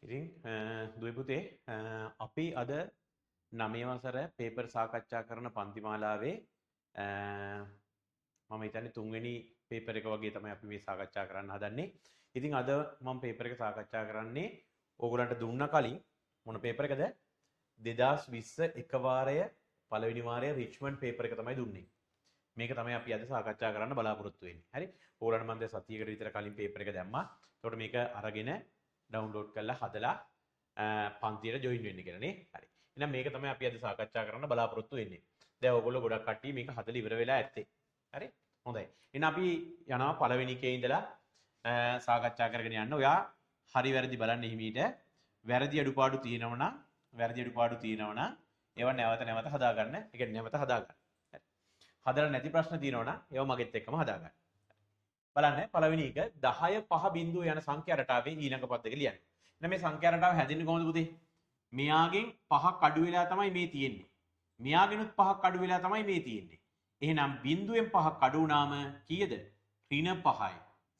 ඉතින් දුවේ පුතේ අපි අද 9 වසර පේපර් සාකච්ඡා කරන පන්තිමාලාවේ මම හිතන්නේ තුන්වෙනි පේපර් එක වගේ තමයි අපි මේ සාකච්ඡා කරන්න හදන්නේ. ඉතින් අද මම පේපර් එක සාකච්ඡා කරන්නේ ඕගොල්ලන්ට දුන්න කලින් මොන පේපර් එකද? 2020 එක වාරය පළවෙනි වාරයේ රිච්මන්ඩ් පේපර් එක තමයි දුන්නේ. මේක තමයි අපි අද සාකච්ඡා කරන්න බලාපොරොත්තු වෙන්නේ. හරි. ඕගොල්ලන්ට මම දැන් සතියකට විතර කලින් පේපර් එක දැම්මා. ඒකට මේක අරගෙන ඩවුන්ලෝඩ් කරලා හදලා පන්තියට ජොයින් වෙන්න කියලා නේ. හරි. එහෙනම් මේක තමයි අපි අද සාකච්ඡා කරන්න බලාපොරොත්තු වෙන්නේ. දැන් ඔයගොල්ලෝ ගොඩක් කට්ටිය මේක හදලා ඉවර වෙලා ඇත්තේ. හරි. හොඳයි. එහෙනම් අපි යනවා පළවෙනි එකේ ඉඳලා සාකච්ඡා කරගෙන යන්න. ඔයා හරි වැරදි බලන්න හිමීට. වැරදි අඩුපාඩු තියෙනවා නම් ඒවා නැවත නැවත හදාගන්න. ඒ කියන්නේ නැවත හදාගන්න. හරි. හදලා නැති ප්‍රශ්න තියෙනවා නම් ඒවා මගෙත් එක්කම හදාගන්න. බලන්න පළවෙනි එක 10 5 බිඳුව යන සංඛ්‍යා රටාවේ ඊළඟ පද දෙක ලියන්න. එහෙනම් මේ සංඛ්‍යා රටාව හැදෙන්නේ කොහොමද පුතේ? මෙයාගෙන් 5ක් අඩු වෙලා තමයි මේ තියෙන්නේ. මෙයාගෙනුත් 5ක් අඩු වෙලා තමයි මේ තියෙන්නේ. එහෙනම් බිඳුවෙන් 5ක් අඩු වුණාම කීයද? ඍණ 5යි.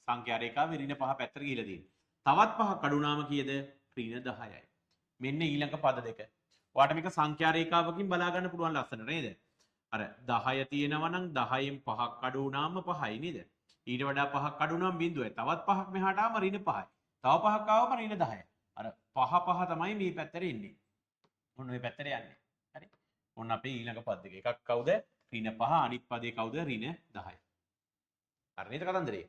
සංඛ්‍යා රේඛාවේ ඍණ 5 පැත්තට ගිහිලා තියෙන්නේ. තවත් 5ක් අඩු වුණාම කීයද? ඍණ 10යි. මෙන්න ඊළඟ පද දෙක. ඔයාලට මේක සංඛ්‍යා රේඛාවකින් බලා ගන්න පුළුවන් ලස්සනට නේද? අර 10 තියෙනවා නම් 10න් 5ක් අඩු වුණාම 5යි නේද? ඊට වඩා 5ක් අඩු වුණාම බිඳුවයි. තවත් 5ක් මෙහාට ආවම ඍණ 5යි. තව 5ක් ආවම ඍණ 10යි. අර 5 තමයි මේ පැත්තට එන්නේ. ඔන්න ඔය පැත්තට යන්නේ. හරි. ඔන්න අපේ ඊළඟ පද දෙක. එකක් කවුද? ඍණ 5. අනිත් පදේ කවුද? ඍණ 10යි. හරි නේද කතන්දරේ?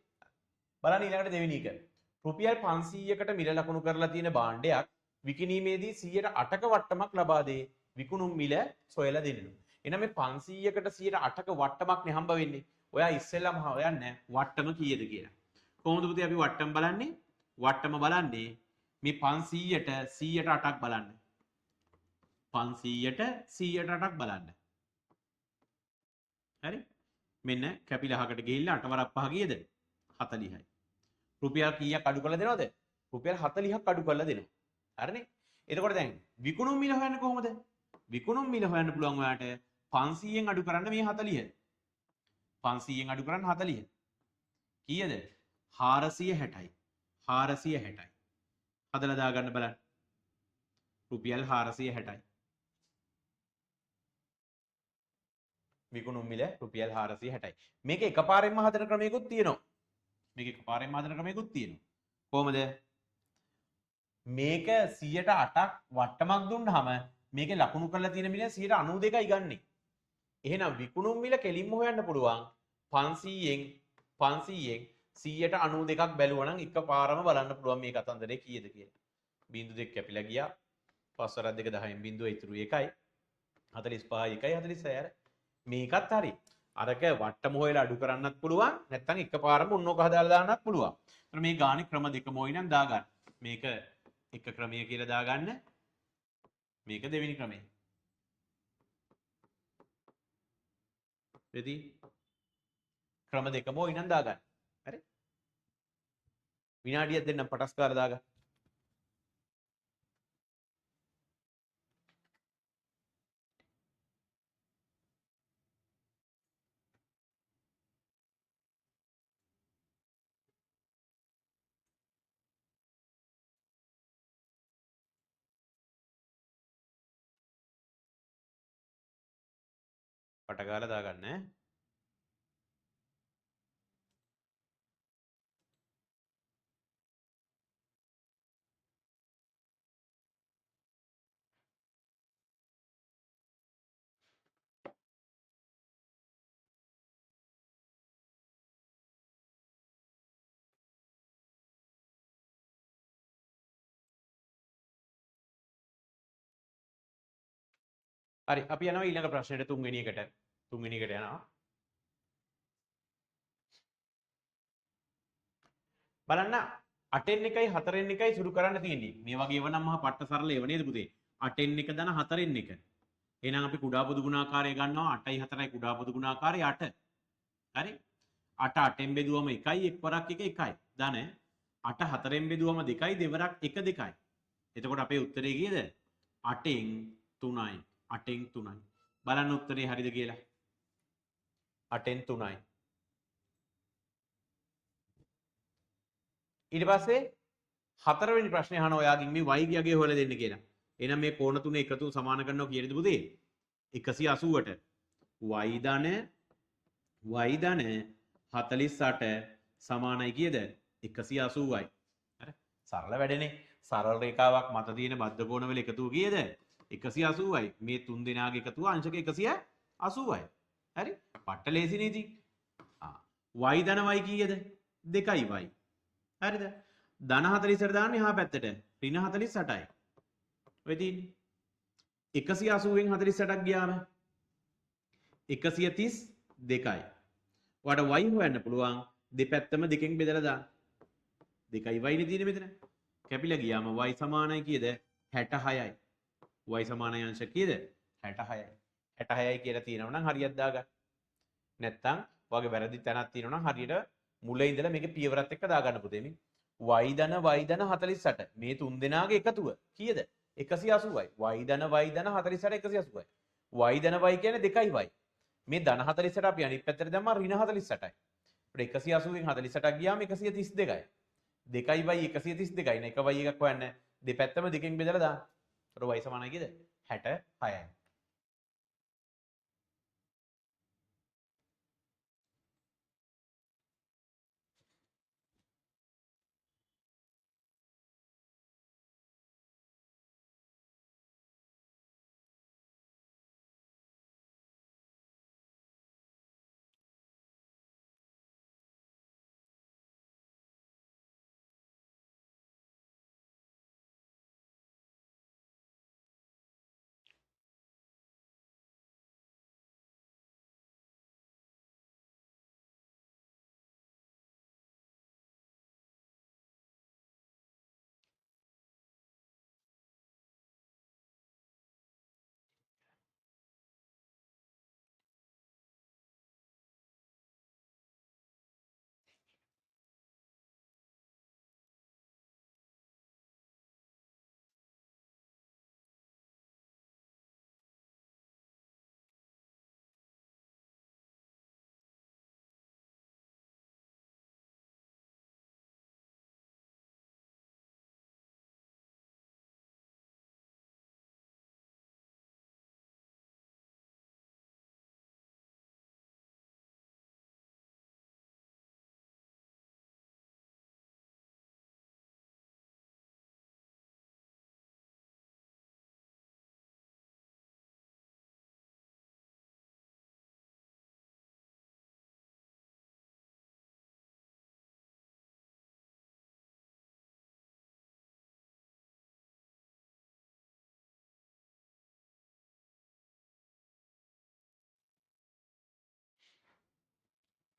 බලන්න ඊළඟට දෙවෙනි එක. රුපියල් 500කට මිල ලකුණු කරලා තියෙන භාණ්ඩයක් විකිණීමේදී 108ක වට්ටමක් ලබා දේ. විකුණුම් මිල සොයලා දෙන්නු. එහෙනම් මේ 500කට 108ක වට්ටමක් නේ හම්බ වෙන්නේ. ඔයා ඉස්සෙල්ලාම හොයන්න වට්ටම කීයද කියලා. කොහොමද පුතේ අපි වට්ටම බලන්නේ? වට්ටම බලන්නේ මේ 500ට 108ක් බලන්න. 500ට 108ක් බලන්න. හරි? මෙන්න කැපිලහකට ගිහිල්ලා 8 වරක් 5 කීයද? 40යි. රුපියල් කීයක් අඩු කරලා දෙනවද? රුපියල් 40ක් අඩු කරලා දෙනවා. හරිනේ? එතකොට දැන් විකුණුම් මිල හොයන්නේ කොහොමද? විකුණුම් මිල හොයන්න පුළුවන් ඔයාට 500ෙන් අඩු කරන්න මේ 40. 500ෙන් අඩු කරන්න 40. කීයද? 460යි. 460යි. හදලා දාගන්න බලන්න. රුපියල් 460යි. විකුණුම් මිල රුපියල් 460යි. මේක එකපාරෙන්ම හදන ක්‍රමයකුත් තියෙනවා. කොහොමද? මේක 108ක් වට්ටමක් දුන්නාම මේකේ ලකුණු කරලා තියෙන මිල 92යි ගන්නෙ. එහෙනම් විකුණුම් මිල කෙලින්ම හොයන්න පුළුවන් 500න් 192ක් බැලුවා නම් එකපාරම බලන්න පුළුවන් මේ කතන්දරේ කීයද කියලා. බිංදු දෙක කැපිලා ගියා. පස්වරක් දෙක 10න් බිංදුව ඉතුරු 1යි. 45යි 1යි 46යි. මේකත් හරි. අරක වට්ටම හොයලා අඩු කරන්නත් පුළුවන්. නැත්නම් එකපාරම උන්නෝක හදාලා දාන්නත් පුළුවන්. ඒතර මේ ගානේ ක්‍රම දෙකම ওই නම් දාගන්න. මේක එක ක්‍රමය කියලා දාගන්න. මේක දෙවෙනි ක්‍රමය. ready? ක්‍රම දෙකම ওই නම් දාගන්න. හරි? විනාඩියක් දෙන්නම් පටස් කාලා දාගන්න. පට ගාලා දාගන්න ඈ. හරි අපි යනවා ඊළඟ ප්‍රශ්නෙට තුන්වෙනි එකට යනවා. බලන්න 8න් 1යි 4න් 1යි සුළු කරන්න තියෙන්නේ. මේ වගේ එවනම් මහා පට්ට සරල ඒව නේද පුතේ? 8න් 1 දන 4න් 1. එහෙනම් අපි කුඩා පොදු ගුණාකාරය ගන්නවා 8යි 4යි කුඩා පොදු ගුණාකාරය 8. හරි? 8 8න් බෙදුවම 1යි එක් වරක් 1 1යි. ධන 8 4න් බෙදුවම 2යි දෙවරක් 1 2යි. එතකොට අපේ උත්තරේ කීයද? 8න් 3යි. 8න් 3යි. බලන්න උත්තරේ හරිද කියලා. 8න් 3යි. ඊට පස්සේ හතරවෙනි ප්‍රශ්නේ අහන ඔයාගෙන් මේ y ගේ අගය හොයලා දෙන්න කියලා. එහෙනම් මේ කෝණ තුන එකතු සමාන කරනවා කීයද පුතේ? 180ට y ධන 48 සමානයි කීයද? 180යි. හරි. සරල වැඩනේ. සරල රේඛාවක් මත තියෙන බද්ධ කෝණ වල එකතුව කීයද? 180යි. මේ තුන් දෙනාගේ එකතුව අංශක 180යි. හරි. පට්ට ලේසි නේද? y ධන y කීයද? 2යි y. හරිද? ධන 40ට දාන්න එහා පැත්තට. ඍණ 48යි. ඔය තියෙන්නේ. 180න් 48ක් ගියාම 132යි. ඔයාට y හොයන්න පුළුවන් දෙපැත්තම දෙකෙන් බෙදලා දාන්න. 2යි y නේ තියෙන්නේ මෙතන. කැපිලා ගියාම y සමානයි කීයද? 66යි. y සමානයි අංශ කීයද? 66යි. 66යි කියලා තියෙනවා නම් හරියට දාගන්න. නැත්තම් ඔයාගේ වැරදි තැනක් තියෙනවා නම් හරියට මුල ඉඳලා මේකේ පියවරත් එක්ක දාගන්න පුතේ මේ. y ධන 48 මේ තුන් දෙනාගේ එකතුව කීයද? 180යි. y ධන 48 180යි. y ධන y කියන්නේ 2යි y. මේ ධන 48 අපි අනිත් පැත්තට දැම්මා ඍණ 48යි. අපිට 180න් 48ක් ගියාම 132යි. 2යි y 132යි නේ. එක y එකක් හොයන්න දෙපැත්තම දෙකෙන් බෙදලා දාන්න. ඒතර y සමානයි කීයද? 66යි.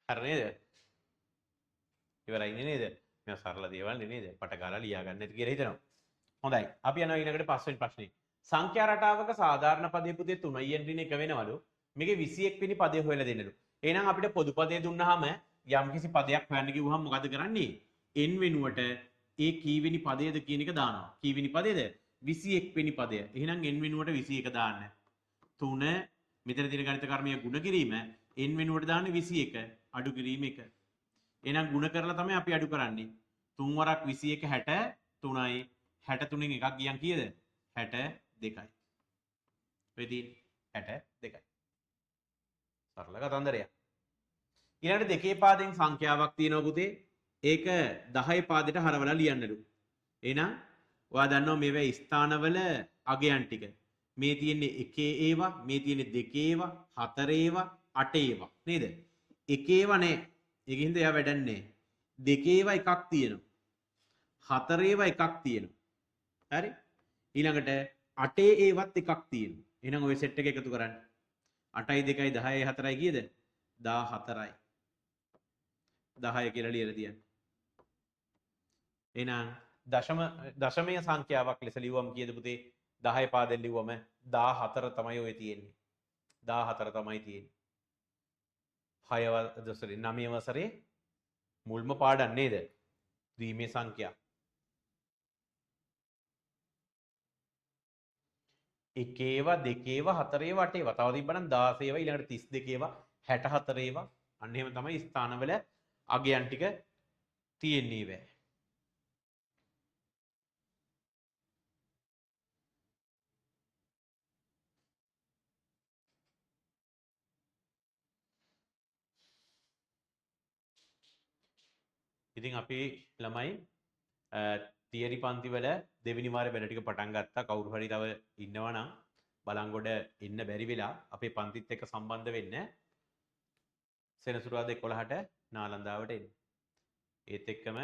හරි නේද? ඉවරයි නේද? මේ සරල දේවල් නේද? පට ගාලා ලියා ගන්න ඇති කියලා හිතනවා. හොඳයි. අපි යනවා ඊළඟට පස්වෙනි ප්‍රශ්නේ. සංඛ්‍යා රටාවක සාධාරණ පදයේ පුතේ 3යි න් ඍණ 1 වෙනවලු. මේකේ 21 වෙනි පදේ හොයලා දෙන්නලු. එහෙනම් අපිට පොදු පදේ දුන්නාම යම්කිසි පදයක් හොයන්න කිව්වහම මොකද කරන්නේ? n වෙනුවට ඒ කීවෙනි පදයේද කියන එක දානවා. කීවෙනි පදයේද? 21 වෙනි පදය. එහෙනම් n වෙනුවට 21 දාන්න. 3 මෙතන තියෙන ගණිත කර්මයේ ගුණ කිරීම n වෙනුවට දාන්නේ 21 අඩු කිරීම 1. එහෙනම් ගුණ කරලා තමයි අපි අඩු කරන්නේ. 3 වරක් 21 63යි. 63න් එකක් ගියන් කීයද? 62යි. වෙදී 62යි. සරල කතන්දරයක්. ඊළඟට දෙකේ පාදයෙන් සංඛ්‍යාවක් තියෙනවා පුතේ. ඒක 10 පාදයට හරවලා ලියන්නලු. එහෙනම් ඔයා දන්නවා මේවා ස්ථානවල අගයන් ටික. මේ තියෙන්නේ 1 ඒවා, මේ තියෙන්නේ 2 ඒවා, 4 ඒවා, 8 ඒවා නේද? 1 ඒවා නෑ. ඒකින්ද එයා වැඩන්නේ. 2 ඒවා එකක් තියෙනවා. 4 ඒවා එකක් තියෙනවා. හරි? ඊළඟට 8 ඒවත් එකක් තියෙනවා. එහෙනම් ওই සෙට් එක එකතු කරන්න. 8යි 2යි 10යි 4යි කීයද? 14යි. 10 කියලා ලියලා තියන්න. එහෙනම් දශමය සංඛ්‍යාවක් ලෙස ලිව්වම කීයද පුතේ? 10 පාදෙන් ලිව්වම 14 තමයි ඔය තියෙන්නේ. 14 තමයි තියෙන්නේ. 9 වසරේ මුල්ම පාඩම් නේද? ද්විමේ සංඛ්‍යා. 1 ඒවා 2 ඒවා 4 ඒවා 8 ඒවා තව තිබ්බනම් 16 ඒවා ඊළඟට 32 ඒවා 64 ඒවා අන්න එහෙම තමයි ස්ථානවල අගයන් ටික තියෙන්නේ වේ. ඉතින් අපි ළමයි තියරි පන්ති වල දෙවෙනි වාරේ වැඩ ටික පටන් ගත්තා. කවුරු හරි තව ඉන්නවා නම් බලංගොඩ එන්න බැරි වෙලා අපේ පන්තිත් එක්ක සම්බන්ධ වෙන්න සෙනසුරාදා 11ට නාලන්දාවට එන්න. ඒත් එක්කම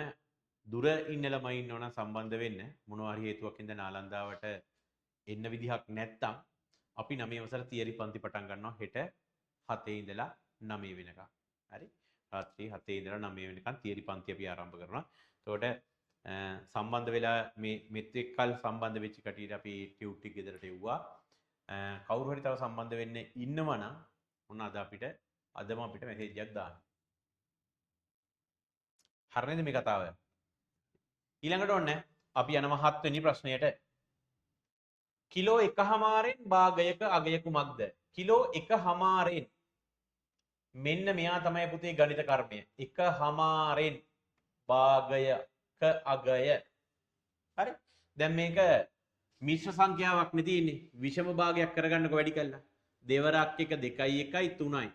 දුර ඉන්න ළමයි ඉන්නවනම් සම්බන්ධ වෙන්න. මොනවා හරි හේතුවක් හින්දා නාලන්දාවට එන්න විදිහක් නැත්තම් අපි 9 වසර තියරි පන්ති පටන් ගන්නවා හෙට 7 ඉඳලා 9 වෙනකම්. හරි? රාත්‍රී 7 ඉඳලා 9 වෙනකම් තියරි පන්ති අපි ආරම්භ කරනවා. එතකොට සම්බන්ධ වෙලා මේ මෙත් එක්කල් සම්බන්ධ වෙච්ච කටියට අපි ටියුට් එක ගෙදරට එව්වා. කවුරු හරි තව සම්බන්ධ වෙන්න ඉන්නවා නම් මොන අද අදම අපිට මෙසේජ් එකක් දාන්න. හරිනේද මේ කතාව? ඊළඟට ඔන්න අපි යනවා 7 වෙනි ප්‍රශ්නයට. කිලෝ 1/2න් භාගයක අගය කුමක්ද? කිලෝ 1/2න් මෙන්න මෙයා තමයි පුතේ ගණිත කර්මය. 1/2න් භාගයක අගය. හරි? දැන් මේක මිශ්‍ර සංඛ්‍යාවක් නේ තියෙන්නේ. විෂම භාගයක් කරගන්නකො වැඩි කළා. දෙවරක් 1 2යි 1යි 3යි.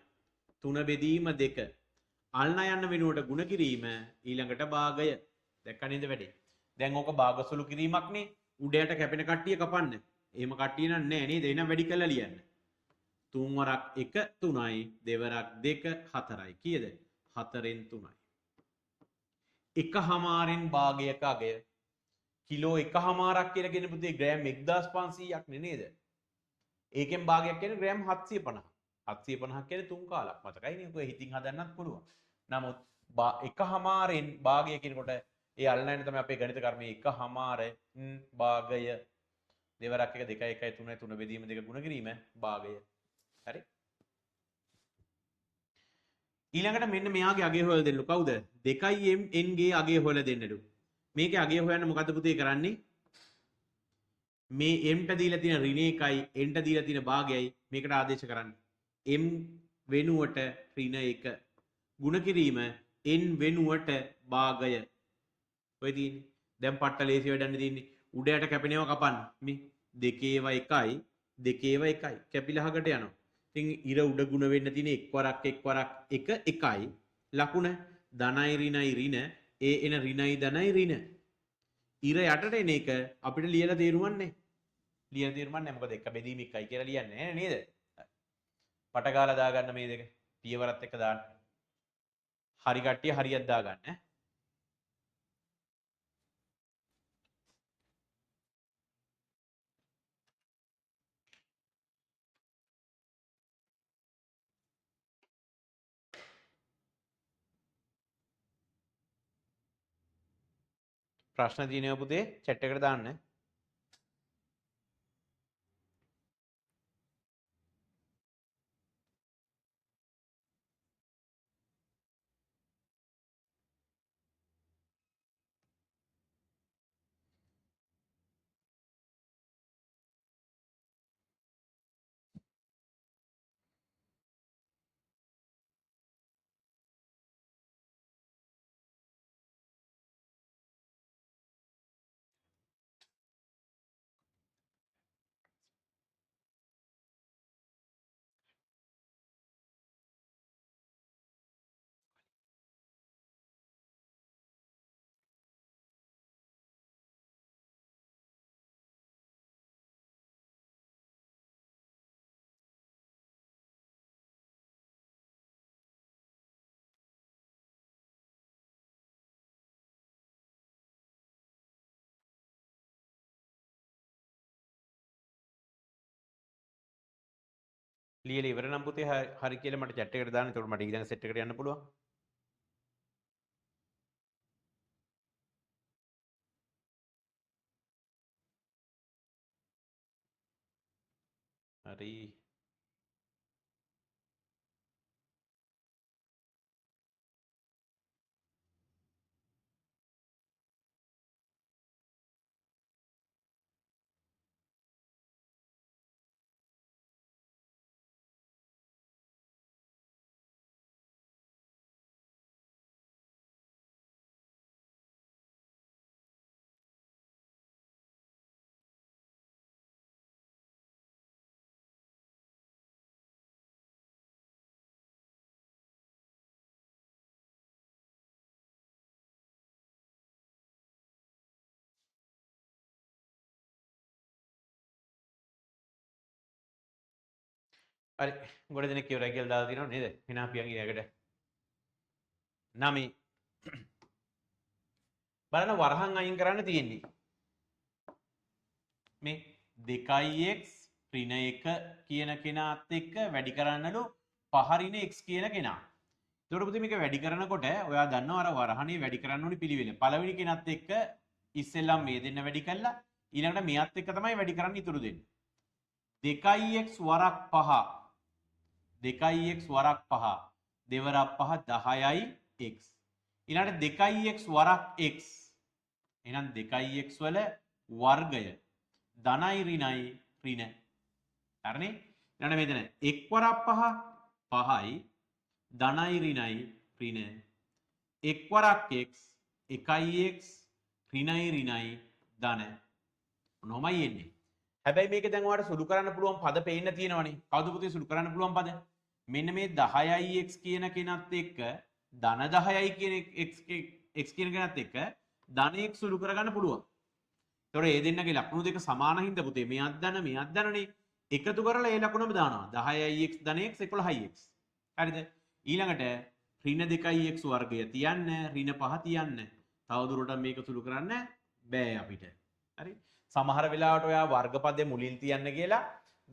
3 බෙදීම 2. අල්න යන්න වෙනුවට ಗುಣ කිරීම ඊළඟට භාගය. දැක්ක නේද වැඩේ? දැන් ඕක භාගසුළු කිරීමක් නේ. උඩයට කැපෙන කට්ටිය කපන්න. එහෙම කට්ටිය නෑ නේද? එහෙනම් වැඩි කළා ලියන්න. 3 වරක් 1 3යි, දෙවරක් 2 4යි. කීයද? 4න් 3යි. 1/2න් භාගයක අගය. කිලෝ 1/2ක් කියලා කියන පුතේ ග්‍රෑම් 1500ක් නේද? ඒකෙන් භාගයක් කියන්නේ ග්‍රෑම් 750. 750 කියන්නේ 3 කාලක්. මතකයි නේ? ඔය හිතින් හදන්නත් පුළුවන්. නමුත් 1/2න් භාගය කියනකොට ඒ අල්ලන්නේ තමයි අපේ ගණිත කර්මයේ 1/2න් භාගය. දෙවරක් 1 2යි 1යි 3යි 3 බෙදීම 2 ගුණ කිරීම භාගය. හරි? ඊළඟට මෙන්න මෙයාගේ අගය හොයලා දෙන්නලු. කවුද? 2m n ගේ අගය හොයලා දෙන්නලු. මේකේ අගය හොයන්න මොකද්ද පුතේ කරන්නේ? මේ m ට දීලා තියෙන ඍණ 1යි n ට දීලා තියෙන භාගයයි මේකට ආදේශ කරන්න. m වෙනුවට ඍණ 1 ගුණ කිරීම n වෙනුවට භාගය. ඔය තියෙන්නේ. දැන් පට්ට ලේසි වැඩන්න තියෙන්නේ. උඩයට කැපෙනව කපන්න. මේ දෙකේව 1යි දෙකේව 1යි කැපිලහකට යනවා. ඉතින් ඉර උඩ ගුණ වෙන්න තියෙන එක් වරක් 1 1යි ලකුණ ධනයි ඍණයි ඍණ ඒ එන ඍණයි ධනයි ඍණ. ඉර යටට එන එක අපිට ලියලා තේරුම් නැහැ. ලියලා තේරුම් නැහැ මොකද 1 බෙදීම 1යි කියලා ලියන්නේ නැහැ නේද? පට ගාලා දාගන්න මේ දෙක පියවරත් එක්ක දාන්න. හරි කට්ටිය හරියට දාගන්න ඈ. ප්‍රශ්න තියෙනවා පුතේ chat එකට දාන්න. ලියලා ඉවර නම් පුතේ හරි කියලා මට chat එකට දාන්න. එතකොට මට ඊළඟ set එකට යන්න පුළුවන්. හරි. හරි ගොඩ දෙනෙක් ඉවරයි කියලා දාලා තියෙනව නේද? එහෙනම් අපි යන් ඊයකට 9 බලන්න වරහන් අයින් කරන්න තියෙන්නේ මේ 2x ඍණ 1 කියන කෙනාත් එක්ක වැඩි කරන්නලු 5 ඍණ x කියන කෙනා. ඒකට පුතේ මේක වැඩි කරනකොට ඔයා දන්නවා අර වරහනේ වැඩි කරන්න ඕනි පිළිවෙල. පළවෙනි කෙනත් එක්ක ඉස්සෙල්ලා මේ දෙන්න වැඩි කළා ඊළඟට මෙයත් එක්ක තමයි වැඩි කරන්න ඉතුරු දෙන්නේ. 2x වරක් 5 2x වරක් 5 දෙවරක් 5 10යි x. ඊළඟට 2x වරක් x. එහෙනම් 2x වල වර්ගය ධනයි ඍණයි ඍණ. හරිනේ? ඊළඟට මෙතන x වරක් 5 5යි ධනයි ඍණයි ඍණ. x වරක් x 1යි x ඍණයි ඍණයි ධන. මොනවමයි එන්නේ. හැබැයි මේක දැන් ඔයාලට සුළු කරන්න පුළුවන් පද පේන්න තියෙනවනේ. කවුද පුතේ සුළු කරන්න පුළුවන් පද? මෙන්න මේ 10යි x කියන කෙනත් එක්ක ධන 10යි කියන x කියන කෙනත් එක්ක ධන x සුළු කරගන්න පුළුවන්. ඒතොර ඒ දෙන්නගේ ලකුණු දෙක සමාන හින්දා පුතේ මෙයත් ධන මෙයත් ධනනේ. එකතු කරලා ඒ ලකුණම දානවා. 10යි x ධන x 11යි x. හරිද? ඊළඟට ඍණ 2යි x වර්ගය තියන්න ඍණ 5 තියන්න. තවදුරටත් මේක සුළු කරන්න බෑ අපිට. හරි? සමහර වෙලාවට ඔයා වර්ගපදයේ මුලින් තියන්න කියලා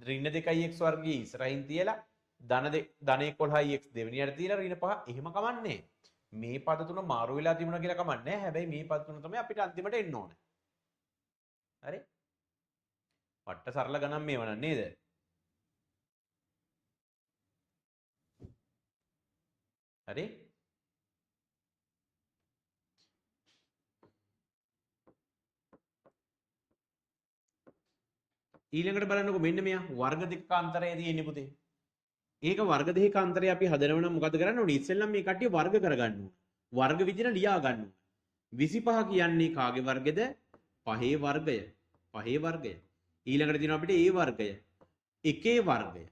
ඍණ 2යි x වර්ගය ඉස්සරහින් තියලා ධන 11යි x දෙවෙනියට තියලා ඍණ 5 එහෙම කමන්නේ. මේ පද තුන මාරු වෙලා තිබුණා කියලා කමන්නේ. හැබැයි මේ පද තුන තමයි අපිට අන්තිමට එන්න ඕනේ. හරි? පට්ට සරල ගණන් මේව නේද? හරි? ඊළඟට බලන්නකො මෙන්න මෙයා වර්ග දෙකක අන්තරය තියෙන්නේ පුතේ. ඒක වර්ග දෙකක අන්තරය අපි හදනව නම් මොකද කරන්න ඕනේ? ඉස්සෙල්ලම මේ කට්ටිය වර්ග කරගන්න ඕනේ. වර්ග විදිහට ලියා ගන්න ඕනේ. 25 කියන්නේ කාගේ වර්ගද? 5 වර්ගය. 5 වර්ගය. ඊළඟට තියෙනවා අපිට a වර්ගය. 1 වර්ගය.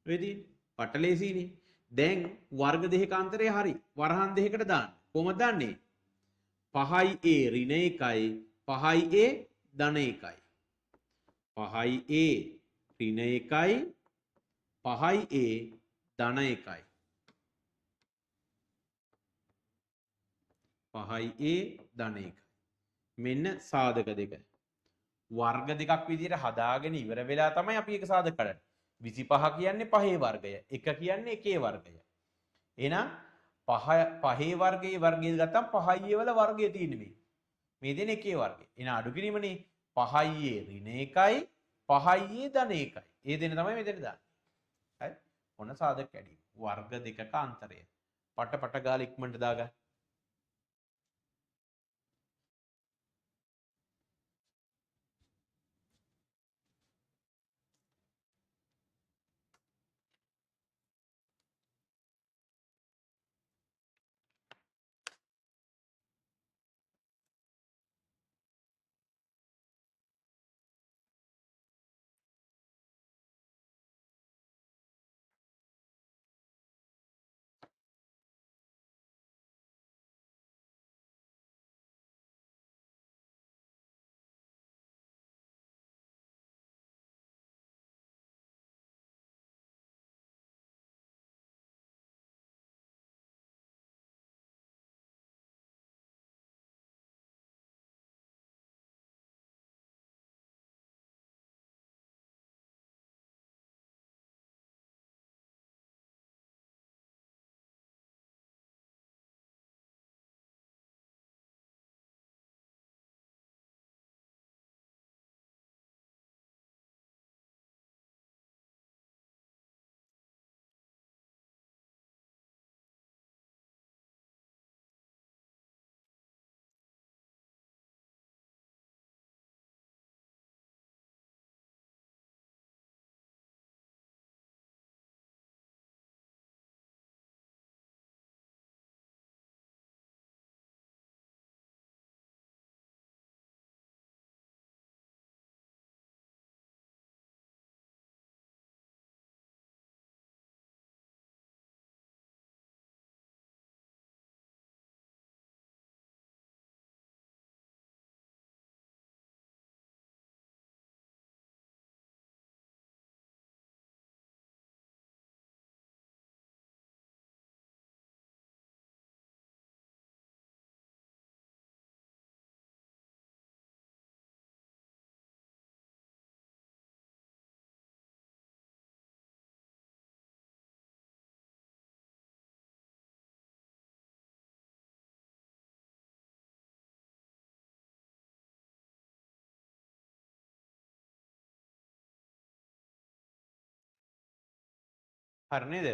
ඔය තියෙන්නේ. පටලේසීනේ. දැන් වර්ග දෙකක අන්තරය හරි. වරහන් දෙකකට දාන්න. කොහොමද දාන්නේ? 5යි a ඍණ 1යි 5යි a ධන 1යි. 5යි a ඍණ 1යි 5යි a ධන 1යි. 5යි a ධන 1යි. මෙන්න සාධක දෙක. වර්ග දෙකක් විදිහට හදාගෙන ඉවර වෙලා තමයි අපි ඒක සාධක කරන්නේ. 25 කියන්නේ 5 වර්ගය. 1 කියන්නේ 1 වර්ගය. එහෙනම් 5 වර්ගයේ වර්ගය ගත්තම 5යි වල වර්ගය තියෙන්නේ මේ. මේ දෙන 1 වර්ගය. එහෙනම් අඩු කිරීමනේ 5යි ඍණ 1යි 5යි ධන 1යි. ඒ දෙන තමයි මෙතන දාන්නේ. හරි? ඔන්න සාධක කැඩීම. වර්ග දෙකක අන්තරය. පට ගාලා ඉක්මනට දාගන්න. හරි නේද?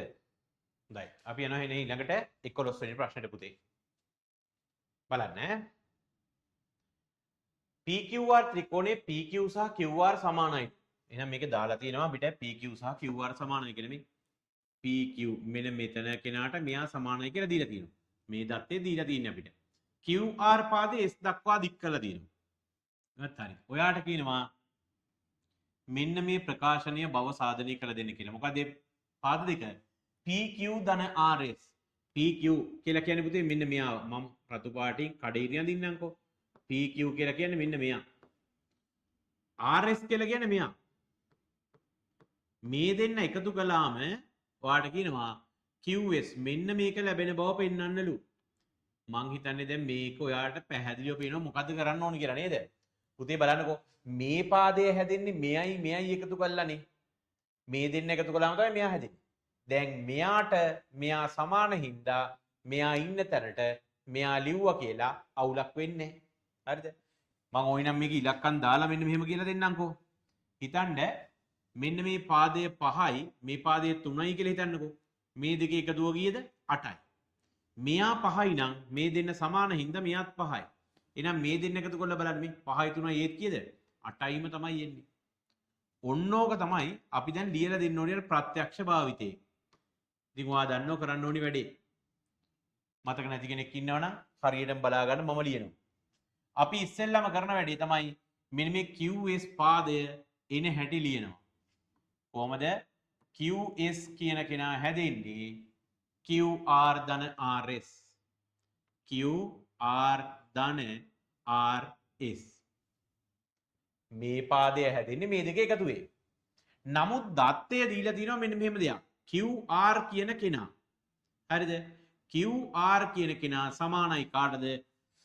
හොඳයි. අපි යනවා එනේ ඊළඟට 11 වෙනි ප්‍රශ්නෙට පුතේ. බලන්න. PQR ත්‍රිකෝණයේ PQ සහ QR සමානයි. එහෙනම් මේක දාලා තියෙනවා අපිට PQ සහ QR සමානයි කියලා මේ. PQ මෙන්න මෙතන කෙනාට මෙයා සමානයි කියලා දීලා තියෙනවා. මේ දත්තේ දීලා තියෙන්නේ අපිට. QR පාදේ S දක්වා දික් කරලා තියෙනවා. ඒවත් හරි. ඔයාට කියනවා මෙන්න මේ ප්‍රකාශනීය බව සාධනය කළ දෙන්න කියලා. මොකද මේ පාද දෙක PQ ධන RS. PQ කියලා කියන්නේ පුතේ මෙන්න මෙයා මම රතු පාටින් කඩේ අඳින්නම්කෝ. PQ කියලා කියන්නේ මෙන්න මෙයා. RS කියලා කියන්නේ මෙයා. මේ දෙන්න එකතු කළාම ඔයාට කියනවා QS මෙන්න මේක ලැබෙන බව පෙන්වන්නලු. මං හිතන්නේ දැන් මේක ඔයාට පැහැදිලිව පේනවා මොකද්ද කරන්න ඕන කියලා නේද? පුතේ බලන්නකෝ මේ පාදය හැදෙන්නේ මෙයයි එකතු කළානේ. මේ දෙන්න එකතු කළාම තමයි මෙයා හැදෙන්නේ. දැන් මෙයාට මෙයා සමාන හින්දා මෙයා ඉන්න තැනට මෙයා ලිව්වා කියලා අවුලක් වෙන්නේ නැහැ. හරිද? මම ඕයිනම් මේක ඉලක්කම් දාලා මෙන්න මෙහෙම කියලා දෙන්නම්කෝ. හිතන්න මෙන්න මේ පාදය 5යි මේ පාදය 3යි කියලා හිතන්නකෝ. මේ දෙකේ එකතුව කීයද? 8යි. මෙයා 5යි නම් මේ දෙන්න සමාන හින්දා මෙයාත් 5යි. එහෙනම් මේ දෙන්න එකතු කරලා බලන්න මේ 5යි 3යි ඒත් කීයද? 8යිම තමයි එන්නේ. ඔන්නෝක තමයි අපි දැන් ලියලා දෙන්න ඕනේ ප්‍රත්‍යක්ෂ භාවිතේ. ඉතින් ඔයා දන්නව කරන්න ඕනි වැඩේ. මතක නැති කෙනෙක් ඉන්නවනම් හරියටම බලා ගන්න මම ලියනවා. අපි ඉස්සෙල්ලාම කරන වැඩේ තමයි මෙන්න මේ QS පාදය එන හැටි ලියනවා. කොහමද? QS කියන කෙනා හැදෙන්නේ QR ධන RS. QR ධන RS. මේ පාදය හැදෙන්නේ මේ දෙක එකතුවේ. නමුත් දත්තය දීලා තියෙනවා මෙන්න මෙහෙම දෙයක්. QR කියන කෙනා. හරිද? QR කියන කෙනා සමානයි කාටද?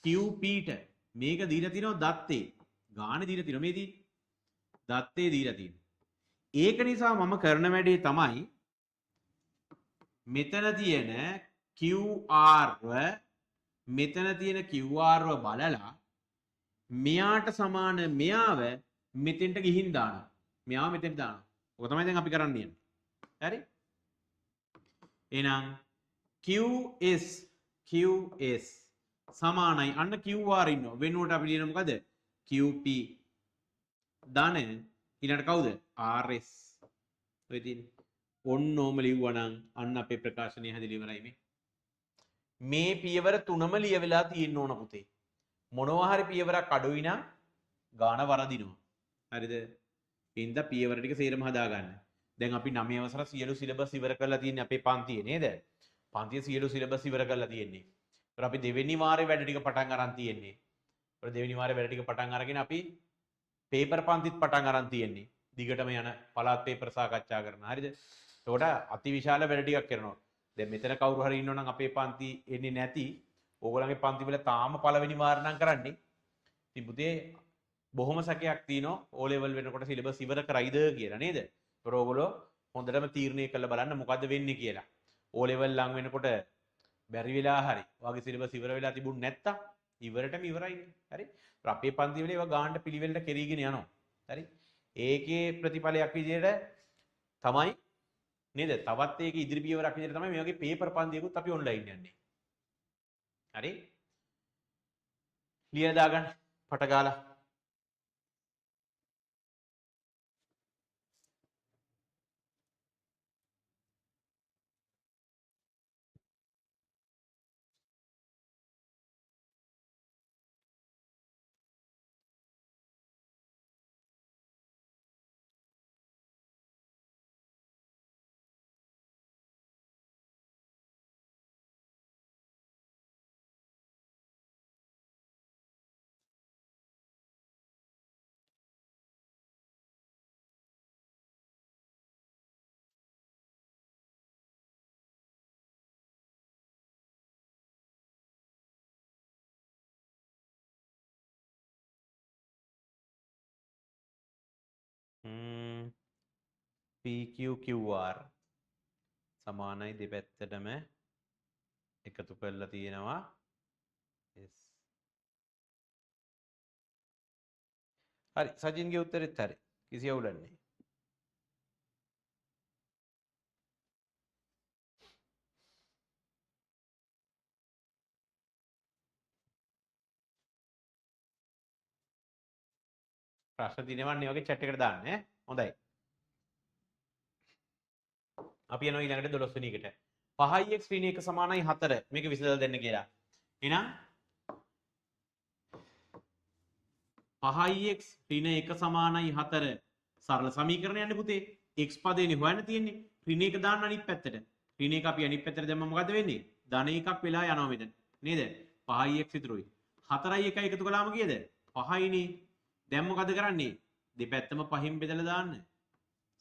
QPට. මේක දීලා තියෙනවා දත්තේ. ගාන දීලා තියෙනවා මේ දත්තේ දීලා තියෙනවා. ඒක නිසා මම කරන වැඩේ තමයි මෙතන තියෙන QR මෙතන තියෙන QR බලලා මෙයාට සමාන මෙයාව මෙතෙන්ට ගිහින් දානවා. මෙයාව මෙතෙන්ට දානවා. ඔක තමයි දැන් අපි කරන්න යන්නේ. හරි? එහෙනම් QS සමානයි අන්න QR ඉන්නවා. වෙනුවට අපි ලියන මොකද? QP ධන ඊළඟට කවුද? RS. ඔය තියෙන්නේ. ඔන්නෝම ලිව්වනම් අන්න අපේ ප්‍රකාශනය හැදිලි ඉවරයි මේ. මේ පියවර තුනම ලියවිලා තියෙන්න ඕන පුතේ. මොනවා හරි පියවරක් අඩුයි නම් ගාන වරදිනවා. හරිද? ඉතින්ද පියවර ටික සේරම හදාගන්න. දැන් අපි 9 වසර සියලු සිලබස් ඉවර කරලා තියෙන්නේ අපේ පන්තියේ නේද? පන්තියේ සියලු සිලබස් ඉවර කරලා තියෙන්නේ. ඒතර අපි දෙවෙනි වාරේ වැඩ ටික පටන් අරන් තියෙන්නේ. ඒතර දෙවෙනි වාරේ වැඩ ටික පටන් අරගෙන අපි පේපර් පන්තිත් පටන් අරන් තියෙන්නේ. දිගටම යන පළාත් පේපර් සාකච්ඡා කරන. හරිද? ඒකට අතිවිශාල වැඩ ටිකක් කරනවා. දැන් මෙතන කවුරු හරි ඉන්නවනම් අපේ පන්ති එන්නේ නැති ඕගොල්ලන්ගේ පන්ති වල තාම පළවෙනි වාර නම් කරන්නේ. ඉතින් පුතේ බොහොම සැකයක් තියෙනවා O level වෙනකොට සිලබස් ඉවර කරයිද කියලා නේද? ඒතර ඕගොල්ලෝ හොඳටම තීරණය කරලා බලන්න මොකද්ද වෙන්නේ කියලා. O level ලඟ වෙනකොට බැරි වෙලා හරි ඔයගේ සිලබස් ඉවර වෙලා තිබුණ නැත්තම් ඉවරටම ඉවරයිනේ. හරි? ඒතර අපේ පන්ති වල ඒවා ගානට පිළිවෙලට කෙරීගෙන යනවා. හරි? ඒකේ ප්‍රතිඵලයක් විදිහට තමයි නේද? තවත් ඒක ඉදිරි පියවරක් විදිහට තමයි මේ වගේ පේපර් පන්තියකුත් අපි ඔන්ලයින් යන්නේ. හරි? ලියලා දාගන්න පට ගාලා. PQQR සමානයි දෙපැත්තටම එකතු කරලා තියෙනවා yes. හරි සජින්ගේ උත්තරෙත් හරි කිසි අවුලක් නැහැ. ප්‍රශ්න තියෙනවා නේ වගේ chat එකට දාන්න ඈ. හොඳයි. අපි යනවා ඊළඟට 12 වෙනි එකට. 5x ඍණ 1 සමානයි 4. මේක විසඳලා දෙන්න කියලා. එහෙනම් 5x ඍණ 1 සමානයි 4 සරල සමීකරණයක්නේ පුතේ. x පදේනේ හොයන්න තියෙන්නේ. ඍණ 1 දාන්න අනිත් පැත්තට. ඍණ 1 අපි අනිත් පැත්තට දැම්මම මොකද වෙන්නේ? ධන 1ක් වෙලා යනවා මෙතන. නේද? 5x ඉතුරුයි. 4යි 1යි එකතු කළාම කීයද? 5යිනේ. දැන් මොකද කරන්නේ? දෙපැත්තම 5න් බෙදලා දාන්න.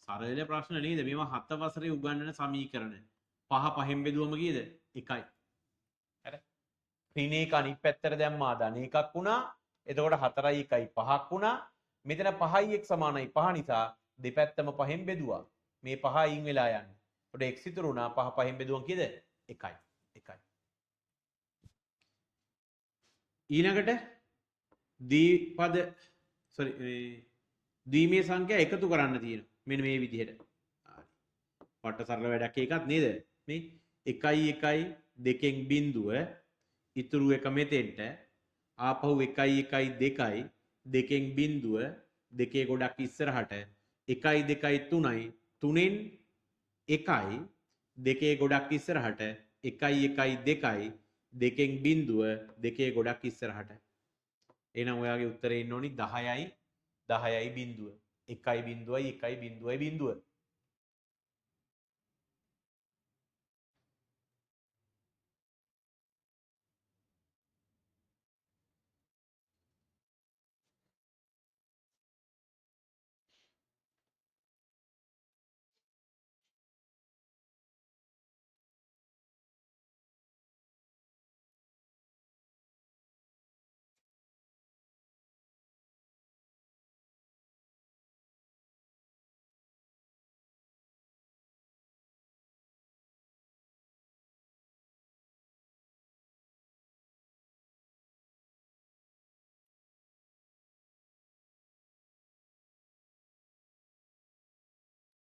සරල ප්‍රශ්න නේද? මේවා 7 වසරේ උගන්වන සමීකරණ. 5 5න් බෙදුවම කීයද? 1යි. හරි. ඍණ 1 අනිත් පැත්තට දැම්මා ධන 1ක් වුණා. එතකොට 4යි 1යි 5ක් වුණා. මෙතන 5යි x සමානයි 5 නිසා දෙපැත්තම 5න් බෙදුවා. මේ 5 අයින් වෙලා යන්නේ. එතකොට x ඉතුරු වුණා 5 5න් බෙදුවම කීයද? 1යි. 1යි. ඊළඟට ද්විපද ද්විමේ සංඛ්‍යා එකතු කරන්න තියෙනවා. මෙන්න මේ විදිහට. වට සරල වැඩක් එකක් නේද? මේ 1යි 1යි දෙකෙන් බිඳුව ඉතුරු එක මෙතෙන්ට ආපහු 1යි 1යි 2යි දෙකෙන් බිඳුව දෙකේ ගොඩක් ඉස්සරහට 1යි 2යි 3යි 3න් 1යි දෙකේ ගොඩක් ඉස්සරහට 1යි 1යි 2යි දෙකෙන් බිඳුව දෙකේ ගොඩක් ඉස්සරහට. එහෙනම් ඔයාගේ උත්තරේ ඉන්න ඕනි 10යි 10යි බිඳුව. 1යි බිඳුවයි 1යි බිඳුවයි බිඳුව.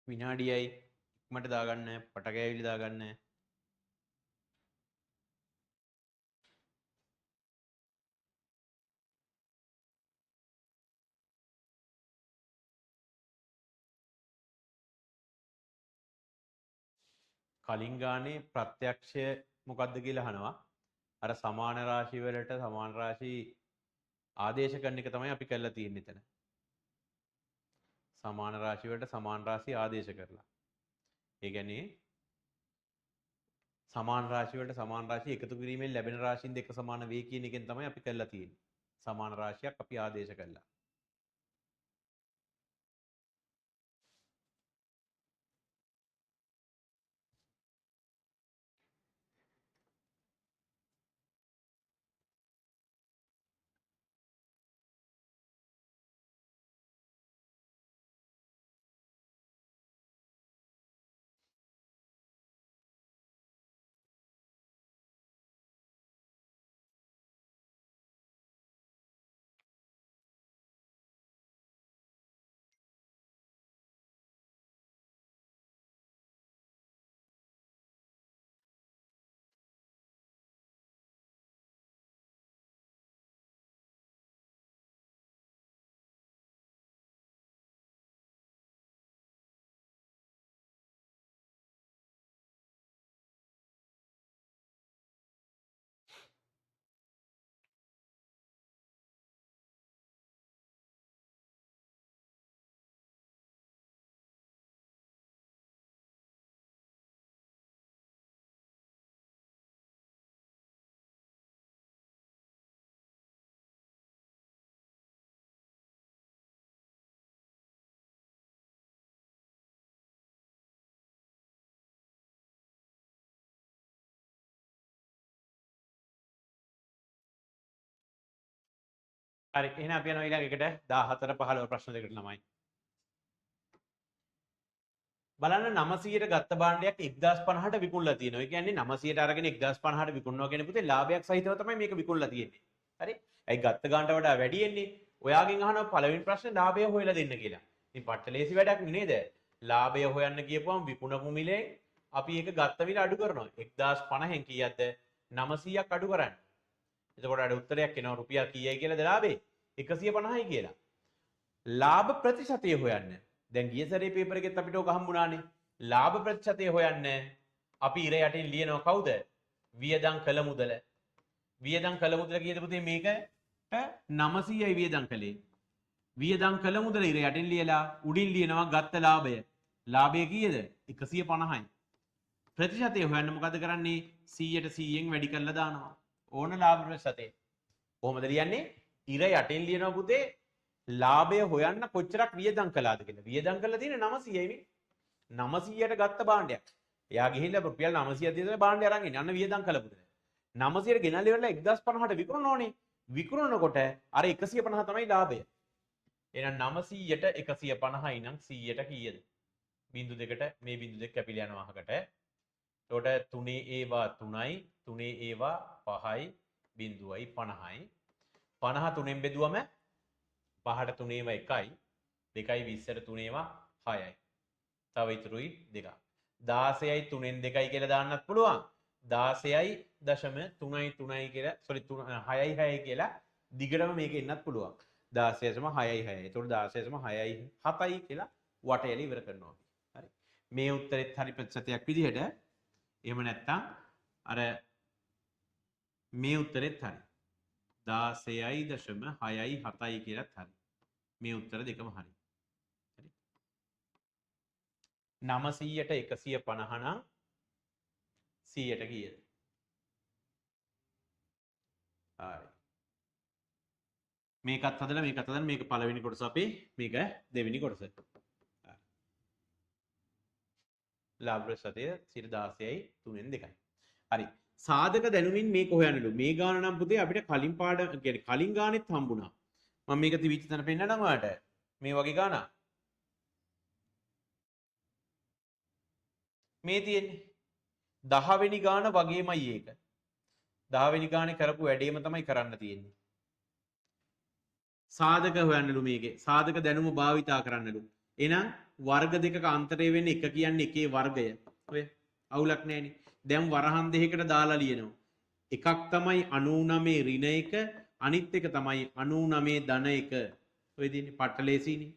විනාඩියයි ඉක්මනට දාගන්න පට ගෑවිලි දාගන්න. කලින් ගානේ ප්‍රත්‍යක්ෂය මොකද්ද කියලා අහනවා. අර සමාන රාශි වලට සමාන රාශි ආදේශ කරන එක තමයි අපි කරලා තියෙන්නේ එතන. සමාන රාශි වලට සමාන රාශි ආදේශ කරලා. ඒ කියන්නේ සමාන රාශි වලට සමාන රාශි එකතු කිරීමෙන් ලැබෙන රාශීන් දෙක සමාන වේ කියන එකෙන් තමයි අපි කරලා තියෙන්නේ. සමාන රාශියක් අපි ආදේශ කළා. හරි එහෙනම් අපි යනවා ඊළඟ එකට 14 15 ප්‍රශ්න දෙකට ළමයි. බලන්න 900ට ගත්ත භාණ්ඩයක් 1050ට විකුණලා තියෙනවා. ඒ කියන්නේ 900ට අරගෙන 1050ට විකුණනවා කියන පුතේ ලාභයක් සහිතව තමයි මේක විකුණලා තියෙන්නේ. හරි? ඇයි ගත්ත ගාණට වඩා වැඩි එන්නේ? ඔයාගෙන් අහනවා පළවෙනි ප්‍රශ්නේ ලාභය හොයලා දෙන්න කියලා. ඉතින් පට්ට ලේසි වැඩක් නේද? ලාභය හොයන්න කියපුවම විකුණපු මිලෙන් අපි ඒක ගත්ත මිල අඩු කරනවා. 1050න් කීයක්ද? 900ක් අඩු කරන්නේ. එතකොට අර උත්තරයක් එනවා රුපියල් කීයයි කියලාද ලාභේ? 150යි කියලා. ලාභ ප්‍රතිශතය හොයන්න. දැන් ගිය සැරේ පේපර් එකෙත් අපිට ඔක හම්බුණානේ. ලාභ ප්‍රතිශතය හොයන්න අපි ඉර යටින් ලියනවා කවුද? වියදම් කළ මුදල. වියදම් කළ මුදල කීයද පුතේ මේක? 900යි වියදම් කළේ. වියදම් කළ මුදල ඉර යටින් ලියලා උඩින් ලියනවා ගත්ත ලාභය. ලාභය කීයද? 150යි. ප්‍රතිශතය හොයන්න මොකද කරන්නේ? 100ට 100න් වැඩි කරලා දානවා. ඕන ලාභ ප්‍රතිශතය. කොහොමද ලියන්නේ? ඉර යටින් ලියනවා පුතේ ලාභය හොයන්න කොච්චරක් වියදම් කළාද කියලා. වියදම් කරලා තියෙන්නේ 900යි මේ. 900ට ගත්ත භාණ්ඩයක්. එයා ගිහිල්ලා රුපියල් 900ක් දීලා භාණ්ඩය අරන් ඉන්නේ. අන්න වියදම් කළපුද. 900ට ගෙනල්ලා ඉවරලා 1050ට විකුණනෝනේ. විකුණනකොට අර 150 තමයි ලාභය. එහෙනම් 900ට 150යි නම් 100ට කීයද? බිංදු දෙකට මේ බිංදු දෙක කැපිලා යනවා අහකට. එතකොට 3 ඒවා 3යි 3 ඒවා 5යි බිංදුවයි 50යි. 50 3ෙන් බෙදුවම 5ට 3 ඒවා 1යි 2යි 20ට 3 ඒවා 6යි. තව ඉතුරුයි 2ක්. 16යි 3ෙන් 2යි කියලා දාන්නත් පුළුවන්. 16යි දශම 3යි 3යි කියලා සෝරි 6යි 6යි කියලා දිගටම මේක එන්නත් පුළුවන්. 16.6යි 6යි. ඒතකොට 16.6යි 7යි කියලා වටේල ඉවර කරනවා. හරි. මේ උත්තරෙත් හරි ප්‍රතිශතයක් විදිහට. එහෙම නැත්නම් අර මේ උත්තරෙත් හරි. 16.6යි 7යි කියලාත් හරි. මේ උත්තර දෙකම හරි. හරි. 900ට 150 නම් 100ට කීයද? හරි. මේකත් හදලා මේකත් හදලා මේක පළවෙනි කොටස අපේ මේක දෙවෙනි කොටස. හරි. ලාභ ප්‍රතිශතය 16යි 3න් 2යි. හරි. සාධක දැනුමින් මේක හොයන්නලු. මේ ගාන නම් පුතේ අපිට කලින් පාඩම කියන්නේ කලින් ගානෙත් හම්බුණා. මම මේක තිබිච්ච තැන පෙන්නන්නම් ඔයාලට. මේ වගේ ගානක්. මේ තියෙන්නේ 10 වෙනි ගාන වගේමයි ඒක. 10 වෙනි ගානේ කරපු වැඩේම තමයි කරන්න තියෙන්නේ. සාධක හොයන්නලු මේකේ. සාධක දැනුම භාවිතා කරන්නලු. එහෙනම් වර්ග දෙකක අන්තරය වෙන්නේ 1 කියන්නේ එකේ වර්ගය. ඔය අවුලක් නැහෙනි. දැන් වරහන් දෙකකට දාලා ලියනවා. එකක් තමයි 99 ඍණ 1 අනිත් එක තමයි 99 ධන 1. ඔය දින්නේ පටලේසීනේ.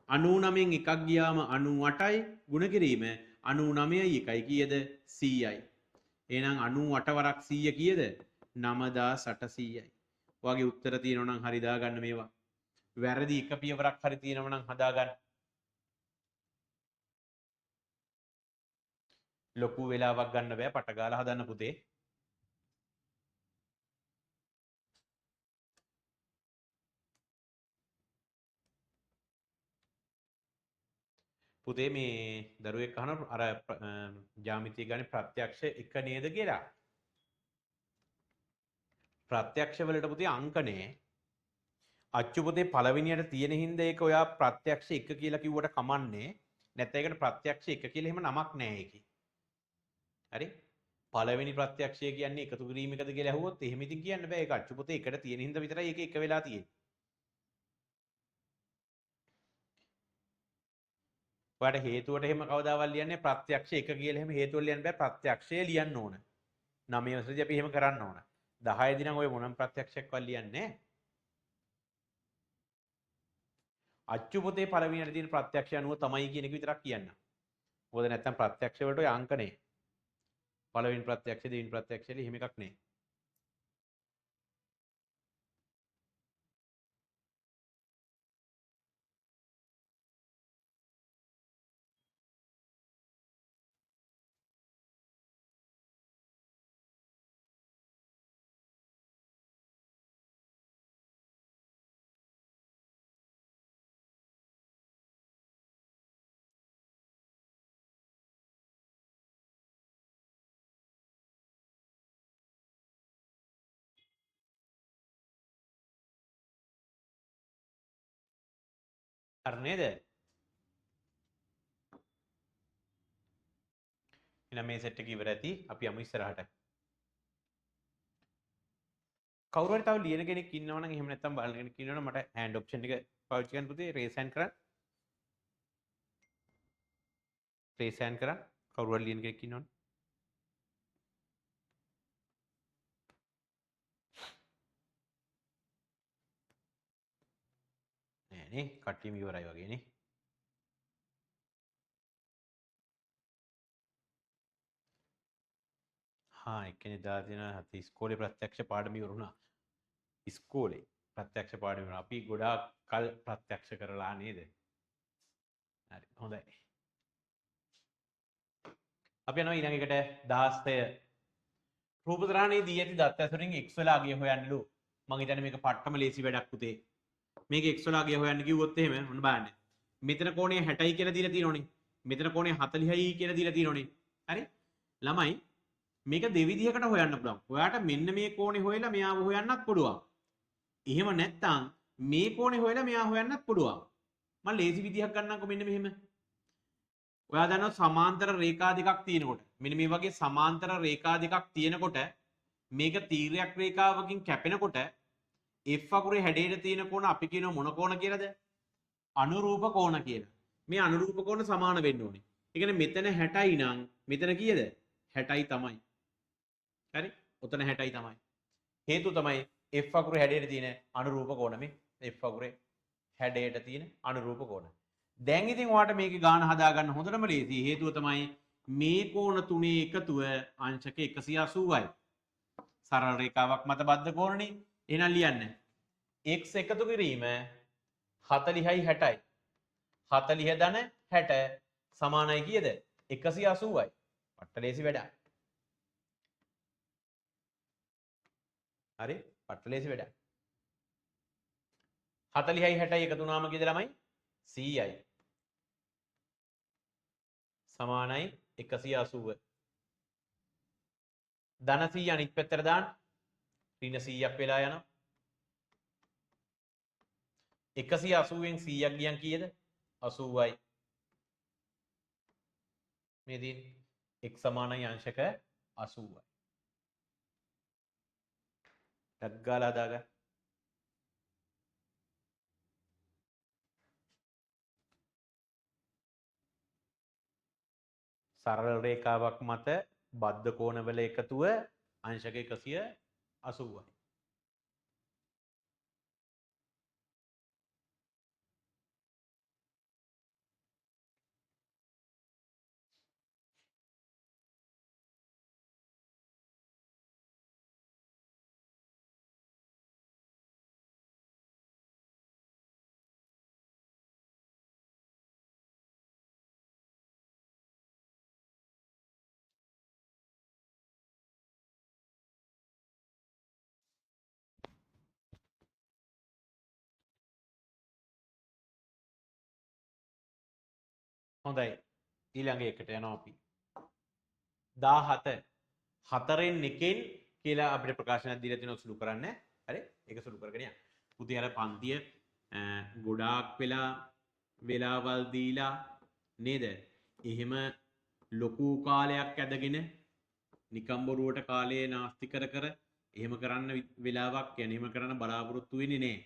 99න් එකක් ගියාම 98යි ගුණ කිරීම 99යි 1යි කීයද 100යි. එහෙනම් 98 වරක් 100 කීයද 9800යි. ඔයගේ උත්තර තියෙනවා නම් හරි දාගන්න මේවා. වැරදි එක පියවරක් හරි තියෙනවා නම් හදාගන්න. ලොකු වෙලාවක් ගන්න බෑ පට ගාලා හදන්න පුතේ. පුතේ මේ දරුවෙක් අහන අර ජ්‍යාමිතිය ගානේ ප්‍රත්‍යක්ෂ එක නේද කියලා. ප්‍රත්‍යක්ෂ වලට පුතේ අංක නෑ. අච්චු පුතේ පළවෙනියට තියෙන හින්දා ඒක ඔයා ප්‍රත්‍යක්ෂ එක කියලා කිව්වට කමන්නේ. නැත්නම් ඒකට ප්‍රත්‍යක්ෂ එක කියලා එහෙම නමක් නෑ ඒකේ. හරි? පළවෙනි ප්‍රත්‍යක්ෂය කියන්නේ එකතු කිරීම එකද කියලා ඇහුවොත් එහෙම ඉතින් කියන්න බෑ. ඒක අච්චු පුතේ එකට තියෙන හින්දා විතරයි ඒක එක වෙලා තියෙන්නේ. ඔයාලට හේතුවට එහෙම කවදාවත් ලියන්නේ ප්‍රත්‍යක්ෂ එක කියලා එහෙම හේතුව ලියන්න බෑ. ප්‍රත්‍යක්ෂය ලියන්න ඕන. 9 වසරේදී අපි එහෙම කරන්න ඕන. 10 දී නම් ඔය මොනම් ප්‍රත්‍යක්ෂයක්වත් ලියන්නේ නැහැ. අච්චු පොතේ පළවෙනියට තියෙන ප්‍රත්‍යක්ෂය අනුව තමයි කියන එක විතරක් කියන්න. මොකද නැත්තම් ප්‍රත්‍යක්ෂ වලට ඔය අංක නැහැ. පළවෙනි ප්‍රත්‍යක්ෂ දෙවෙනි ප්‍රත්‍යක්ෂ එහෙම එකක් නැහැ. හරි නේද? එහෙනම් මේ සෙට් එක ඉවර ඇති. අපි යමු ඉස්සරහට. කවුරු හරි තව ලියන කෙනෙක් ඉන්නවා නම් එහෙම නැත්නම් බලන කෙනෙක් ඉන්නවා නම් මට hand option එක පාවිච්චි කරන්න පුතේ raise hand කරන්න. raise hand කරන්න. කවුරු හරි ලියන කෙනෙක් ඉන්නවනේ. නෑ නේ කට්ටියම ඉවරයි වගේ නේ. එක්කෙනෙක් දාලා තියෙනවා අපි ඉස්කෝලේ ප්‍රත්‍යක්ෂ පාඩම ඉවරුණා. ඉස්කෝලේ ප්‍රත්‍යක්ෂ පාඩම ඉවරුණා. අපි ගොඩාක් කල් ප්‍රත්‍යක්ෂ කරලා නේද? හරි හොඳයි. අපි යනවා ඊළඟ එකට 16. රූපතරාණයේ දී ඇති දත් ඇසුරින් x වල අගය හොයන්නලු. මම හිතන්නේ මේක පට්ටම ලේසි වැඩක් පුතේ. මේක x වල අගය හොයන්න කිව්වොත් එහෙම ඔන්න බලන්න. මෙතන කෝණය 60යි කියලා දීලා තියෙනෝනේ. මෙතන කෝණය 40යි කියලා දීලා තියෙනෝනේ. හරි? ළමයි මේක දෙවිධයකට හොයන්න පුළුවන්. ඔයාට මෙන්න මේ කෝණේ හොයලා මෙයාව හොයන්නත් පුළුවන්. එහෙම නැත්නම් මේ කෝණේ හොයලා මෙයා හොයන්නත් පුළුවන්. මම ලේසි විදිහක් ගන්නම්කො මෙන්න මෙහෙම. ඔයා දන්නවා සමාන්තර රේඛා දෙකක් තියෙනකොට මෙන්න මේ වගේ සමාන්තර රේඛා දෙකක් තියෙනකොට මේක තීරයක් රේඛාවකින් කැපෙනකොට F අකුරේ හැඩයට තියෙන කෝණ අපි කියනවා මොන කෝණ කියලාද? අනුරූප කෝණ කියලා. මේ අනුරූප කෝණ සමාන වෙන්න ඕනේ. ඒ කියන්නේ මෙතන 60යි නම් මෙතන කීයද? 60යි තමයි. හරි? උතන 60යි තමයි. හේතුව තමයි F අකුරේ හැඩයට තියෙන අනුරූප කෝණ මේ F අකුරේ හැඩයට තියෙන අනුරූප කෝණ. දැන් ඉතින් ඔයාලට මේකේ ගාන හදාගන්න හොඳටම ලේසි. හේතුව තමයි මේ කෝණ තුනේ එකතුව අංශක 180යි. සරල රේඛාවක් මත බද්ධ කෝණනේ. එහෙනම් ලියන්න. x එකතු කිරීම 40යි 60යි. 40 ධන 60 සමානයි කීයද? 180යි. පට්ට ලේසි වැඩක්. හරි? පට්ට ලේසි වැඩක්. 40යි 60යි එකතු වුණාම කීයද ළමයි? 100යි. සමානයි 180. ධන 100 අනිත් පැත්තට දාන්න. ඍණ 100ක් වෙලා යනවා. 180න් 100ක් ගියන් කීයද? 80යි. මේ තියෙන්නේ x සමානයි අංශක 80යි. ටක් ගාලා හදාගන්න. සරල රේඛාවක් මත බද්ධ කෝණවල එකතුව අංශක 180යි. හොඳයි. ඊළඟ එකට යනවා අපි. 17 4න් 1න් කියලා අපිට ප්‍රකාශනයක් දීලා තියෙනවා සුළු කරන්න. හරි? ඒක සුළු කරගෙන යන්න. පුතේ අර පන්තිය ගොඩාක් වෙලාවල් දීලා නේද? එහෙම ලොකු කාලයක් ඇදගෙන නිකම් බොරුවට කාලය නාස්ති කර එහෙම කරන්න වෙලාවක් يعني එහෙම කරන්න බලාපොරොත්තු වෙන්නේ නැහැ.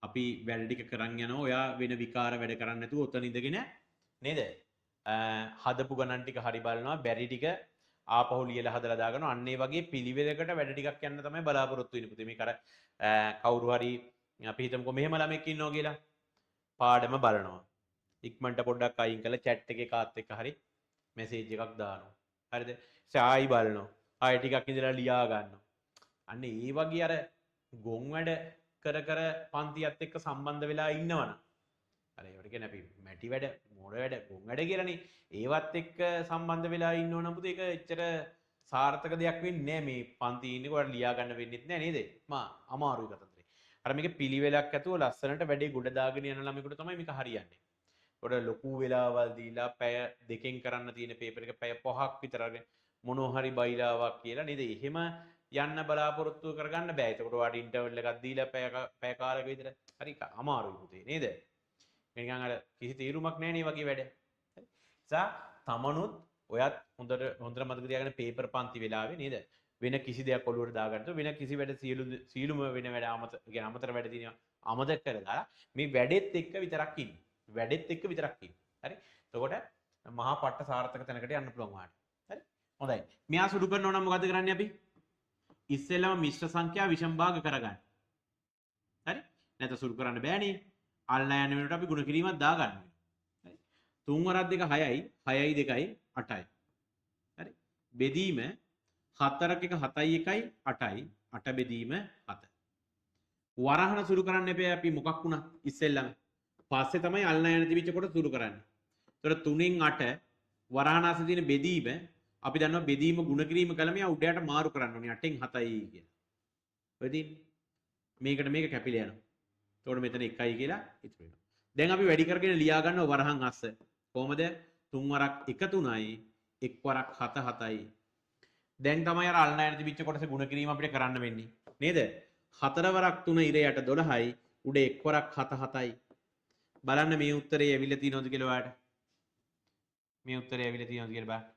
අපි වැඩ ටික කරන් යනවා. ඔයා වෙන විකාර වැඩ කරන්නේ නැතුව ඔතන ඉඳගෙන නේද? හදපු ගණන් ටික හරි බලනවා. බැරි ටික ආපහු ලියලා හදලා දාගන්නවා. අන්න ඒ වගේ පිළිවෙලකට වැඩ ටිකක් යන්න තමයි බලාපොරොත්තු වෙන්නේ පුතේ. මේක අර කවුරු හරි අපි හිතමුකෝ මෙහෙම ළමෙක් ඉන්නවා කියලා. පාඩම බලනවා. ඉක්මනට පොඩ්ඩක් අයින් කරලා chat එකේ කාත් එක්ක හරි මැසේජ් එකක් දානවා. හරිද? ආයි බලනවා. ආයි ටිකක් ඉඳලා ලියා ගන්නවා. අන්න ඒ වගේ අර ගොන් වැඩ කර පන්තියත් එක්ක සම්බන්ධ වෙලා ඉන්නවනම් අර ඒවට කියන්නේ අපි මැටි වැඩ, මෝඩ වැඩ, ගොන් වැඩ කියලානේ. ඒවත් එක්ක සම්බන්ධ වෙලා ඉන්නවනම් පුතේ ඒක එච්චර සාර්ථක දෙයක් වෙන්නේ නැහැ. මේ පන්ති ඉන්නකොට ලියා ගන්න වෙන්නේත් නැහැ නේද? අමාරුයි කතන්දරේ. අර මේක පිළිවෙලක් ඇතුව ලස්සනට වැඩේ ගොඩ දාගෙන යන ළමයෙකුට තමයි මේක හරියන්නේ. පොඩ ලොකු වෙලාවල් දීලා පැය දෙකෙන් කරන්න තියෙන පේපර් එක පැය 5ක් විතර අරගෙන මොනවා හරි බයිලාවක් කියලා නේද? එහෙම යන්න බලාපොරොත්තු කරගන්න බෑ. ඒකට ඔයාලට ඉන්ටර්වල් එකක් දීලා පැය කාලයක විතර හරි අමාරුයි පුතේ නේද? නිකන් අර කිසි තීරුමක් නැහැ නේ වගේ වැඩ. හරි. තමනුත් ඔයත් හොඳට මතක තියාගන්න පේපර් පන්ති වෙලාවේ නේද? වෙන කිසි දෙයක් ඔළුවට දාගන්න වෙන කිසි වැඩ සියලුම වෙන වැඩ අමතර වැඩ තියෙනවා අමතක කරලා මේ වැඩෙත් එක්ක විතරක් ඉන්න. වැඩෙත් එක්ක විතරක් ඉන්න. හරි. එතකොට මහා පට්ට සාර්ථක තැනකට යන්න පුළුවන් ඔයාලට. හරි. හොඳයි. මෙයා සුළු කරනවා නම් මොකද කරන්නේ අපි? ඉස්සෙල්ලාම මිශ්‍ර සංඛ්‍යා විෂම භාග කරගන්න. හරි? නැත්නම් සුළු කරන්න බෑනේ. අල්ලා යන වෙනකොට අපි ගුණ කිරීමක් දාගන්න වෙනවා. හරි. 3 වරක් 2 6යි 6යි 2යි 8යි. හරි. බෙදීම 4ක 1 7යි 1යි 8යි 8 බෙදීම 7. වරහන සුළු කරන්න එපා අපි මොකක් වුණත් ඉස්සෙල්ලම. පස්සේ තමයි අල්ලා යන තිබිච්ච කොට සුළු කරන්නේ. ඒතර 3න් 8 වරහන අස්සේ තියෙන බෙදීම අපි දන්නවා බෙදීම ගුණ කිරීම කළම යා උඩයට මාරු කරන්න ඕනේ 8න් 7යි කියලා. වෙදින් මේකට මේක කැපිලා යනවා. එතකොට මෙතන 1යි කියලා ඉතුරු වෙනවා. දැන් අපි වැඩි කරගෙන ලියා ගන්නවා වරහන් අස්ස. කොහමද? 3 වරක් 1 3යි 1 වරක් 7 7යි. දැන් තමයි අර අල්ලා යන තිබිච්ච කොටසේ ගුණ කිරීම අපිට කරන්න වෙන්නේ. නේද? 4 වරක් 3 ඉර යට 12යි උඩ 1 වරක් 7 7යි. බලන්න මේ උත්තරේ ඇවිල්ලා තියෙනවද කියලා ඔයාලට. මේ උත්තරේ ඇවිල්ලා තියෙනවද කියලා බලන්න.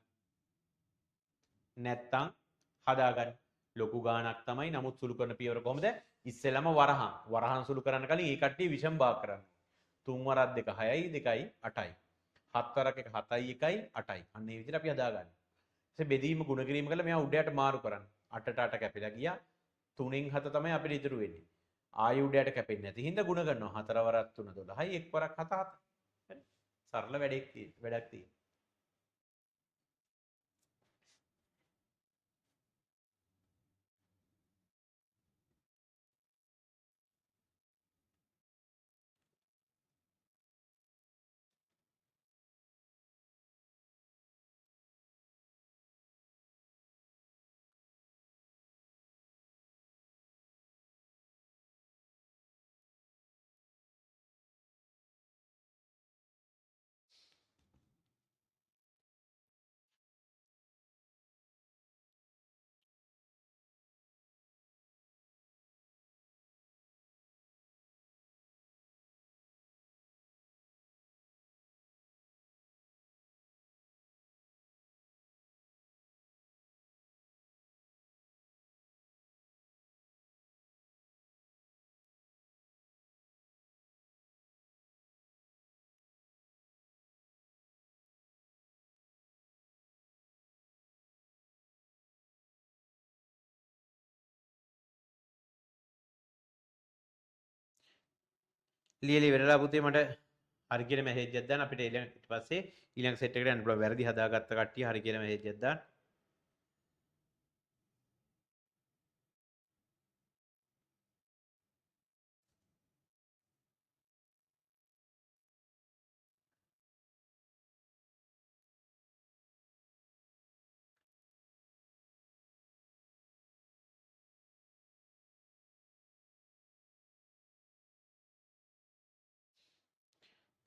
නැත්තම් හදාගන්න. ලොකු ගාණක් තමයි. නමුත් සුළු කරන පියවර කොහොමද? ඉස්සෙල්ලම වරහන් සුළු කරන්න කලින් ඒ කට්ටිය විෂම භාග කරන්න. 3 වරක් 2 6යි 2යි 8යි. 7 වරක් 1 7යි 1යි 8යි. අන්න ඒ විදිහට අපි හදාගන්න. ඊට බෙදීම ගුණ කිරීම කළා මෙයා උඩයට මාරු කරන්න. 8ට 8 කැපිලා ගියා. 3න් 7 තමයි අපිට ඉතුරු වෙන්නේ. ආයෙ උඩයට කැපෙන්නේ නැති හින්දා ගුණ කරනවා. 4 වරක් 3 12යි 1 වරක් 7 7. හරි. සරල වැඩක් තියෙනවා. ලියලි වෙරලා පුතේ මට හරි කියලා මැසේජ් එකක් දාන්න අපිට ඊට පස්සේ ඊළඟ සෙට් එකට යන්න පුළුවන්. වැරදි හදාගත්ත කට්ටිය හරි කියලා මැසේජ් එකක් දාන්න.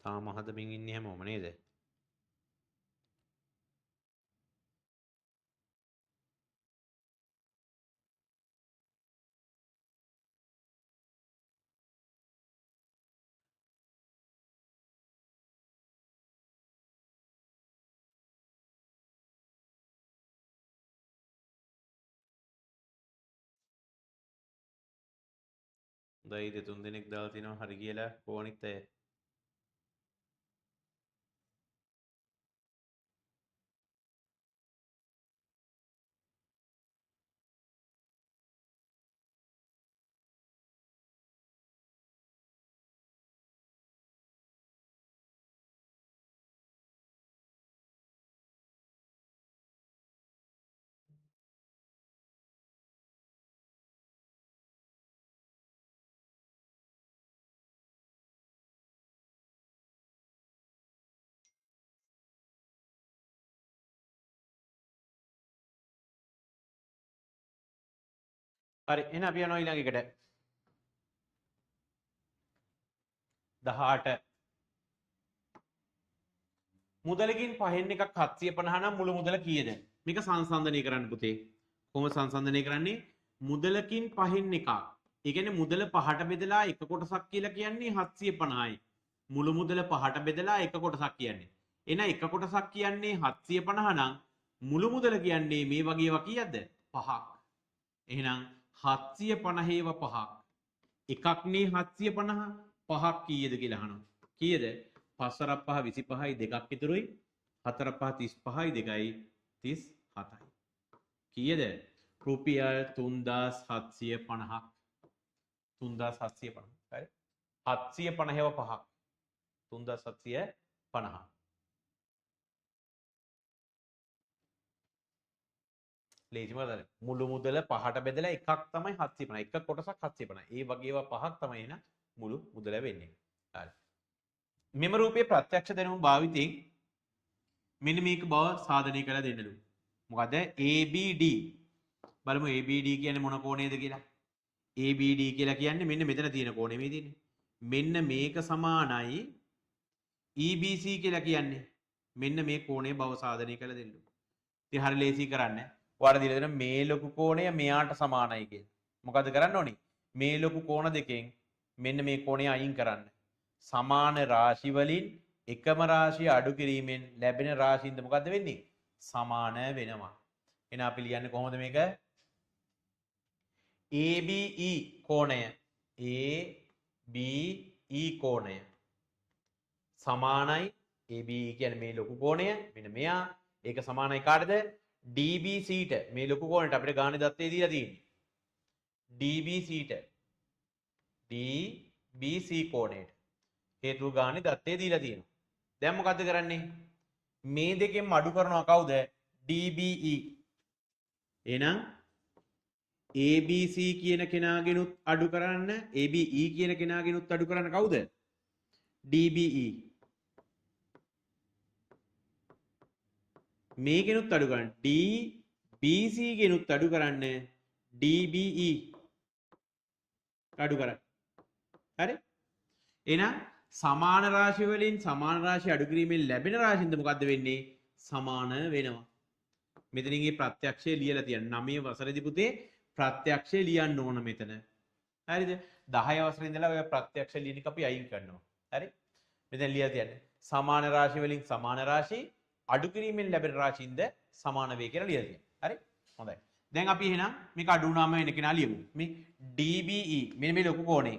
තාම හදමින් ඉන්නේ හැමෝම නේද? හොඳයි දෙතුන් දෙනෙක් දාලා තිනවා හරි කියලා කොහොනිත් අය. හරි එහෙනම් අපි යනවා ඊළඟ එකට. 18 මුදලකින් පහෙන් එකක් 750 නම් මුළු මුදල කීයද? මේක සංසන්දනය කරන්න පුතේ. කොහොමද සංසන්දනය කරන්නේ? මුදලකින් පහෙන් එකක්. ඒ කියන්නේ මුදල පහට බෙදලා එක කොටසක් කියලා කියන්නේ 750යි. මුළු මුදල පහට බෙදලා එක කොටසක් කියන්නේ. එන එක කොටසක් කියන්නේ 750 නම් මුළු මුදල කියන්නේ මේ වගේ ඒවා කීයක්ද? 5ක්. එහෙනම් 750 5ක්. එකක්නේ 750 5ක් කීයද කියලා අහනවා. කීයද? 5 5 25යි දෙකක් ඉතුරුයි. 4 5 35යි දෙකයි 37යි. කීයද? රුපියල් 3750ක්. 3750. හරි. 750 5ක් 3750 ලේසිම කරලා මුළු මුදල පහට බෙදලා එකක් තමයි 750 එක කොටසක් 750 ඒ වගේ ඒවා පහක් තමයි එන මුළු මුදල වෙන්නේ හරි මෙම රූපයේ ප්‍රත්‍යක්ෂ දැනුම භාවිතයෙන් මෙන්න මේක බව සාධනය කරලා දෙන්නලු මොකද ABD බලමු ABD කියන්නේ මොන කෝණයද කියලා ABD කියලා කියන්නේ මෙන්න මෙතන තියෙන කෝණය මේ තියෙන්නේ මෙන්න මේක සමානයි EBC කියලා කියන්නේ මෙන්න මේ කෝණය බව සාධනය කරලා දෙන්නලු ඉතින් හරි ලේසි කරන්න ඔයාලා දීලා දෙන මේ ලොකු කෝණය මෙයාට සමානයි කියලා. මොකද කරන්න ඕනි? මේ ලොකු කෝණ දෙකෙන් මෙන්න මේ කෝණය අයින් කරන්න. සමාන රාශි වලින් එකම රාශිය අඩු කිරීමෙන් ලැබෙන රාශියින්ද මොකද්ද වෙන්නේ? සමාන වෙනවා. එහෙනම් අපි ලියන්නේ කොහොමද මේක? ABE කෝණය ABE කෝණය සමානයි ABE කියන්නේ මේ ලොකු කෝණය මෙන්න මෙයා ඒක සමානයි කාටද? DBC ට මේ ලොකු කෝණයට අපිට ගානේ දත්තේ දීලා තියෙන්නේ. DBC ට DBC කෝණයට හේතු ගානේ දත්තේ දීලා තියෙනවා. දැන් මොකද්ද කරන්නේ? මේ දෙකෙන් අඩු කරනවා කවුද? DBE. එහෙනම් ABC කියන කෙනාගෙනුත් අඩු කරන්න ABE කියන කෙනාගෙනුත් අඩු කරන්න කවුද? DBE. මේකෙනුත් අඩු කරන්න DBC ගෙනුත් අඩු කරන්න DBE අඩු කරන්න. හරි? එහෙනම් සමාන රාශි වලින් සමාන රාශි අඩු කිරීමෙන් ලැබෙන රාශින්ද මොකද්ද වෙන්නේ? සමාන වෙනවා. මෙතනින් මේ ප්‍රත්‍යක්ෂය ලියලා තියන්න. 9 වසරේදී පුතේ ප්‍රත්‍යක්ෂය ලියන්න ඕන මෙතන. හරිද? 10 වසරේ ඉඳලා ඔය ප්‍රත්‍යක්ෂ ලියන එක අපි අයින් කරනවා. හරි? මෙතන ලියලා තියන්න. සමාන රාශි වලින් සමාන රාශි අඩු කිරීමෙන් ලැබෙන රාශියින්ද සමාන වේ කියලා ලියලා තියෙනවා. හරි? හොඳයි. දැන් අපි එහෙනම් මේක අඩු වුණාම වෙන කෙනා ලියමු. මේ DBE මෙන්න මේ ලොකු කෝණේ.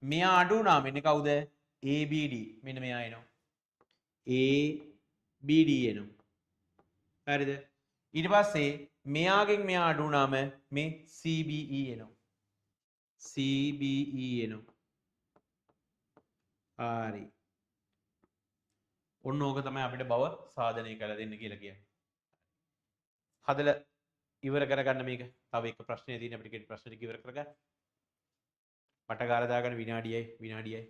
මෙයා අඩු වුණාම එන්නේ කවුද? ABD. මෙන්න මෙයා එනවා. ABD එනවා. හරිද? ඊට පස්සේ මෙයාගෙන් මෙයා අඩු වුණාම මේ CBE එනවා. CBE එනවා. හරි. ඔන්න ඕක තමයි අපිට බව සාධනය කරලා දෙන්න කියලා කියන්නේ. හදලා ඉවර කරගන්න මේක. තව එක ප්‍රශ්නයක් තියෙන අපිට කෙටි ප්‍රශ්න ටික ඉවර කරගන්න. මට ගාලා දාගන්න විනාඩියයි.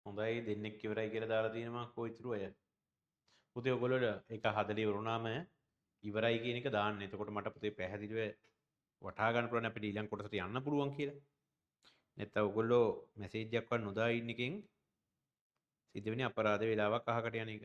හොඳයි දෙන්නෙක් ඉවරයි කියලා දාලා තියෙනවා කොයිතුරු අය. පුතේ ඔයගොල්ලෝ ඒක හදලා ඉවරුනාම ඉවරයි කියන එක දාන්න. එතකොට මට පුතේ පැහැදිලිව වටහා ගන්න පුළුවන් අපිට ඊළඟ කොටසට යන්න පුළුවන් කියලා. නැත්නම් ඔයගොල්ලෝ මැසේජ් එකක් වත් නොදා ඉන්න එකෙන් සිද්ධ වෙන්නේ අපරාධ වේලාවක් අහකට යන එක.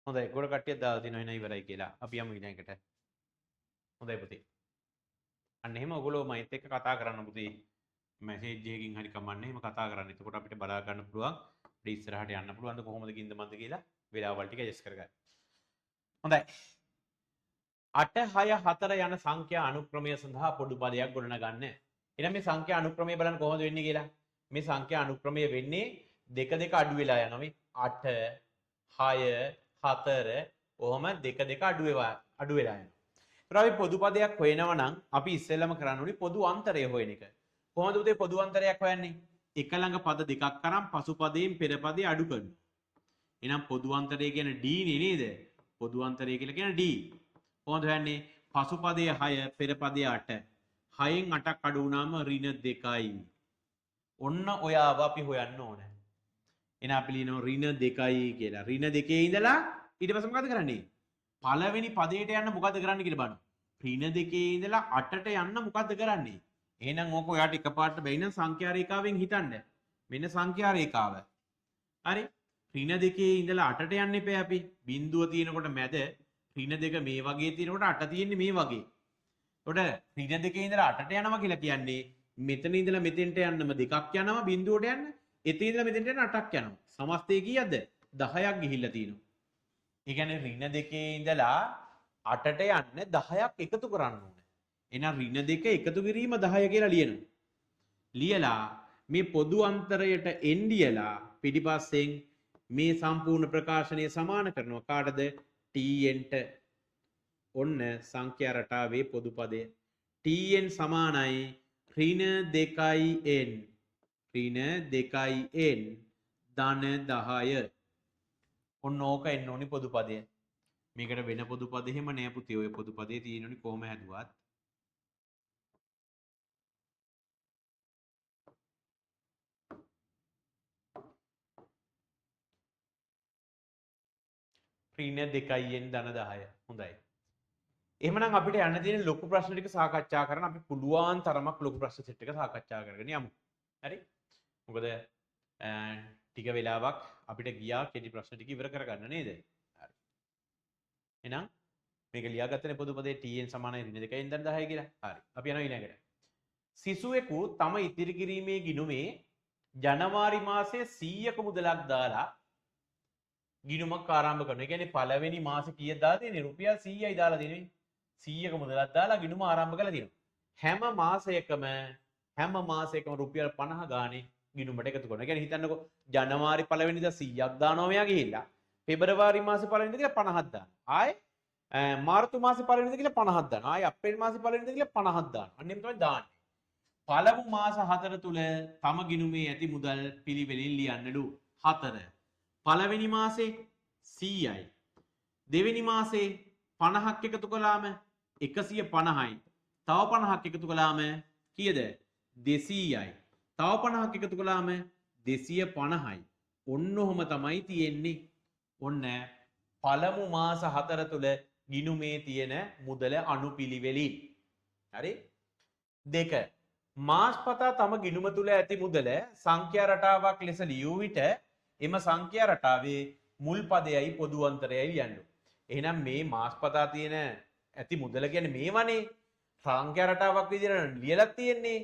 හොඳයි ගොඩ කට්ටියක් දාලා තිනවා එහෙනම් ඉවරයි කියලා. අපි යමු ඊළඟට. හොඳයි පුතේ. අන්න එහෙම ඔයගොල්ලෝ මයිත් එක්ක කතා කරන්න පුතේ. මැසේජ් එකකින් හරි කමන්නේ එහෙම කතා කරන්න. එතකොට අපිට බලා ගන්න පුළුවන් අපිට ඉස්සරහට යන්න පුළුවන්ද කොහොමද කින්ද මන්ද කියලා වෙලාවල් ටික ඇඩ්ජස්ට් කරගන්න. හොඳයි. 8 6 4 යන සංඛ්‍යා අනුක්‍රමය සඳහා පොදු පදයක් ගොඩනගන්න. එහෙනම් මේ සංඛ්‍යා අනුක්‍රමය බලන්න කොහොමද වෙන්නේ කියලා. මේ සංඛ්‍යා අනුක්‍රමය වෙන්නේ දෙක දෙක අඩු වෙලා යනවා. මේ 8 6 4 ඔහොම දෙක දෙක අඩු වෙලා යනවා. ඒතර අපි පොදු පදයක් හොයනවා නම් අපි ඉස්සෙල්ලම කරන්න ඕනේ පොදු අන්තරය හොයන එක. කොහොමද උදේ පොදු අන්තරයක් හොයන්නේ? එක ළඟ පද දෙකක් කරන් පසු පදයෙන් පෙර පදේ අඩු කරනවා. එහෙනම් පොදු අන්තරය කියන්නේ d නේද? පොදු අන්තරය කියලා කියන්නේ d. කොහොමද හොයන්නේ? පසු පදයේ 6 පෙර පදයේ 8. 6න් 8ක් අඩු වුණාම ඍණ 2යි. ඔන්න ඔයාව අපි හොයන්න ඕනේ. එහෙනම් අපි ලියනවා ඍණ 2යි කියලා. ඍණ 2 ඉඳලා ඊට පස්සේ මොකද කරන්නේ? පළවෙනි පදයට යන්න මොකද කරන්න කියලා බලන්න. ඍණ 2 ඉඳලා 8ට යන්න මොකද කරන්නේ? එහෙනම් ඕක ඔයාට එකපාරට බැයි නම් සංඛ්‍යා රේඛාවෙන් හිතන්න. මෙන්න සංඛ්‍යා රේඛාව. හරි? ඍණ 2 ඉඳලා 8ට යන්න එපා අපි. බිඳුව තියෙනකොට මැද ඍණ 2 මේ වගේ තියෙනකොට 8 තියෙන්නේ මේ වගේ. එතකොට ඍණ 2 ඉඳලා 8ට යනවා කියලා කියන්නේ මෙතන ඉඳලා මෙතෙන්ට යන්නම දෙකක් යනවා බිඳුවට යන්න. එතන ඉඳලා මෙතෙන්ට යන 8ක් යනවා. සමස්තය කීයද? 10ක් ගිහිල්ලා තියෙනවා. ඒ කියන්නේ ඍණ 2 ඉඳලා 8ට යන්න 10ක් එකතු කරන්න ඕනේ. එහෙනම් ඍණ 2 එකතු කිරීම 10 කියලා ලියනවා. ලියලා මේ පොදු අන්තරයට n ලියලා පිටිපස්සෙන් මේ සම්පූර්ණ ප්‍රකාශනය සමාන කරනවා කාටද? tn ට. ඔන්න සංඛ්‍යා රටාවේ පොදු පදය. tn සමානයි ඍණ 2n. ඍණ 2n ධන 10. ඔන්න ඕක එන්න ඕනි පොදු පදය. මේකට වෙන පොදු පද එහෙම නෑ පුතේ. ඔය පොදු පදේ තියෙනුනි කොහොම හැදුවත්. ඍණ 2n ධන 10. හොඳයි. එහෙමනම් අපිට යන්න තියෙන ලොකු ප්‍රශ්න ටික සාකච්ඡා කරන්න අපි පුළුවන් තරමක් ලොකු ප්‍රශ්න සෙට් එක සාකච්ඡා කරගෙන යමු. හරි? මොකද ටික වෙලාවක් අපිට ගියා කෙටි ප්‍රශ්න ටික ඉවර කරගන්න නේද? හරි. එහෙනම් මේක ලියාගත්තනේ පොදු පදේ tn සමානයි ඍණ 2n ධන 10 කියලා. හරි. අපි යනවා ඊළඟට. සිසුවෙකු තම ඉතිරි කිරීමේ ගිණුමේ ජනවාරි මාසයේ 100ක මුදලක් දාලා ගිණුමක් ආරම්භ කරනවා. ඒ කියන්නේ පළවෙනි මාසේ කීයක් දාලා තියෙන්නේ? රුපියල් 100යි දාලා තියෙන්නේ. 100ක මුදලක් දාලා ගිණුම ආරම්භ කරලා තියෙනවා. හැම මාසයකම රුපියල් 50 ගානේ ගිණුමට එකතු කරනවා. ඒ කියන්නේ හිතන්නකෝ ජනවාරි පළවෙනිදා 100ක් දානවා මෙයා ගිහිල්ලා. පෙබරවාරි මාසේ පළවෙනිදා කියලා 50ක් දානවා. ආයේ මාර්තු මාසේ පළවෙනිදා කියලා 50ක් දානවා. ආයේ අප්‍රේල් මාසේ පළවෙනිදා කියලා 50ක් දානවා. අන්න එහෙම තමයි දාන්නේ. පළමු මාස 4 තුල තම ගිණුමේ ඇති මුදල් පිළිවෙලින් ලියන්නලු. 4. පළවෙනි මාසේ 100යි. දෙවෙනි මාසේ 50ක් එකතු කළාම 150යි. තව 50ක් එකතු කළාම කීයද? 200යි. තව 50ක් එකතු කළාම 250යි. ඔන්න ඔහොම තමයි තියෙන්නේ. ඔන්න පළමු මාස 4 තුල ගිණුමේ තියෙන මුදල අනුපිළිවෙලින්. හරි? 2. මාස්පතා තම ගිණුම තුල ඇති මුදල සංඛ්‍යා රටාවක් ලෙස ලියූ විට එම සංඛ්‍යා රටාවේ මුල් පදයයි පොදු අන්තරයයි ලියන්න. එහෙනම් මේ මාස්පතා තියෙන ඇති මුදල කියන්නේ මේවනේ. සංඛ්‍යා රටාවක් විදිහට ලියලා තියෙන්නේ.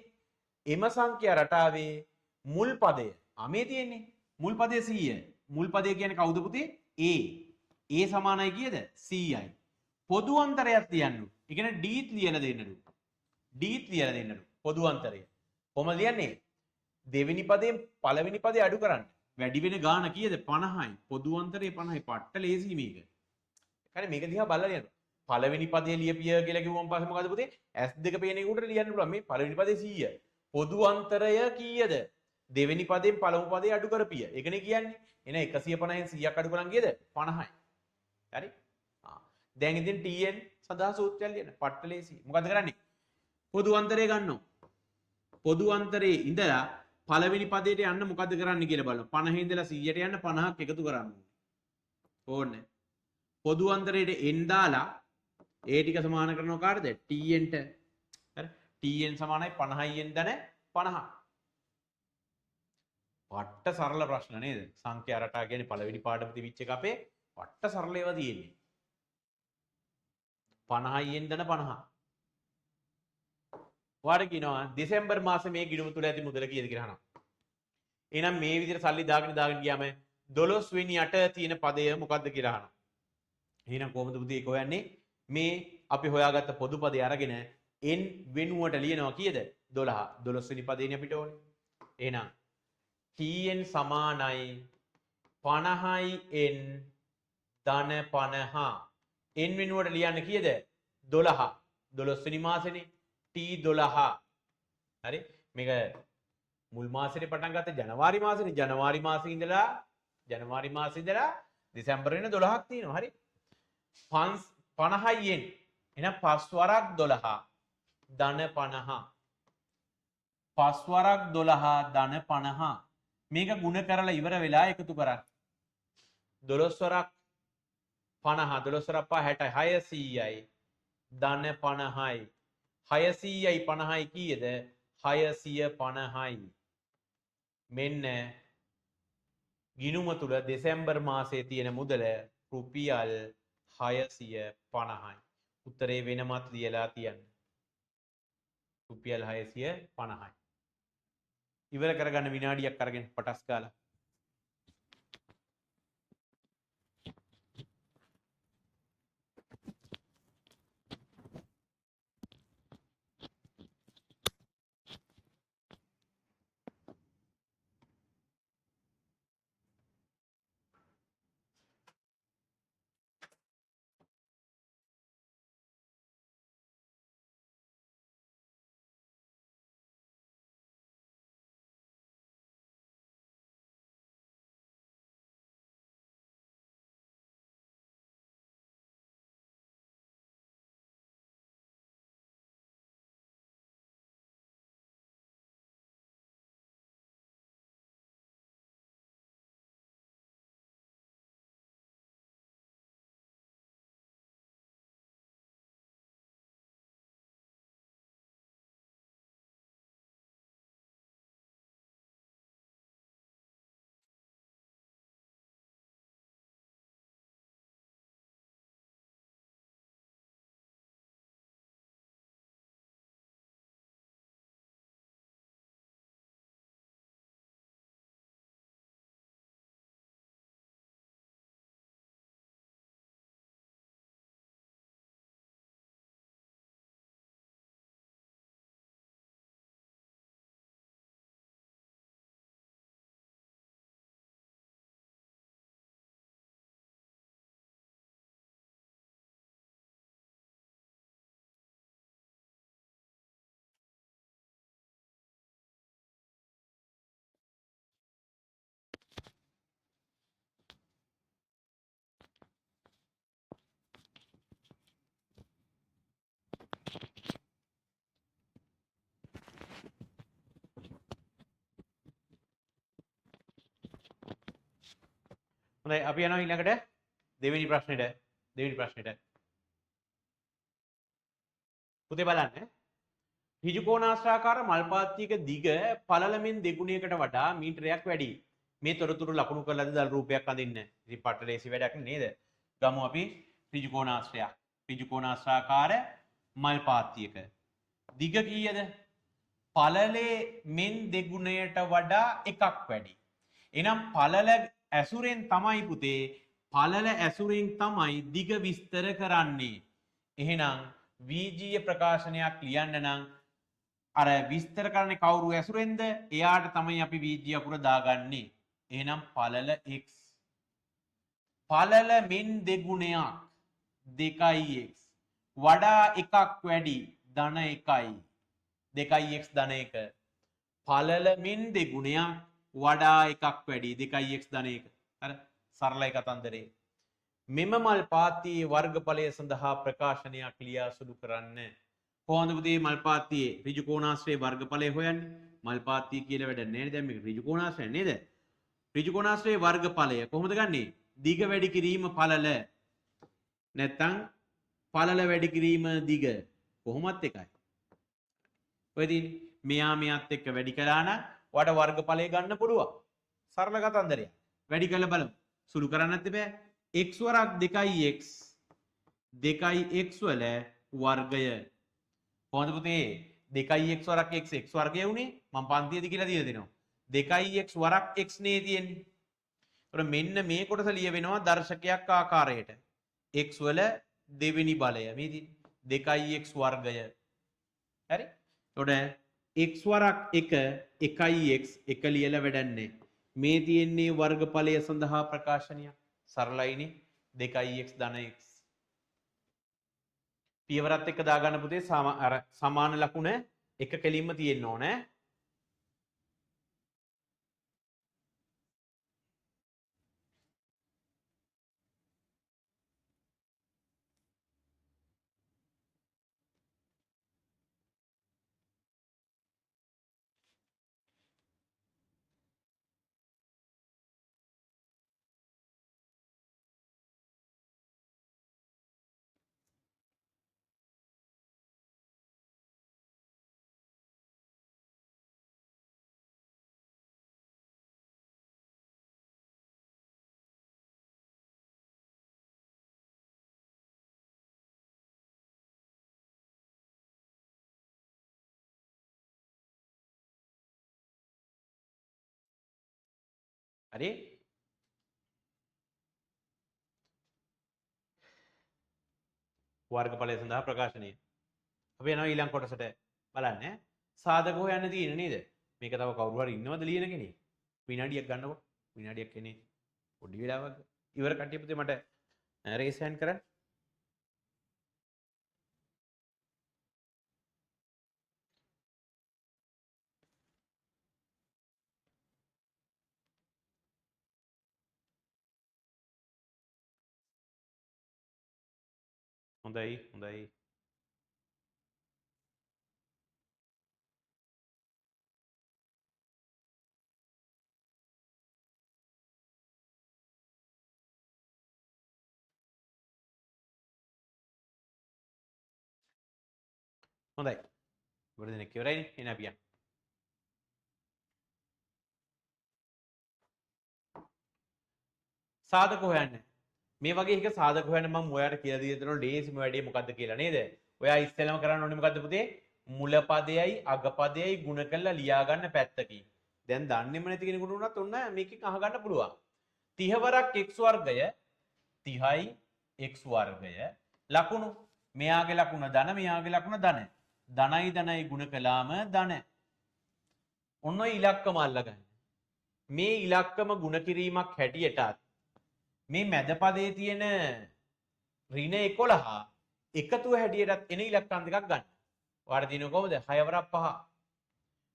එම සංඛ්‍යා රටාවේ මුල් පදය. මේ තියෙන්නේ. මුල් පදය 100. මුල් පදය කියන්නේ කවුද පුතේ? a. a සමානයි කීයද? 100යි. පොදු අන්තරයක් ලියන්න. ඒ කියන්නේ d ලියලා දෙන්නලු. d ලියලා දෙන්නලු. පොදු අන්තරය. කොහොමද ලියන්නේ? දෙවෙනි පදයෙන් පළවෙනි පදේ අඩු කරන්න. වැඩි වෙන ගාන කීයද? 50යි. පොදු අන්තරය 50යි. පට්ට ලේසි මේක. يعني මේක දිහා බලලා ලියන්න. පළවෙනි පදේ ලියපිය කියලා කිව්වම පස්සේ මොකද පුතේ? S2 පේන එකට ලියන්න පුළුවන්. මේ පළවෙනි පදේ 100. පොදු අන්තරය කීයද? දෙවෙනි පදයෙන් පළමු පදේ අඩු කරපිය. ඒකනේ කියන්නේ. එන 150න් 100ක් අඩු කරන් කීයද? 50යි. හරි? දැන් ඉතින් tn සඳහා සූත්‍රය ලියන්න. පට්ට ලේසි. මොකද කරන්නේ? පොදු අන්තරය ගන්නවා. පොදු අන්තරයේ ඉඳලා පළවෙනි පදයට යන්න මොකද කරන්න කියලා බලන්න. 50 ඉඳලා 100ට යන්න 50ක් එකතු කරන්න ඕනේ. පොදු අන්තරයට n දාලා ඒ ටික සමාන කරනවා කාටද? tn ට. හරි? tn සමානයි 50යි n ධන 50. වට්ට සරල ප්‍රශ්න නේද? සංඛ්‍යා රටා කියන්නේ පළවෙනි පාඩම තිබිච්ච එක අපේ වට්ට සරල ඒවා තියෙන්නේ. 50යි n ධන 50. ඔයාලට කියනවා දෙසැම්බර් මාසේ මේ ගිණුම තුල ඇති මුදල කීයද කියලා අහනවා. එහෙනම් මේ විදිහට සල්ලි දාගෙන ගියාම 12 වෙනි යට තියෙන පදය මොකක්ද කියලා අහනවා. එහෙනම් කොහොමද පුතේ ඒක හොයන්නේ? මේ අපි හොයාගත්ත පොදු පදේ අරගෙන n වෙනුවට ලියනවා කීයද? 12. 12 වෙනි පදේනේ අපිට ඕනේ. එහෙනම් tn සමානයි 50n ධන 50. n වෙනුවට ලියන්න කීයද? 12. 12 වෙනි මාසෙනේ. t12. හරි? මේක මුල් මාසෙට පටන් ගත්ත ජනවාරි මාසෙනේ. ජනවාරි මාසෙ ඉඳලා දෙසැම්බර් වෙන 12ක් තියෙනවා. හරි? 50යි n. එහෙනම් 5 වරක් 12 ධන 50. 5 වරක් 12 ධන 50. මේක ගුණ කරලා ඉවර වෙලා එකතු කරන්න. 12 වරක් 50 12 වරක් 5 60යි 600යි ධන 50යි 600යි 50යි කීයද? 650යි. මෙන්න ගිණුම තුල දෙසැම්බර් මාසයේ තියෙන මුදල රුපියල් 650යි. උත්තරේ වෙනමත් ලියලා තියන්න. රුපියල් 650යි. ඉවර කරගන්න විනාඩියක් අරගෙන පටස් ගාලා. හොඳයි අපි යනවා ඊළඟට දෙවෙනි ප්‍රශ්නෙට. පුතේ බලන්න. ඍජුකෝණාශ්‍රාකාර මල්පාත්තියක දිග පළලමින් දෙගුණයකට වඩා මීටරයක් වැඩි. මේ තොරතුරු ලකුණු කරලාද දල් රූපයක් අඳින්න. ඉතින් පට්ට ලේසි වැඩක් නේද? ගමු අපි ඍජුකෝණාශ්‍රයක්. ඍජුකෝණාශ්‍රාකාර මල්පාත්තියක දිග කීයද? පළලේ මෙන් දෙගුණයට වඩා එකක් වැඩි. එහෙනම් පළල ඇසුරෙන් තමයි පුතේ පළල ඇසුරෙන් තමයි දිග විස්තර කරන්නේ. එහෙනම් වීජීය ප්‍රකාශනයක් ලියන්න නම් අර විස්තර කරන්නේ කවුරු ඇසුරෙන්ද? එයාට තමයි අපි වීජීය අකුර දාගන්නේ. එහෙනම් පළල x. පළල මෙන් දෙගුණයක් 2x වඩා එකක් වැඩි ධන 1යි. 2x ධන 1. පළල මෙන් දෙගුණයක් වඩා එකක් වැඩි 2x ධන 1. අර සරලයි කතන්දරේ. මෙම මල් පාත්තියේ වර්ගඵලය සඳහා ප්‍රකාශනයක් ලියා සුදු කරන්න. කොහොමද පුතේ මල් පාත්තියේ ඍජුකෝණාශ්‍රයේ වර්ගඵලය හොයන්නේ? මල් පාත්තිය කියලා වැඩ නැහැ නේද? දැන් මේක ඍජුකෝණාශ්‍රය නේද? ඍජුකෝණාශ්‍රයේ වර්ගඵලය කොහොමද ගන්නෙ? දිග වැඩි කිරීම පළල නැත්තම් පළල වැඩි කිරීම දිග කොහොමත් එකයි. ඔය දින මෙයා මෙයාත් එක්ක වැඩි කළා නම් වඩ වර්ගඵලය ගන්න පුළුවන්. සරල කතන්දරයක්. වැඩි කළ බලමු. සුළු කරන්නත් බෑ. x වරක් 2x වල වර්ගය. කොහොමද පුතේ? 2x වරක් x x වර්ගය උනේ මම පන්තියේදී කියලා දීලා දෙනවා 2x වරක් x නේ තියෙන්නේ. ඒතකොට මෙන්න මේ කොටස ලියවෙනවා දර්ශකයක් ආකාරයට x වල දෙවෙනි බලය මේ තියෙන්නේ 2x වර්ගය. හරි? එතකොට x වරක් 1 1x 1 ලියලා වැඩන්නේ. මේ තියෙන්නේ වර්ගඵලය සඳහා ප්‍රකාශනයක්. සරලයිනේ 2x ධන x. පියවරත් එක්ක දාගන්න පුතේ සමාන ලකුණ එක කෙලින්ම තියෙන්න ඕනේ. හරි? වර්ගඵලය සඳහා ප්‍රකාශනය. අපි යනවා ඊළඟ කොටසට බලන්න. සාධක හොයන්න තියෙන නේද? මේක තව කවුරු හරි ඉන්නවද ලියන කෙනෙක්? විනාඩියක් ගන්නකො. විනාඩියක් එන්නේ පොඩි වෙලාවක්. ඉවර කට්ටිය පුතේ මට රේස් හෑන්ඩ් කරන්න. හොඳයි හොඳයි. හොඳයි. ඉවර දෙනෙක් ඉවරයිනේ. එන අපි යන්න. සාධක හොයන්න. මේ වගේ එක සාධක හොයන්න මම ඔයාලට කියලා දීලා දෙනවා ලේසිම වැඩේ මොකද්ද කියලා නේද? ඔයා ඉස්සෙල්ලාම කරන්න ඕනේ මොකද්ද පුතේ? මුල පදයයි අග පදයයි ගුණ කරලා ලියා ගන්න පැත්තකින්. දැන් දන්නේම නැති කෙනෙකුට උනත් ඔන්න මේකෙන් අහගන්න පුළුවන්. 30 වරක් x වර්ගය 30යි x වර්ගය ලකුණු මෙයාගේ ලකුණ ධන මෙයාගේ ලකුණ ධන. ධනයි ධනයි ගුණ කළාම ධන. ඔන්න ඔය ඉලක්කම අල්ලගන්න. මේ ඉලක්කම ගුණ කිරීමක් හැටියටත් මේ මැද පදයේ තියෙන ඍණ 11 එකතුව හැටියටත් එන ඉලක්කම් දෙකක් ගන්න. ඔයාලට දිනන කොහොමද? 6 වරක් 5.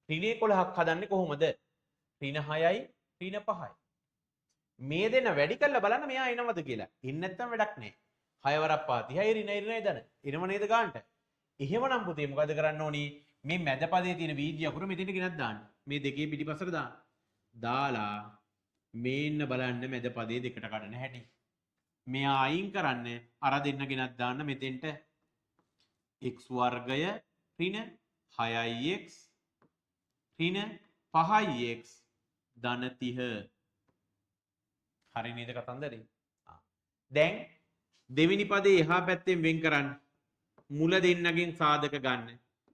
ඍණ 11ක් හදන්නේ කොහොමද? ඍණ 6යි ඍණ 5යි. මේ දෙන වැඩි කරලා බලන්න මෙයා එනවද කියලා. එන්නේ නැත්නම් වැඩක් නැහැ. 6 වරක් 5 30යි ඍණ ධන. එනව නේද ගන්නට? එහෙමනම් පුතේ මොකද කරන්න ඕනි? මේ මැද පදයේ තියෙන වීර්ය අකුර මෙතෙන්ට ගෙනත් දාන්න. මේ දෙකේ පිටිපස්සට දාන්න. දාලා මේන්න බලන්න මැද පදේ දෙකට කඩන හැටි. මෙයා අයින් කරන්න අර දෙන්න ගෙනත් දාන්න මෙතෙන්ට x වර්ගය ඍණ 6x ඍණ 5x ධන 30. හරි නේද කතන්දරේ? දැන් දෙවෙනි පදේ එහා පැත්තෙන් වෙන් කරන්න. මුල දෙන්නගෙන් සාධක ගන්න.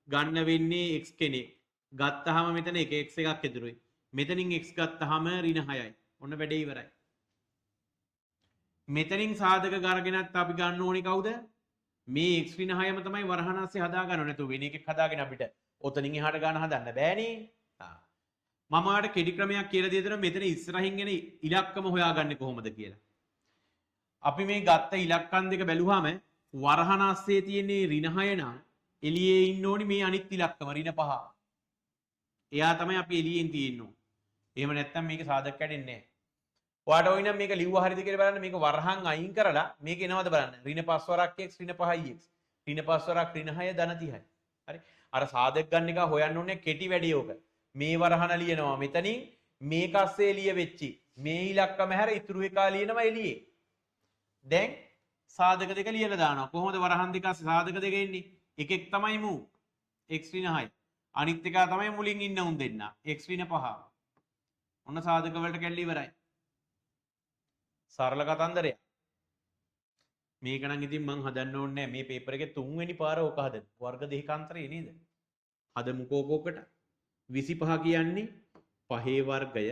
ගන්න වෙන්නේ x කෙනෙක්. ගත්තාම මෙතන 1x එකක් ඉතුරුයි. මෙතනින් x ගත්තාම ඍණ 6යි. ඔන්න වැඩේ ඉවරයි. මෙතනින් සාධක ගරගෙනත් අපි ගන්න ඕනේ කවුද? මේ x ඍණ 6ම තමයි වරහන් ASCII හදා ගන්න ඕනේ. නැතු වෙන එකක් හදාගෙන අපිට ඔතනින් එහාට ගන්න හදන්න බෑනේ. මම ඔයාලට කෙටි ක්‍රමයක් කියලා දෙනවා මෙතන ඉස්සරහින් එන ඉලක්කම හොයාගන්නේ කොහොමද කියලා. අපි මේ ගත්ත ඉලක්කම් දෙක බැලුවාම වරහන් ASCII තියෙන ඍණ 6 නම් එළියේ ඉන්න ඕනේ මේ අනිත් ඉලක්කම ඍණ 5. එයා තමයි අපි එළියෙන් තියෙන්නේ. එහෙම නැත්නම් මේක සාධක කැඩෙන්නේ නැහැ. ඔයාට ඕයි නම් මේක ලිව්වා හරියද කියලා බලන්න. මේක වරහන් අයින් කරලා මේක එනවද බලන්න. ඍණ 5 වරක් x ඍණ 5යි x. ඍණ 5 වරක් ඍණ 6 ධන 30යි. හරි. අර සාධක ගන්න එක හොයන්න ඕනේ කෙටි වැඩි ඕක. මේ වරහන ලියනවා මෙතනින් මේක ASCII එළිය වෙච්චි. මේ ඉලක්කම හැර ඉතුරු එක ලියනවා එළියේ. දැන් සාධක දෙක ලියලා දානවා. කොහොමද වරහන් දෙක ASCII සාධක දෙක එන්නේ? එකෙක් තමයි මූ x ඍණ 6යි. අනිත් එක තමයි මුලින් ඉන්න උන් දෙන්න. x ඍණ 5. ඔන්න සාධක වලට කැල්ල ඉවරයි. සරල කතන්දරයක්. මේක නම් ඉතින් මං හදන්න ඕනේ නැහැ. මේ පේපර් එකේ 3 වෙනි පාර ඕක හදන්න. වර්ග දෙකකාන්තරේ නේද? හදමුකෝ කෝකට 25 කියන්නේ 5 වර්ගය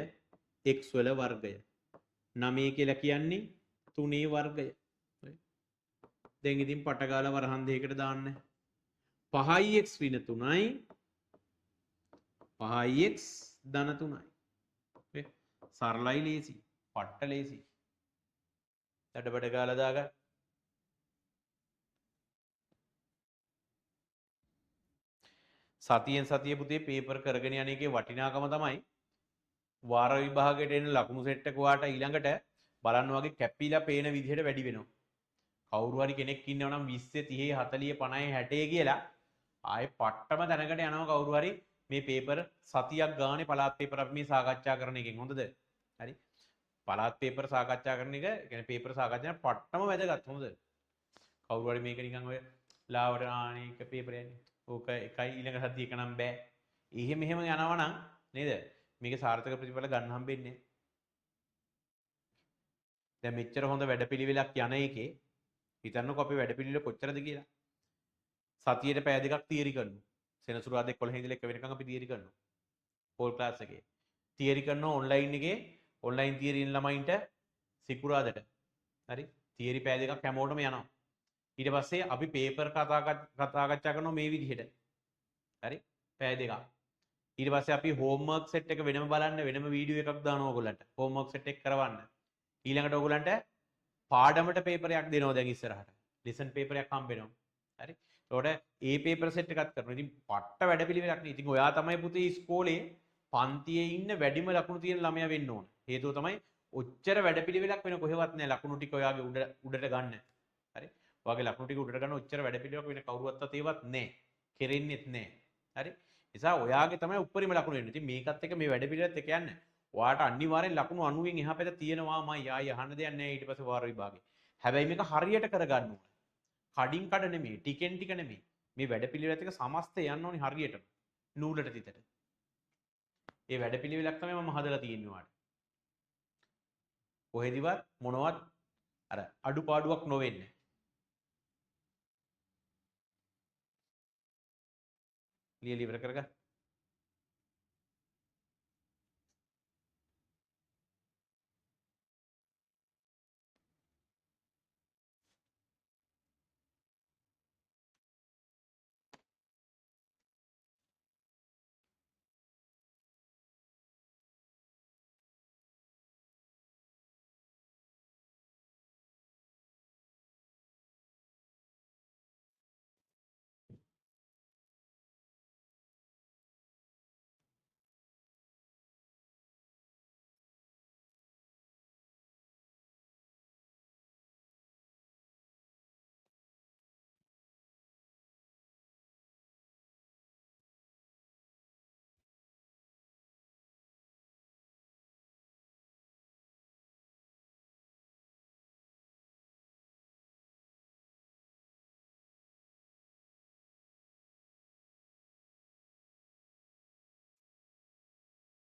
x වල වර්ගය. 9 කියලා කියන්නේ 3 වර්ගය. දැන් ඉතින් පට ගාලා වරහන් දෙකකට දාන්න. 5x ඍණ 3යි 5x ධන 3යි. සරලයි ලේසි. පට්ට ලේසි. දඩබඩ ගාලා දාගන්න. සතියෙන් සතිය පුතේ පේපර් කරගෙන යන එකේ වටිනාකම තමයි වාර විභාගයට එන ලකුණු සෙට් එක ඔයාට ඊළඟට බලන්න වගේ කැපිලා පේන විදිහට වැඩි වෙනවා. කවුරු හරි කෙනෙක් ඉන්නව නම් 20 30 40 50 60 කියලා ආයේ පට්ටම දැනකට යනවා කවුරු හරි මේ පේපර් සතියක් ගානේ පළාත් පේපර් අපි මේ සාකච්ඡා කරන එකෙන් හොඳද? හරි. පළාත් පේපර් සාකච්ඡා කරන එක කියන්නේ පේපර් සාකච්ඡා පට්ටම වැදගත් හොඳද? කවුරු හරි මේක නිකන් ඔය ලාවට ආනේක පේපර් යන්නේ. ඕක එකයි ඊළඟ සතිය එක නම් බෑ. එහෙම යනවා නම් නේද? මේක සාර්ථක ප්‍රතිඵල ගන්න හම්බෙන්නේ නැහැ. දැන් මෙච්චර හොඳ වැඩපිළිවෙලක් යන එකේ හිතන්නකො අපේ වැඩපිළිවෙල කොච්චරද කියලා. සතියේ පැය දෙකක් තියරි කරනවා. සෙනසුරාදා 11 ඉඳලා 1 වෙනකන් අපි තියරි කරනවා. හෝල් ක්ලාස් එකේ. තියරි කරනවා ඔන්ලයින් එකේ ඔන්ලයින් තියරි ඉන්න ළමයින්ට සිකුරාදට. හරි? තියරි පැය දෙකක් හැමෝටම යනවා. ඊට පස්සේ අපි පේපර් කතාකච්ඡා කරනවා මේ විදිහට. හරි? පැය දෙකක්. ඊට පස්සේ අපි හෝම්වර්ක් සෙට් එක වෙනම බලන්න වෙනම වීඩියෝ එකක් දානවා ඔයගොල්ලන්ට. හෝම්වර්ක් සෙට් එක කරවන්න. ඊළඟට ඔයගොල්ලන්ට පාඩමට පේපරයක් දෙනවා දැන් ඉස්සරහට. ලෙසන් පේපරයක් හම්බ වෙනවා. හරි? ඒකට ඒ පේපර් සෙට් එකක් කරනවා. ඉතින් පට්ට වැඩපිළිවෙලක් නේ. ඉතින් ඔයා තමයි පුතේ ඉස්කෝලේ පන්තියේ ඉන්න වැඩිම ලකුණු තියෙන ළමයා වෙන්න ඕන. හේතුව තමයි ඔච්චර වැඩපිළිවෙලක් වෙන කොහෙවත් නැහැ. ලකුණු ටික ඔයාගේ උඩට ගන්න. හරි? ඔයාගේ ලකුණු ටික උඩට ගන්න ඔච්චර වැඩපිළිවෙලක් වෙන කවුරුවත් අතේවත් නැහැ. කෙරෙන්නෙත් නැහැ. හරි? නිසා ඔයාගේ තමයි උඩරිම ලකුණු වෙන්නේ. ඉතින් මේකත් එක්ක මේ වැඩපිළිවෙලත් එක්ක යන්න. ඔයාට අනිවාර්යෙන් ලකුණු 90න් එහා පැත්ත තියෙනවාමයි. ආයි අහන්න දෙයක් නැහැ ඊට පස්සේ වාර විභාගේ. හැබැයි මේක හරියට කරගන්න ඕන. කඩින් කඩ නෙමෙයි, ටිකෙන් ටික නෙමෙයි. මේ වැඩපිළිවෙලත් එක්ක සමස්තය යන්න ඕනි හරියටම. නූලට තිතට. ඒ වැඩපිළිවෙලක් තමයි මම හදලා තියෙන්නේ ඔයාට. කොහෙදිවත් මොනවත් අර අඩුපාඩුවක් නොවෙන්නේ. ලියලා ඉවර කරගන්න.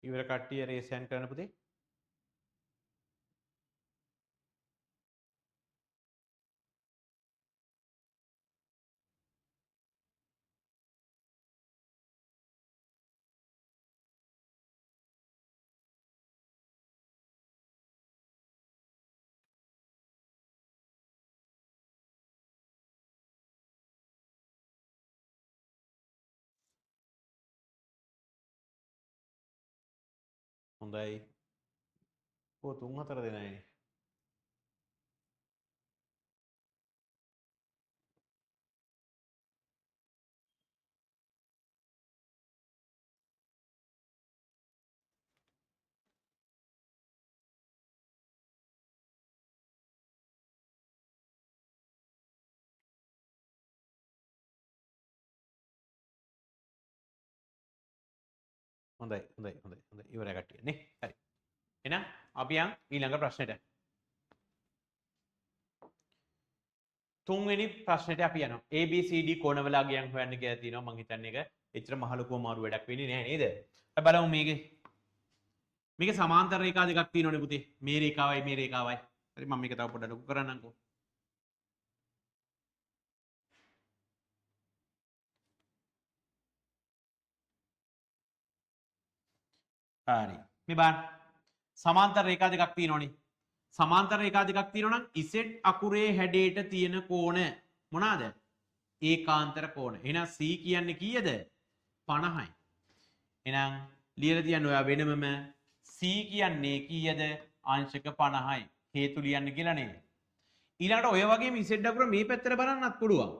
ඉවර කට්ටිය රේසයන් කරන්න පුතේ. හොඳයි. ඔය 3-4 දෙනායිනේ. හොඳයි. ඉවරයි කට්ටිය නේ. හරි. එහෙනම් අපි යන් ඊළඟ ප්‍රශ්නෙට. තුන්වෙනි ප්‍රශ්නෙට අපි යනවා. ABCD කෝණවල අගයන් හොයන්න කියලා තියෙනවා. මම හිතන්නේ ඒක එච්චර මහ ලොකු අමාරු වැඩක් වෙන්නේ නැහැ නේද? අපි බලමු මේකේ සමාන්තර රේඛා දෙකක් තියෙනවනේ පුතේ. මේ රේඛාවයි මේ රේඛාවයි. හරි මම මේක තව පොඩ්ඩක් ලොකු කරන්නම්කෝ. හරි. මේ බලන්න. සමාන්තර රේඛා දෙකක් තියෙනවනේ. සමාන්තර රේඛා දෙකක් තියෙනවා නම් ඉසෙට් අකුරේ හැඩයට තියෙන කෝණ මොනවාද? ඒකාන්තර කෝණ. එහෙනම් C කියන්නේ කීයද? 50යි. එහෙනම් ලියලා තියන්න ඔයා වෙනමම C කියන්නේ කීයද? අංශක 50යි. හේතු ලියන්න කියලා නේද? ඊළඟට ඔය වගේම ඉසෙට් අකුර මේ පැත්තට බලන්නත් පුළුවන්.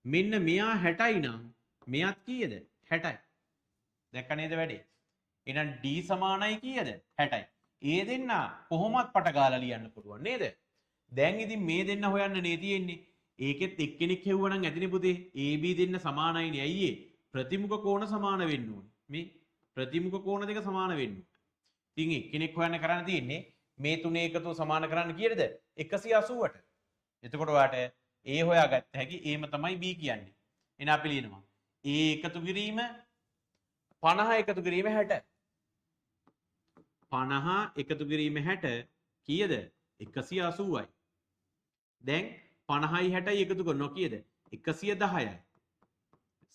මෙන්න මෙයා 60යි නම් මෙයාත් කීයද? 60යි. දැක්ක නේද වැඩේ? එහෙනම් D සමානයි කීයද? 60යි. ඒ දෙන්න කොහොමත් පට ගාලා ලියන්න පුළුවන් නේද? දැන් ඉතින් මේ දෙන්න හොයන්න නේ තියෙන්නේ. ඒකෙත් එක්කෙනෙක් හෙව්වනම් ඇතිනේ පුතේ. AB දෙන්න සමානයිනේ. ඇයි ඒ? ප්‍රතිමුඛ කෝණ සමාන වෙන්න ඕනේ. මේ ප්‍රතිමුඛ කෝණ දෙක සමාන වෙන්න ඕනේ. ඉතින් එක්කෙනෙක් හොයන්න කරන්න තියෙන්නේ මේ තුනේ එකතු සමාන කරන්න කීයද? 180ට. එතකොට ඔයාට A හොයාගත්ත හැකි Aම තමයි B කියන්නේ. එන අපි ලියනවා. A එකතු කිරීම 50 එකතු කිරීම 60. 50 එකතු කිරීම 60 කීයද? 180යි. දැන් 50යි 60යි එකතු කරනවා කීයද? 110යි.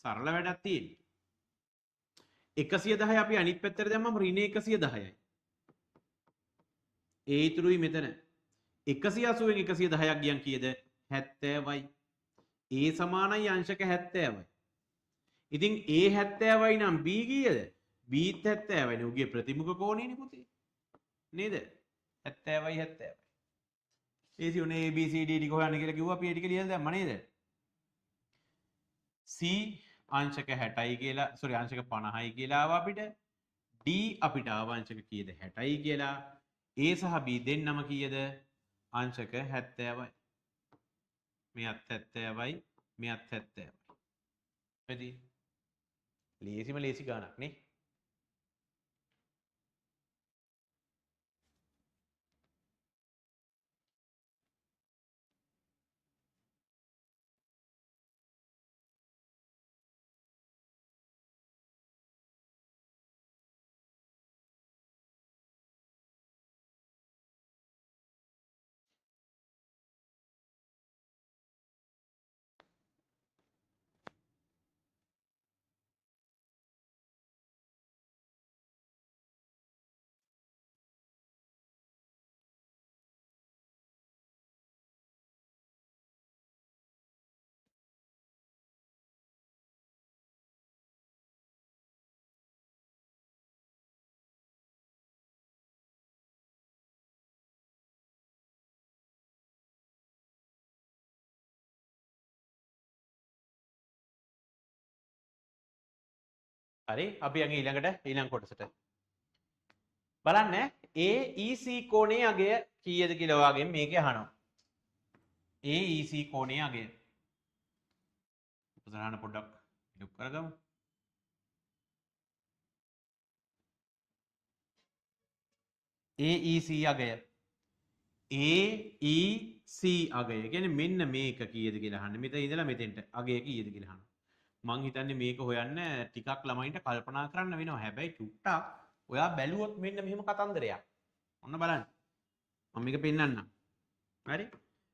සරල වැඩක් තියෙන්නේ. 110 අපි අනිත් පැත්තට දැම්මම ඍණ 110යි. ඒ ඉතුරුයි මෙතන. 180න් 110ක් ගියන් කීයද? 70යි. A සමානයි අංශක 70යි. ඉතින් A 70යි නම් B කීයද? B 70යි නේ. උගේ ප්‍රතිමුඛ කෝණයනේ පුතේ. නේද? 70යි 70යි. ඒ සියුනේ A B C D ටික හොයන්න කියලා කිව්වා අපි ඒ ටික ලියලා දැම්ම නේද? C අංශක 60යි කියලා අංශක 50යි කියලා ආවා අපිට. D අපිට ආව අංශක කීයද? 60යි කියලා. A සහ B දෙන්නම කීයද? අංශක 70යි. මෙයත් 70යි මෙයත් 70යි. හරි. ලේසිම ලේසි ගානක් නේ. හරි අපි යන්නේ ඊළඟ කොටසට. බලන්න AEC කෝණයේ අගය කීයද කියලා ඔයාගෙන් මේකේ අහනවා. AEC කෝණයේ අගය. උදාහරණ පොඩ්ඩක් ඉලුක් කරගමු. AEC අගය. AEC අගය කියන්නේ මෙන්න මේක කීයද කියලා අහන්නේ. මෙතන ඉඳලා මෙතෙන්ට අගය කීයද කියලා අහනවා. මං හිතන්නේ මේක හොයන්න ටිකක් ළමයින්ට කල්පනා කරන්න වෙනවා. හැබැයි චුට්ටක් ඔයා බැලුවොත් මෙන්න මෙහෙම කතන්දරයක්. ඔන්න බලන්න. මම මේක පෙන්නන්නම්. හරි?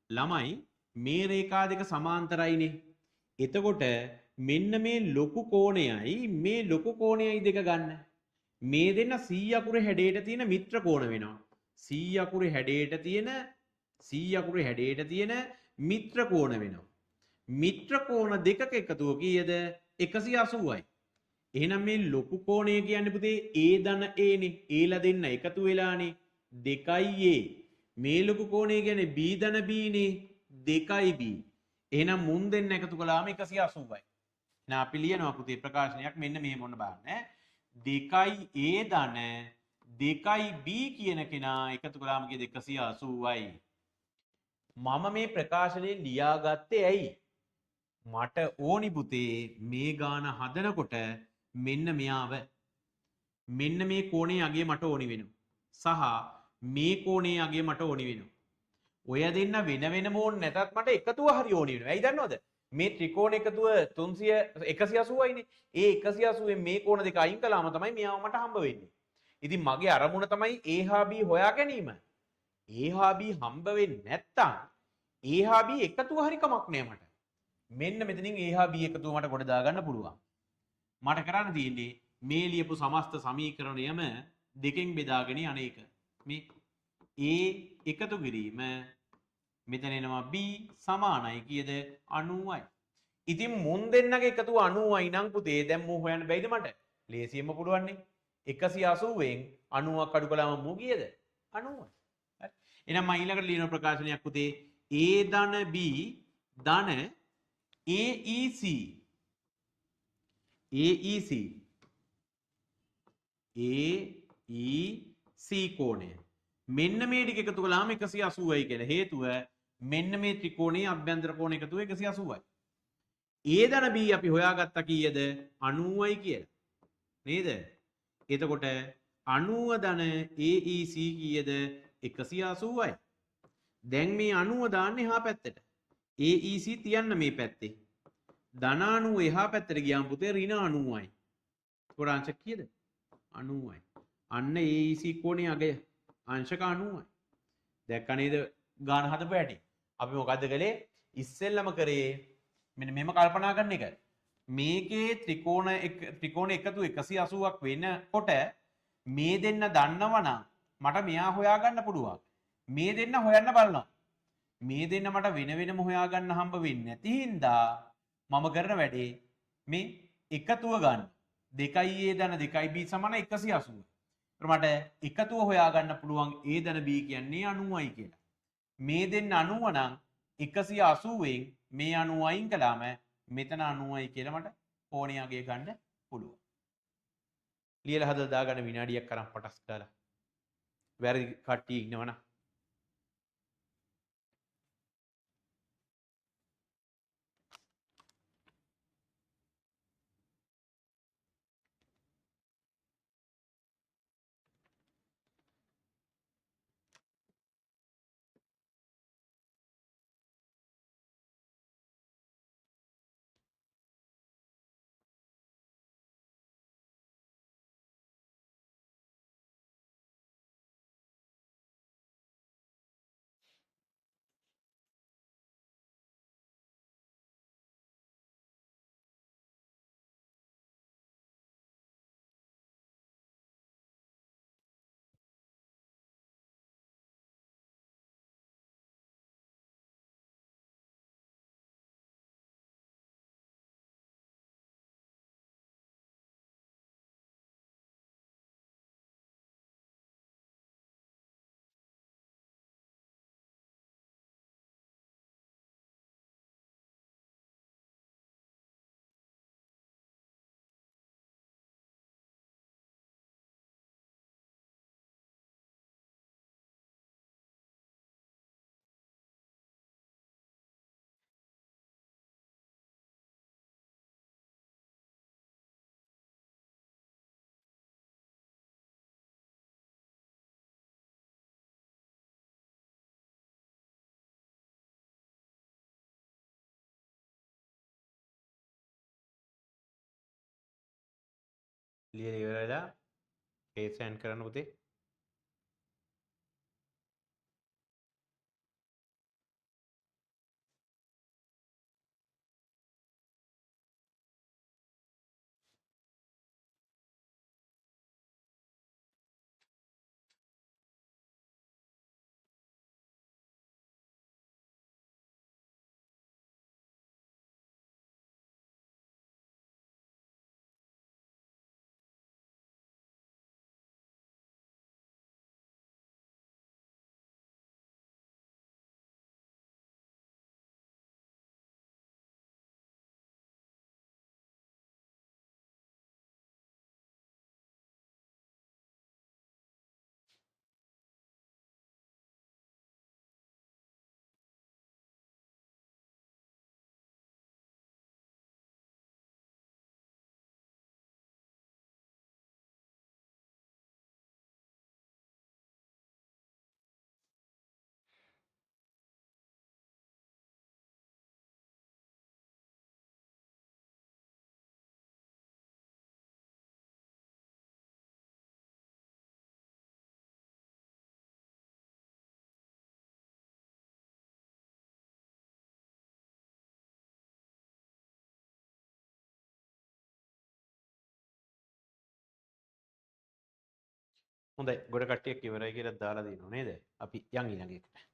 ළමයි මේ රේඛා දෙක සමාන්තරයිනේ. එතකොට මෙන්න මේ ලොකු කෝණයයි මේ ලොකු කෝණයයි දෙක ගන්න. මේ දෙන්න C අකුරේ හැඩයට තියෙන මිත්‍ර කෝණ වෙනවා. C අකුරේ හැඩයට තියෙන මිත්‍ර කෝණ වෙනවා. මිත්‍ර කෝණ දෙකක එකතුව කීයද? 180යි. එහෙනම් මේ ලොකු කෝණය කියන්නේ පුතේ A ධන A නේ. Aලා දෙන්න එකතු වෙලානේ 2A. මේ ලොකු කෝණය කියන්නේ B ධන B නේ 2B. එහෙනම් මුන් දෙන්න එකතු කළාම 180යි. එහෙනම් අපි ලියනවා පුතේ ප්‍රකාශනයක් මෙන්න මෙහෙම මොන බලන්න. 2A ධන 2B කියන කෙනා එකතු කළාම කීයද? 180යි. මම මේ ප්‍රකාශනය ලියාගත්තේ ඇයි? මට ඕනි පුතේ මේ ගාන හදනකොට මෙන්න මෙයාව මෙන්න මේ කෝණයේ අගය මට ඕනි වෙනවා. සහ මේ කෝණයේ අගය මට ඕනි වෙනවා. ඔය දෙන්න වෙන වෙනම ඕනේ නැතත් මට එකතුව හරි ඕනි වෙනවා. ඇයි දන්නවද? මේ ත්‍රිකෝණ එකතුව 180යිනේ. ඒ 180 මේ කෝණ දෙක අයින් කළාම තමයි මෙයාව මට හම්බ වෙන්නේ. ඉතින් මගේ අරමුණ තමයි A හා B හොයා ගැනීම. A හා B හම්බ වෙන්නේ නැත්තම් A හා B එකතුව හරි කමක් නෑ මට. මෙන්න මෙතනින් A හා B එකතුව මට ගොඩ දා ගන්න පුළුවන්. මට කරන්න තියෙන්නේ මේ ලියපු සමස්ත සමීකරණයම දෙකෙන් බෙදාගෙන යන එක. මේ A එකතු කිරීම මෙතන එනවා B සමානයි කීයද 90යි. ඉතින් මුන් දෙන්නගේ එකතු 90යි නම් පුතේ දැන් මූ හොයන්න බැයිද මට? ලේසියෙන්ම පුළුවන් නේ. 180න් 90ක් අඩු කළාම මූ කීයද? 90යි. හරි. එහෙනම් මම ඊළඟට ලියන ප්‍රකාශනයක් පුතේ A ධන B ධන AEC AEC AEC කෝණය මෙන්න මේ ටික එකතු කළාම 180යි කියලා. හේතුව මෙන්න මේ ත්‍රිකෝණයේ අභ්‍යන්තර කෝණ එකතුව 180යි. A ධන B අපි හොයාගත්තා කීයද? 90යි කියලා. නේද? එතකොට 90 ධන AEC කීයද? 180යි. දැන් මේ 90 දාන්න එහා පැත්තට. AEC තියන්න මේ පැත්තේ. ධන 90 එහා පැත්තට ගියාම පුතේ ඍණ 90යි. ඒකට අංශක කීයද? 90යි. අන්න AEC කෝණයේ අගය අංශක 90යි. දැක්ක නේද ගාන හදපු හැටි. අපි මොකද්ද කළේ? ඉස්සෙල්ලම කරේ මෙන්න මෙහෙම කල්පනා කරන එක. මේකේ ත්‍රිකෝණ එකතු 180ක් වෙනකොට මේ දෙන්න දන්නවනම් මට මෙයා හොයාගන්න පුළුවන්. මේ දෙන්න හොයන්න බලනවා. මේ දෙන්න මට වෙන වෙනම හොයාගන්න හම්බ වෙන්නේ නැති හින්දා මම කරන වැඩේ මේ එකතුව ගන්න. 2a ධන 2b සමාන 180. මට එකතුව හොයාගන්න පුළුවන් a ධන b කියන්නේ 90යි කියලා. මේ දෙන්න 90 නම් 180න් මේ 90 අයින් කළාම මෙතන 90යි කියලා මට කෝණය අගය ගන්න පුළුවන්. ලියලා හදලා දාගන්න විනාඩියක් කරන් පටස් ගාලා. වැරදි කට්ටිය ඉන්නවනම් ලියලා ඉවරලා කේස් සෑන් කරන්න පුතේ. හොඳයි ගොඩ කට්ටියක් ඉවරයි කියලා දාලා දිනව නේද? අපි යන් ඊළඟ එකට.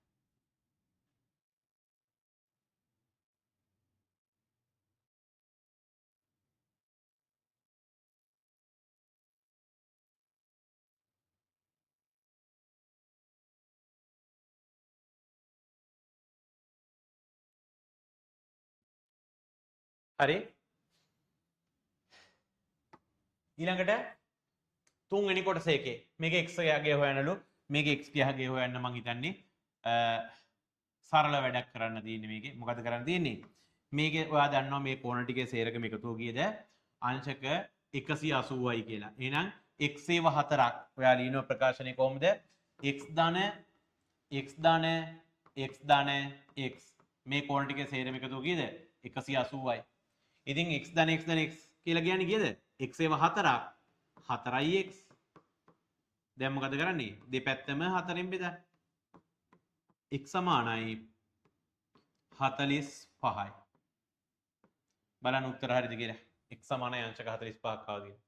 හරි ඊළඟට තුන්වෙනි කොටස එකේ මේක x ගේ හොයන්නලු මේක x ගේ හොයන්න මං හිතන්නේ සරල වැඩක් කරන්න තියෙන්නේ මේකේ මොකද කරන්න තියෙන්නේ මේකේ ඔයා දන්නවා මේ කෝණ ටිකේ සේරකම එකතුව කීයද අංශක 180යි කියලා. එහෙනම් x ඒව 4ක් ඔයා ලියන ප්‍රකාශනය කොහොමද? x ධන x ධන x ධන x මේ කෝණ ටිකේ සේරම එකතුව කීයද? 180යි. ඉතින් x ධන x ධන x කියලා කියන්නේ කීයද? x ඒව 4ක් 4යි x. දැන් මොකද කරන්නේ? දෙපැත්තම 4ෙන් බෙදන්න. x සමානයි 45යි. බලන්න උත්තර හරියද කියලා. x සමානයි අංශක 45ක් ආවා කියලා.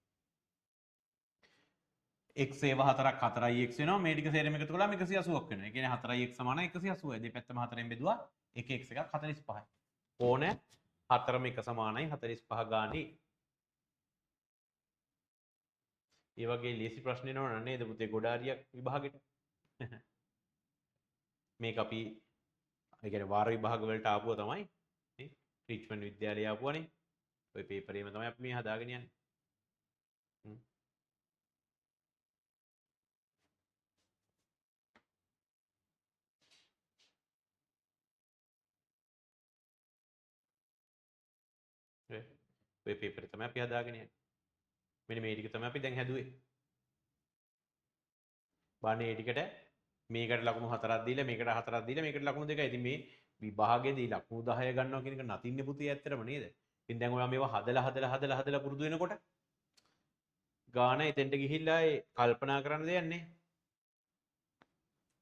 x ඒව 4ක් 4යි x වෙනවා. මේ ටික සේරම එකතු කළාම 180ක් වෙනවා. ඒ කියන්නේ 4යි x සමානයි 180යි. දෙපැත්තම 4ෙන් බෙදුවා 1 x එකක් 45යි. ඕන 4ම එක සමානයි 45 ගානේ. ඒ වගේ ලේසි ප්‍රශ්න එනවනේ නේද පුතේ ගොඩාරියක් විභාගෙට. මේක අපි ඒ කියන්නේ වාර විභාග වලට ආපුව තමයි නේ රිච්මන්ඩ් විද්‍යාලය ආපුවනේ. ওই පේපරේම තමයි අපි මේ හදාගෙන යන්නේ. ඔය පේපරේ තමයි අපි හදාගෙන යන්නේ. මෙන්න මේ ටික තමයි අපි දැන් හැදුවේ. බාන්නේ ඒ ටිකට මේකට ලකුණු 4ක් දීලා මේකට 4ක් දීලා මේකට ලකුණු 2යි. ඉතින් මේ විභාගයේදී ලකුණු 10 ගන්නවා කියන එක නතින්නේ පුතේ ඇත්තටම නේද? ඉතින් දැන් ඔයා මේවා හදලා පුරුදු වෙනකොට ගාන එතෙන්ට ගිහිල්ලා ඒ කල්පනා කරන්න දෙයක් නැහැ.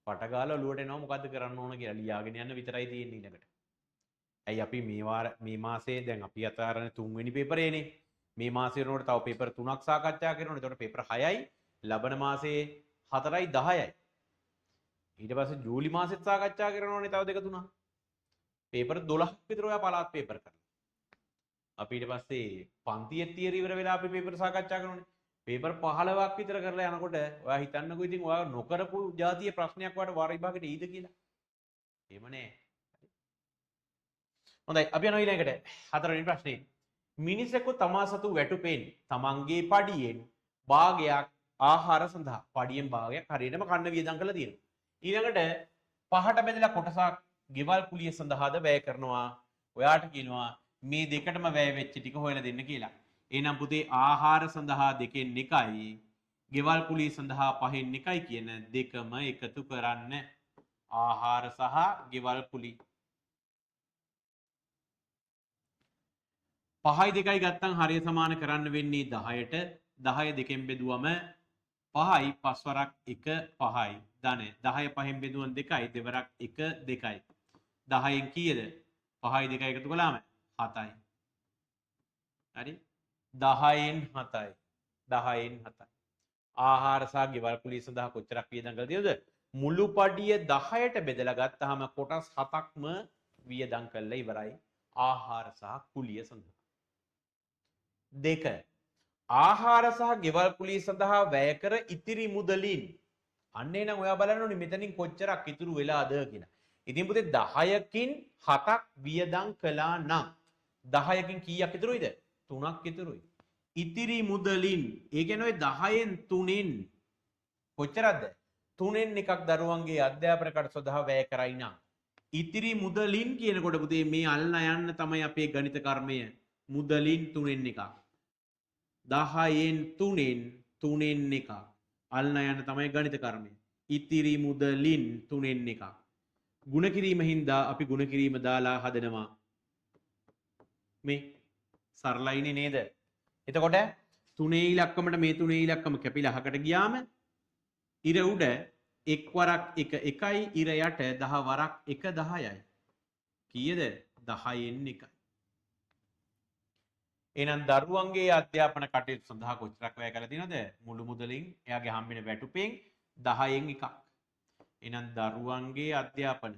පට ගාලා ඔලුවට එනවා මොකද්ද කරන්න ඕන කියලා ලියාගෙන යන්න විතරයි තියෙන්නේ ඊළඟට. ඇයි අපි මේ මාසේ දැන් අපි අතාරන 3 වෙනි පේපරේනේ. මේ මාසේ වෙනකොට තව පේපර් 3ක් සාකච්ඡා කරනවා. එතකොට පේපර් 6යි ලබන මාසේ 4යි 10යි. ඊට පස්සේ ජූලි මාසෙත් සාකච්ඡා කරනවානේ තව 2 3ක්. පේපර් 12ක් විතර ඔයා පළාත් පේපර් කරනවා. අපි ඊට පස්සේ පන්තියේ තියරි ඉවර වෙලා අපි පේපර් සාකච්ඡා කරනවානේ. පේපර් 15ක් විතර කරලා යනකොට ඔයා හිතන්නකෝ ඉතින් ඔයා නොකරපු જાතිය ප්‍රශ්නයක් වාට වාර විභාගෙට එයිද කියලා. එහෙම නෑ. හොඳයි අපි යනවා ඊළඟට හතරවෙනි ප්‍රශ්නේ. මිනිසෙකු තමා සතු වැටුපෙන් තමන්ගේ පඩියෙන් භාගයක් ආහාර සඳහා පඩියෙන් භාගයක් හරියටම කන්න වියදම් කරලා තියෙනවා. ඊළඟට පහට බෙදලා කොටසක් ගෙවල් කුලිය සඳහාද වැය කරනවා. ඔයාට කියනවා මේ දෙකටම වැය වෙච්ච ටික හොයලා දෙන්න කියලා. එහෙනම් පුතේ ආහාර සඳහා 2න් 1යි ගෙවල් කුලිය සඳහා 5න් 1යි කියන දෙකම එකතු කරන්න. ආහාර සහ ගෙවල් කුලි 5යි 2යි ගත්තම් හරිය සමාන කරන්න වෙන්නේ 10ට 10 2ෙන් බෙදුවම 5යි 5 වරක් 1 5යි ධන 10 5ෙන් බෙදුවම 2යි දෙවරක් 1 2යි 10න් කීයද 5යි 2යි එකතු කළාම 7යි හරි 10න් 7යි 10න් 7යි ආහාර සහ ගෙවල් කුලිය සඳහා කොච්චරක් වියදම් කළා තියෙනවද මුළු පඩිය 10ට බෙදලා ගත්තාම කොටස් 7ක්ම වියදම් කළා ඉවරයි ආහාර සහ කුලිය සඳහා දෙක ආහාර සහ ගෙවල් කුලිය සඳහා වැය කර ඉතිරි මුදලින් අන්න එනම් ඔයා බලන්න ඕනේ මෙතනින් කොච්චරක් ඉතුරු වෙලාද කියලා. ඉතින් පුතේ 10කින් 7ක් වියදම් කළා නම් 10කින් කීයක් ඉතුරුයිද? 3ක් ඉතුරුයි. ඉතිරි මුදලින් ඒ කියන්නේ ඔය 10න් 3න් කොච්චරද? 3න් එකක් දරුවන්ගේ අධ්‍යාපන කටයුතු සඳහා වැය කරයි නම් ඉතිරි මුදලින් කියනකොට පුතේ මේ අල්ලා යන්න තමයි අපේ ගණිත කර්මය. මුදලින් 3න් එකක් 10න් 3න් එකක් අල්ලා යන්න තමයි ගණිත කර්මය. ඉතිරි මුදලින් 3න් එකක් ගුණ කිරීම හින්දා අපි ගුණ කිරීම දාලා හදනවා මේ සරලයිනේ නේද? එතකොට 3 ඉලක්කමට මේ 3 ඉලක්කම කැපිලා අහකට ගියාම ඉර උඩ 1 වරක් 1 1යි ඉර යට 10 වරක් 1 10යි. කීයද? 10න් 1යි. එහෙනම් දරුවන්ගේ අධ්‍යාපන කටයුතු සඳහා කොච්චරක් වැය කරලා තියෙනවද? මුළු මුදලින් එයාගේ හම්බෙන වැටුපෙන් 10න් එකක්. එහෙනම් දරුවන්ගේ අධ්‍යාපන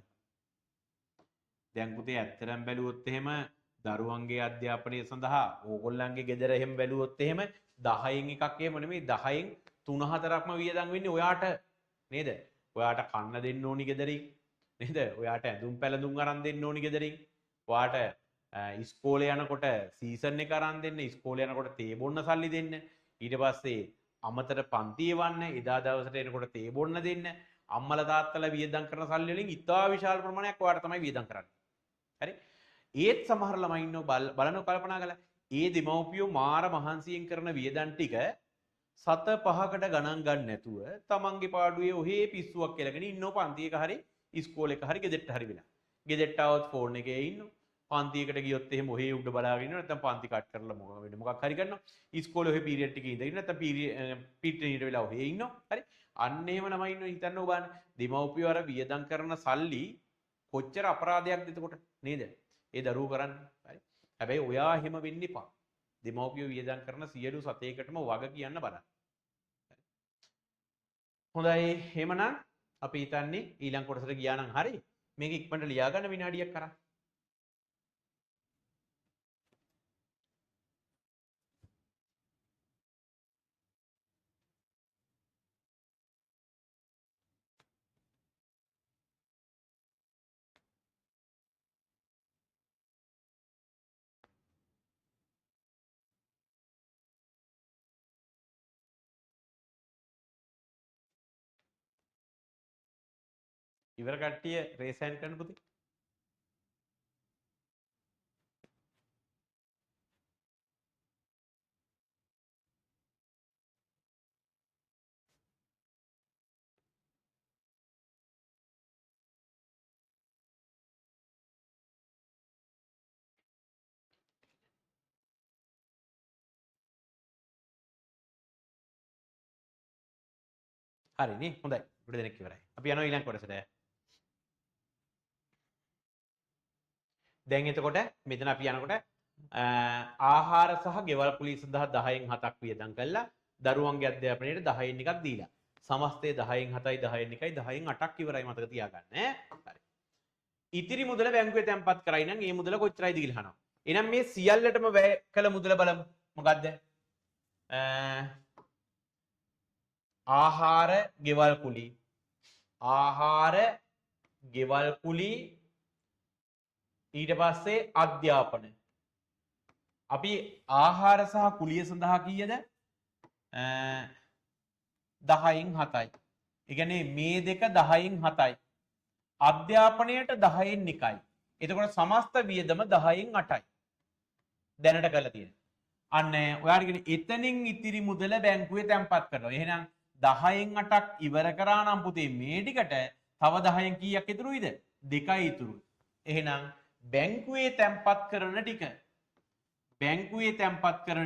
දැන් පුතේ ඇත්තටම බැලුවොත් එහෙම දරුවන්ගේ අධ්‍යාපනය සඳහා ඕගොල්ලන්ගේ ගෙදර එහෙම බැලුවොත් එහෙම 10න් එකක් එහෙම නෙමෙයි 10න් 3-4ක්ම වියදම් වෙන්නේ ඔයාට නේද? ඔයාට කන්න දෙන්න ඕනි ගෙදරින් නේද? ඔයාට ඇඳුම් පැළඳුම් අරන් දෙන්න ඕනි ගෙදරින්. ඔයාට ඉස්කෝලේ යනකොට සීසන් එක අරන් දෙන්න, ඉස්කෝලේ යනකොට තේ බොන්න සල්ලි දෙන්න. ඊට පස්සේ අමතර පන්ති එවන්න, එදා දවසට එනකොට තේ බොන්න දෙන්න. අම්මලා තාත්තලා වියදම් කරන සල්ලි වලින් ඉතා විශාල ප්‍රමාණයක් ඔයාට තමයි වියදම් කරන්නේ. හරි? ඒත් සමහර ළමයි ඉන්නව බලන කල්පනා කළා. ඒ දෙමව්පියෝ මාර මහන්සියෙන් කරන වියදම් ටික සත පහකට ගණන් ගන්න නැතුව තමන්ගේ පාඩුවේ ඔහේ පිස්සුවක් කියලාගෙන ඉන්නව පන්තියක හරි ඉස්කෝලේක හරි ගෙදරට හරි වෙලා. ගෙදරට આવත් ෆෝන් එකේ ඉන්නව. පන්තියකට ගියොත් එහෙම ඔහේ උඩ බලාගෙන ඉන්නව නැත්නම් පන්ති කට් කරලා මොකක් හරි කරනවා. ඉස්කෝලේ ඔහේ පීරියඩ් එකේ ඉඳගෙන නැත්නම් පීට්‍රීට වෙලා ඔහේ ඉන්නව. හරි? අන්න එහෙම ළමයි ඉන්නව හිතන්න ඕබාන. දෙමව්පියෝ අර වියදම් කරන සල්ලි කොච්චර අපරාධයක්ද එතකොට නේද? ඒ දරුවෝ කරන්නේ. හරි? හැබැයි ඔයා එහෙම වෙන්න එපා. දෙමව්පියෝ වියදම් කරන සියලු සතේකටම වග කියන්න බලන්න. හොඳයි එහෙමනම් අපි හිතන්නේ ඊළඟ කොටසට ගියා නම් හරි. මේක ඉක්මනට ලියා ගන්න විනාඩියක් කරා. ඉවර කට්ටිය රේස් හෑන්ඩ් කරන්න පුතේ. හරිනේ හොඳයි. උඩ දෙනෙක් ඉවරයි. අපි යනවා ඊළඟ කොටසට. දැන් එතකොට මෙතන අපි යනකොට ආහාර සහ ගෙවල් කුලී සඳහා 10න් 7ක් වියදම් කළා. දරුවන්ගේ අධ්‍යාපනයට 10න් එකක් දීලා. සමස්තය 10න් 7යි 10න් 1යි 10න් 8ක් ඉවරයි මතක තියාගන්න ඈ. හරි. ඉතිරි මුදල බැංකුවේ තැන්පත් කරයි නම් ඒ මුදල කොච්චරයිද කියලා අහනවා. එහෙනම් මේ සියල්ලටම වැය කළ මුදල බලමු. මොකද්ද? ආහාර ගෙවල් කුලී ආහාර ගෙවල් කුලී ඊට පස්සේ අධ්‍යාපන අපි ආහාර සහ කුලිය සඳහා කීයද 10න් 7යි. ඒ කියන්නේ මේ දෙක 10න් 7යි. අධ්‍යාපනයට 10න් 1යි. එතකොට සමස්ත වියදම 10න් 8යි. දැනට කරලා තියෙනවා. අන්න ඔයාලට කියන එතනින් ඉතිරි මුදල බැංකුවේ තැන්පත් කරනවා. එහෙනම් 10න් 8ක් ඉවර කරා නම් පුතේ මේ ටිකට තව 10න් කීයක් ඉතුරුයිද? 2යි ඉතුරුයි. එහෙනම් බැංකුවේ තැන්පත් කරන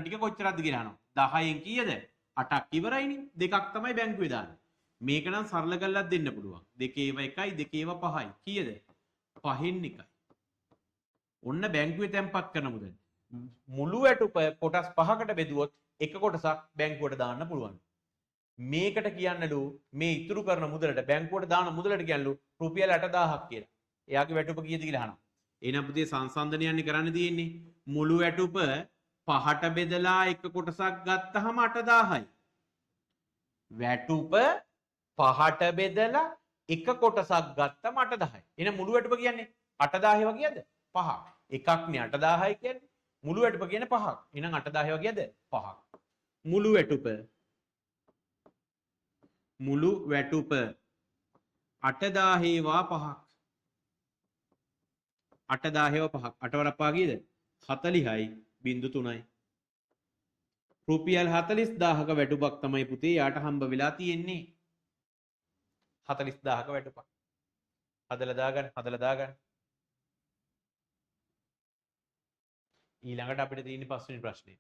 ටික කොච්චරක්ද කියලා අහනවා. 10න් කීයද? 8ක් ඉවරයිනේ. දෙකක් තමයි බැංකුවේ දාන්නේ. මේක නම් සරල කරලා දෙන්න පුළුවන්. 2 1යි 2 5යි. කීයද? 5න් 1යි. ඔන්න බැංකුවේ තැන්පත් කරන මුදල. මුළු වැටුප කොටස් 5කට බෙදුවොත් එක කොටසක් බැංකුවට දාන්න පුළුවන්. මේකට කියන්නලු මේ ඉතුරු කරන මුදලට බැංකුවට දාන මුදලට කියන්නලු රුපියල් 80000ක් කියලා. එයාගේ වැටුප කීයද කියලා අහනවා. එහෙනම් පුතේ සංසන්දනයන්නේ කරන්න තියෙන්නේ මුළු වැටුප 5ට බෙදලා එක කොටසක් ගත්තාම 8000යි. වැටුප 5ට බෙදලා එක කොටසක් ගත්තම 8000යි. එහෙනම් මුළු වැටුප කියන්නේ 8000 වගේද? 5ක්. එකක්නේ 8000යි කියන්නේ. මුළු වැටුප කියන්නේ 5ක්. එහෙනම් 8000 වගේද? 5ක්. මුළු වැටුප 8000 වා 5ක්. 8000 5ක්. 8 වරක් 5 කීයද? 40යි 0.3යි. රුපියල් 40000ක වැටුපක් තමයි පුතේ යාට හම්බ වෙලා තියෙන්නේ. 40000ක වැටුපක්. හදලා දාගන්න. ඊළඟට අපිට තියෙන්නේ 5 වෙනි ප්‍රශ්නේ.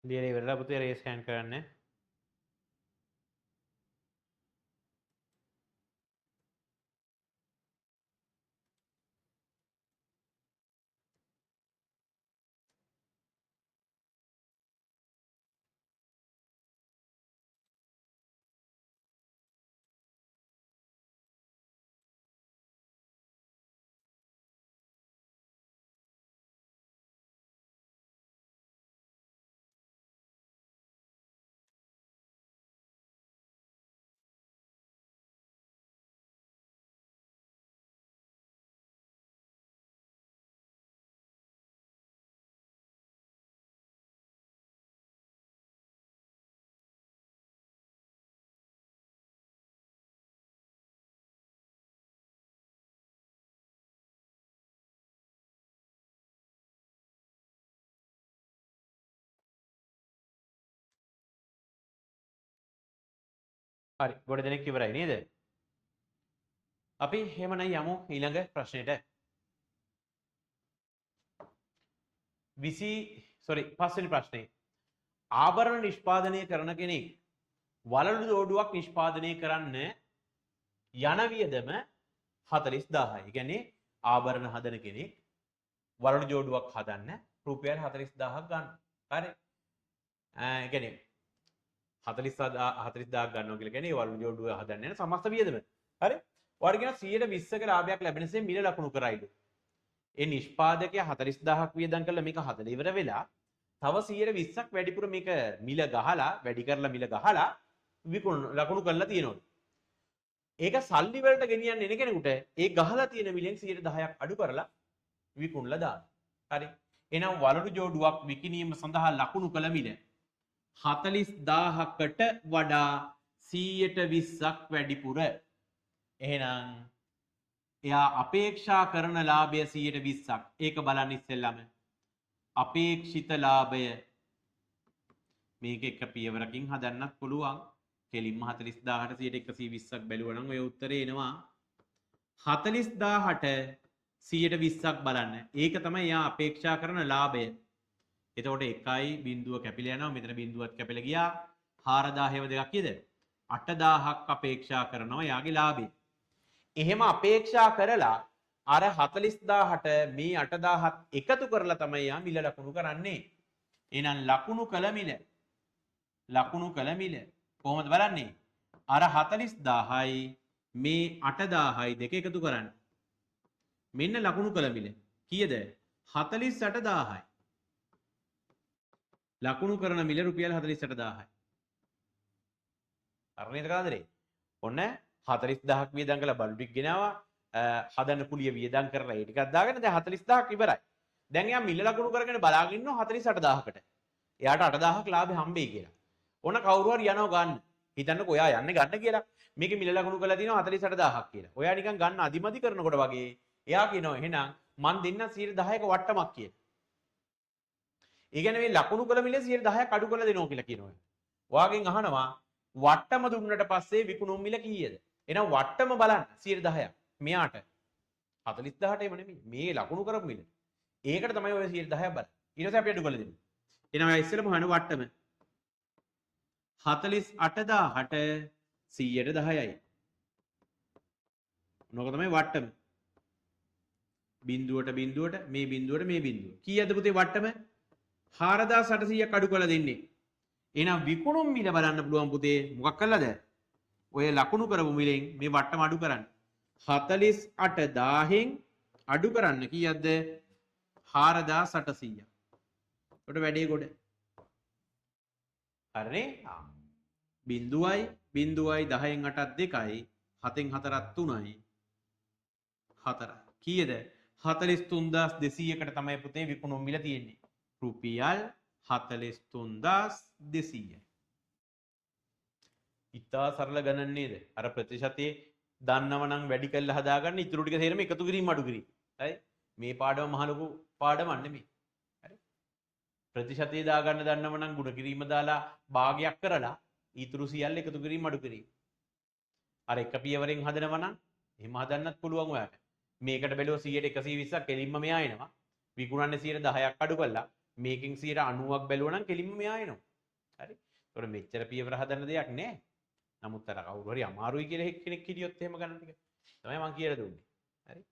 ලියලා ඉවරලා පුතේ රේස් හෑන්ඩ් කරන්න. හරි ගොඩ දෙනෙක් ඉවරයි නේද? අපි එහෙමනම් යමු ඊළඟ ප්‍රශ්නෙට. 5වෙනි ප්‍රශ්නේ. ආභරණ නිෂ්පාදනය කරන කෙනෙක් වලලු ජෝඩුවක් නිෂ්පාදනය කරන්න යන වියදම 40000යි. ඒ කියන්නේ ආභරණ හදන කෙනෙක් වලලු ජෝඩුවක් හදන්න රුපියල් 40000ක් ගන්න. හරි. ඒ කියන්නේ 40000ක් ගන්නවා කියලා කියන්නේ වලලු ජෝඩුව හදන්න යන සමස්ත වියදම. හරි. ඔයාලට කියන 120ක ලාභයක් ලැබෙනසේ මිල ලකුණු කරයිලු. ඒ නිෂ්පාදකයා 40000ක් වියදම් කළා මේක හදලා ඉවර වෙලා තව 120ක් වැඩිපුර මේක මිල ගහලා වැඩි කරලා මිල ගහලා ලකුණු කරලා තියෙනවා. ඒක සල්ලි වලට ගෙනියන්න එන කෙනෙකුට ඒ ගහලා තියෙන මිලෙන් 10%ක් අඩු කරලා විකුණලා දාන්න. හරි. එහෙනම් වලලු ජෝඩුවක් විකිණීම සඳහා ලකුණු කළ මිල 40000කට වඩා 120ක් වැඩිපුර. එහෙනම් එයා අපේක්ෂා කරන ලාභය 120ක්. ඒක බලන්න ඉස්සෙල්ලාම අපේක්ෂිත ලාභය මේක එක පියවරකින් හදන්නත් පුළුවන්. කෙලින්ම 40000ට 120ක් බැලුවා නම් ඔය උත්තරේ එනවා 40000ට 120ක් බලන්න. ඒක තමයි එයා අපේක්ෂා කරන ලාභය. එතකොට 1යි බිඳුව කැපිලා යනවා. මෙතන බිඳුවත් කැපිලා ගියා. 4000 ඒව දෙකක් කීයද? 8000ක් අපේක්ෂා කරනවා එයාගේ ලාභය. එහෙම අපේක්ෂා කරලා අර 40000ට මේ 8000ත් එකතු කරලා තමයි යා මිල ලකුණු කරන්නේ. එහෙනම් ලකුණු කළ මිල කොහොමද බලන්නේ? අර 40000යි මේ 8000යි දෙක එකතු කරන්න. මෙන්න ලකුණු කළ මිල. කීයද? 48000යි. ලකුණු කරන මිල රුපියල් 48000යි. අර නේද කාදරේ? ඔන්න 40000ක් වියදම් කළා බල්බ් ටික ගෙනාවා. හදන්න කුලිය වියදම් කරලා ඒ ටිකක් දාගෙන දැන් 40000ක් ඉවරයි. දැන් එයා මිල ලකුණු කරගෙන බලාගෙන ඉන්නවා 48000කට. එයාට 8000ක් ලාභෙ හම්බෙයි කියලා. ඕන කවුරු හරි යනවා ගන්න. හිතන්නකෝ ඔයා යන්නේ ගන්න කියලා. මේකේ මිල ලකුණු කරලා තියෙනවා 48000ක් කියලා. ඔයා නිකන් ගන්න අදිමදි කරනකොට වගේ එයා කියනවා එහෙනම් මන් දෙන්න 10%ක වට්ටමක් කියලා. ඒ කියන්නේ මේ ලකුණු කළ මිලේ 10%ක් අඩු කරලා දෙනවා කියලා කියනවා. ඔයාගෙන් අහනවා වට්ටම දුන්නට පස්සේ විකුණුම් මිල කීයද? එහෙනම් වට්ටම බලන්න 10%ක්. මෙයාට 40000ට එම නෙමෙයි. මේ ලකුණු කරපු මිල. ඒකට තමයි ඔය 10%ක් බලන්න. ඊට පස්සේ අපි අඩු කරලා දෙමු. එහෙනම් ඔය ඉස්සෙල්ලම හොයන වට්ටම 48000ට 110යි. මොනක තමයි වට්ටම? බිඳුවට මේ බිඳුවට මේ බිඳුව. කීයද පුතේ වට්ටම? 4800ක් අඩු කරලා දෙන්නේ. එහෙනම් විකුණුම් මිල බලන්න පුළුවන් පුතේ මොකක් කළාද? ඔය ලකුණු කරපු මිලෙන් මේ වට්ටම අඩු කරන්න. 48000න් අඩු කරන්න කීයක්ද? 4800ක්. උඩ වැඩේ ගොඩ. හරිනේ? බිඳුවයි 10න් 8ක් 2යි 7න් 4ක් 3යි 4. කීයද? 43200කට තමයි පුතේ විකුණුම් මිල තියෙන්නේ. රුපියල් 43200. ඉතා සරල ගණන් නේද? අර ප්‍රතිශතයේ දන්නව නම් වැඩි කරලා හදාගන්න ඉතුරු ටික තේරෙම එකතු කිරීම අඩු කිරීම. හරි? මේ පාඩම මහ ලොකු පාඩමක් නෙමෙයි. හරි? ප්‍රතිශතයේ දාගන්න දන්නව නම් ගුණ කිරීම දාලා භාගයක් කරලා ඉතුරු සියල්ල එකතු කිරීම අඩු කිරීම. අර එක පියවරෙන් හදනවා නම් එහෙම හදන්නත් පුළුවන් ඔයාලට. මේකට බැලුව 100ට 120ක් එලින්ම මෙයා එනවා. විකුණන්නේ 10ක් අඩු කළා මේකෙන් 90ක් බැලුවා නම් කෙලින්ම මෙහා එනවා. හරි. ඒතකොට මෙච්චර පියවර හදන්න දෙයක් නෑ. නමුත් අර කවුරු හරි අමාරුයි කියලා කෙනෙක් හිටියොත් එහෙම ගන්න ටික තමයි මම කියලා දුන්නේ. හරි.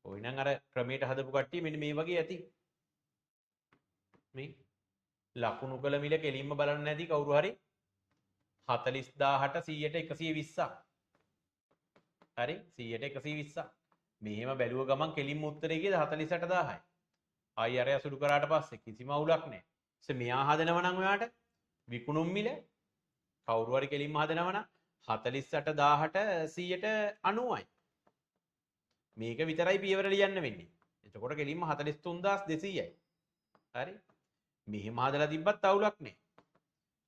ඔය නම් අර ක්‍රමයට හදපු කට්ටිය මෙන්න මේ වගේ ඇති. මේ ලකුණු කළ මිල කෙලින්ම බලන්න නැති කවුරු හරි 40000ට 100ට 120ක්. හරි 100ට 120ක්. මෙහෙම බැලුව ගමන් කෙලින්ම උත්තරේ කීයද 48000යි. ආයි අරය සුළු කරාට පස්සේ කිසිම අවුලක් නැහැ. මෙයා හදනවා නම් ඔයාට විකුණුම් මිල කවුරු හරි කෙලින්ම හදනවා නම් 48000ට 100ට 90යි. මේක විතරයි පියවර ලියන්න වෙන්නේ. එතකොට කෙලින්ම 43200යි. හරි. මෙහෙම හදලා තිබ්බත් අවුලක් නැහැ.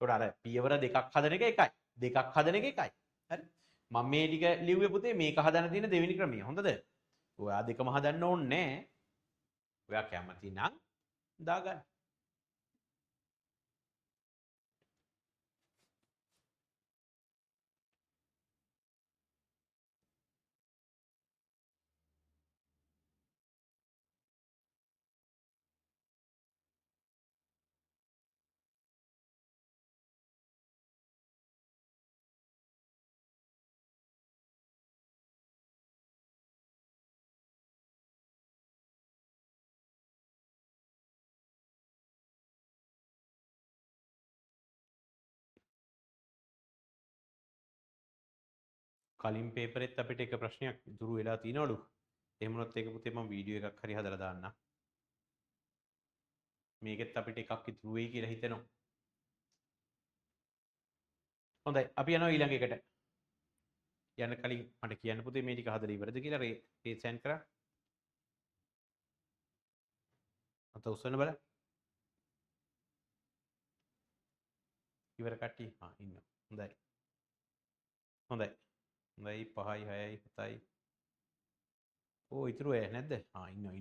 ඒකට අර පියවර දෙකක් හදන එක එකයි. දෙකක් හදන එක එකයි. හරි. මම මේ ටික ලිව්වේ පුතේ මේක හදන්න තියෙන දෙවෙනි ක්‍රමය. හොඳද? ඔයා දෙකම හදන්න ඕනේ නැහැ. ඔයා කැමති නම් දාගන්න. කලින් පේපරෙත් අපිට එක ප්‍රශ්නයක් ඉතුරු වෙලා තියෙනවලු. එහෙම වුණොත් ඒක පුතේ මම වීඩියෝ එකක් හරි හදලා දාන්නම්. මේකෙත් අපිට එකක් ඉතුරු වෙයි කියලා හිතෙනවා. හොඳයි අපි යනවා ඊළඟ එකට. යන්න කලින් මට කියන්න පුතේ මේ ටික හදලා ඉවරද කියලා රේ සෙන්ඩ් කරා. අත උස්සන්න බලන්න. ඉවර කට්ටිය ඉන්නවා. හොඳයි. හොඳයි. හොඳයි 5යි 6යි 7යි. ඕ ඉතුරු ඇය නැද්ද? ඉන්නවා.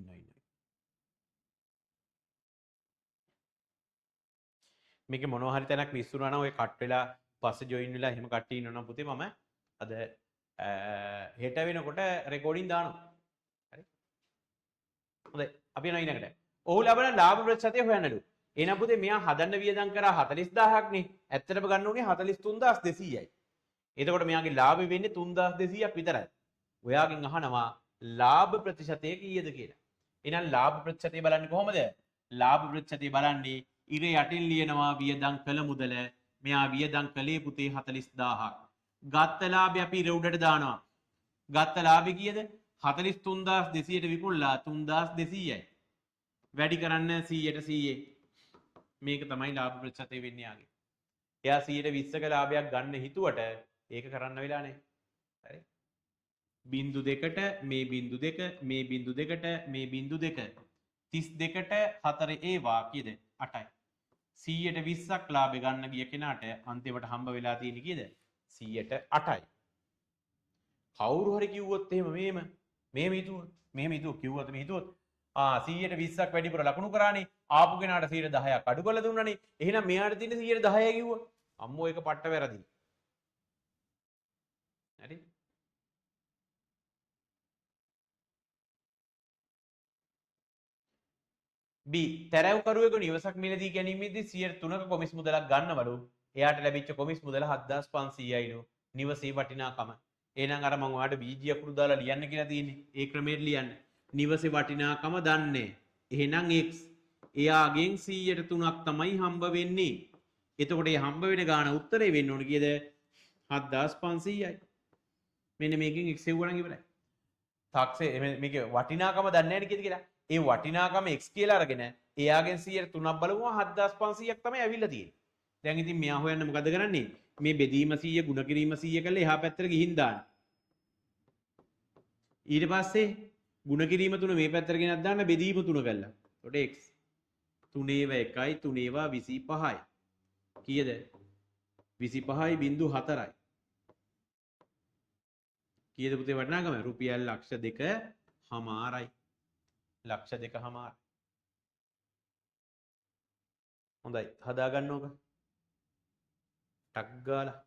මේකේ මොනවා හරි තැනක් මිස් වුණා නම් ඔය කට් වෙලා පස්සේ ජොයින් වෙලා එහෙම කට්ටිය ඉන්නවනම් පුතේ මම අද හෙට වෙනකොට රෙකෝඩින් දානවා. හරි. හොඳයි. අපි යනවා ඊළඟට. ඔහු ලබන ලාභ ප්‍රතිශතය හොයන්නලු. එහෙනම් පුතේ මෙයා හදන්න වියදම් කරා 40000ක් නේ. ඇත්තටම ගන්න ඕනේ 43200යි. එතකොට මෙයාගේ ලාභය වෙන්නේ 3200ක් විතරයි. ඔයාගෙන් අහනවා ලාභ ප්‍රතිශතය කීයද කියලා. එහෙනම් ලාභ ප්‍රතිශතය බලන්නේ කොහොමද? ලාභ ප්‍රතිශතය බලන්නේ ඉර යටින් ලියනවා වියදම් කළ මුදල. මෙයා වියදම් කළේ පුතේ 40000ක්. ගත්ත ලාභය අපි ඉර උඩට දානවා. ගත්ත ලාභය කීයද? 43200ට විකුණලා 3200යි. වැඩි කරන්න 100ට 100. මේක තමයි ලාභ ප්‍රතිශතය වෙන්නේ යාගේ. එයා 120ක ලාභයක් ගන්න හිතුවට ඒක කරන්න වෙලා නැහැ. හරි. බිංදු දෙකට මේ බිංදු දෙක මේ බිංදු දෙකට මේ බිංදු දෙක 32ට 4 ඒවා කීයද 8යි 100ට 20ක් ලාභය ගන්න ගිය කෙනාට අන්තිමට හම්බ වෙලා තියෙන්නේ කීයද 100ට 8යි කවුරු හරි කිව්වොත් එහෙම මෙහෙම හිතුවොත් කිව්වොත් මේ හිතුවොත් 100ට 20ක් වැඩිපුර ලකුණු කරානේ ආපු කෙනාට 10ක් අඩු කරලා දුන්නානේ එහෙනම් මෙයාට තියෙන 10යි කිව්වොත් අම්මෝ ඒක පට්ට වැරදි හරි B තැරැව්කරුවෙකු නිවසක් මිලදී ගැනීමේදී 3ක කොමිස් මුදලක් ගන්නවලු. එයාට ලැබිච්ච කොමිස් මුදල 7500යිලු. නිවසේ වටිනාකම. එහෙනම් අර මම ඔයාලට බීජ අකුරු දාලා ලියන්න කියලා තියෙන්නේ. ඒ ක්‍රමයට ලියන්න. නිවසේ වටිනාකම දන්නේ. එහෙනම් x එයාගෙන් 100ට 3ක් තමයි හම්බ වෙන්නේ. එතකොට මේ හම්බ වෙන ගාන උත්තරේ වෙන්න ඕනේ කීයද? 7500යි. මෙන්න මේකෙන් x එවුවනම් ඉවරයි. තාක්ෂේ මේකේ වටිනාකම දන්නේ නැහැ නේද කියලා. ඒ වටිනාකම x කියලා අරගෙන එයාගෙන් 100ට 3ක් බලමුවා 7500ක් තමයි ඇවිල්ලා තියෙන්නේ. දැන් ඉතින් මෙයා හොයන්න මොකද කරන්නේ? මේ බෙදීම 100 ගුණ කිරීම 100 කරලා එහා පැත්තට ගිහින් දාන්න. ඊට පස්සේ ගුණ කිරීම 3 මේ පැත්තට ගෙනත් දාන්න බෙදීම 3 කරලා. එතකොට x 3 1යි 3 25යි. කීයද? 25යි බිංදු 4යි. කීයද පුතේ වටිනාකම? රුපියල් ලක්ෂ 2 හමාරයි. ලක්ෂ 2 හමාර. හොඳයි හදා ගන්න ඕක. ටක් ගාලා.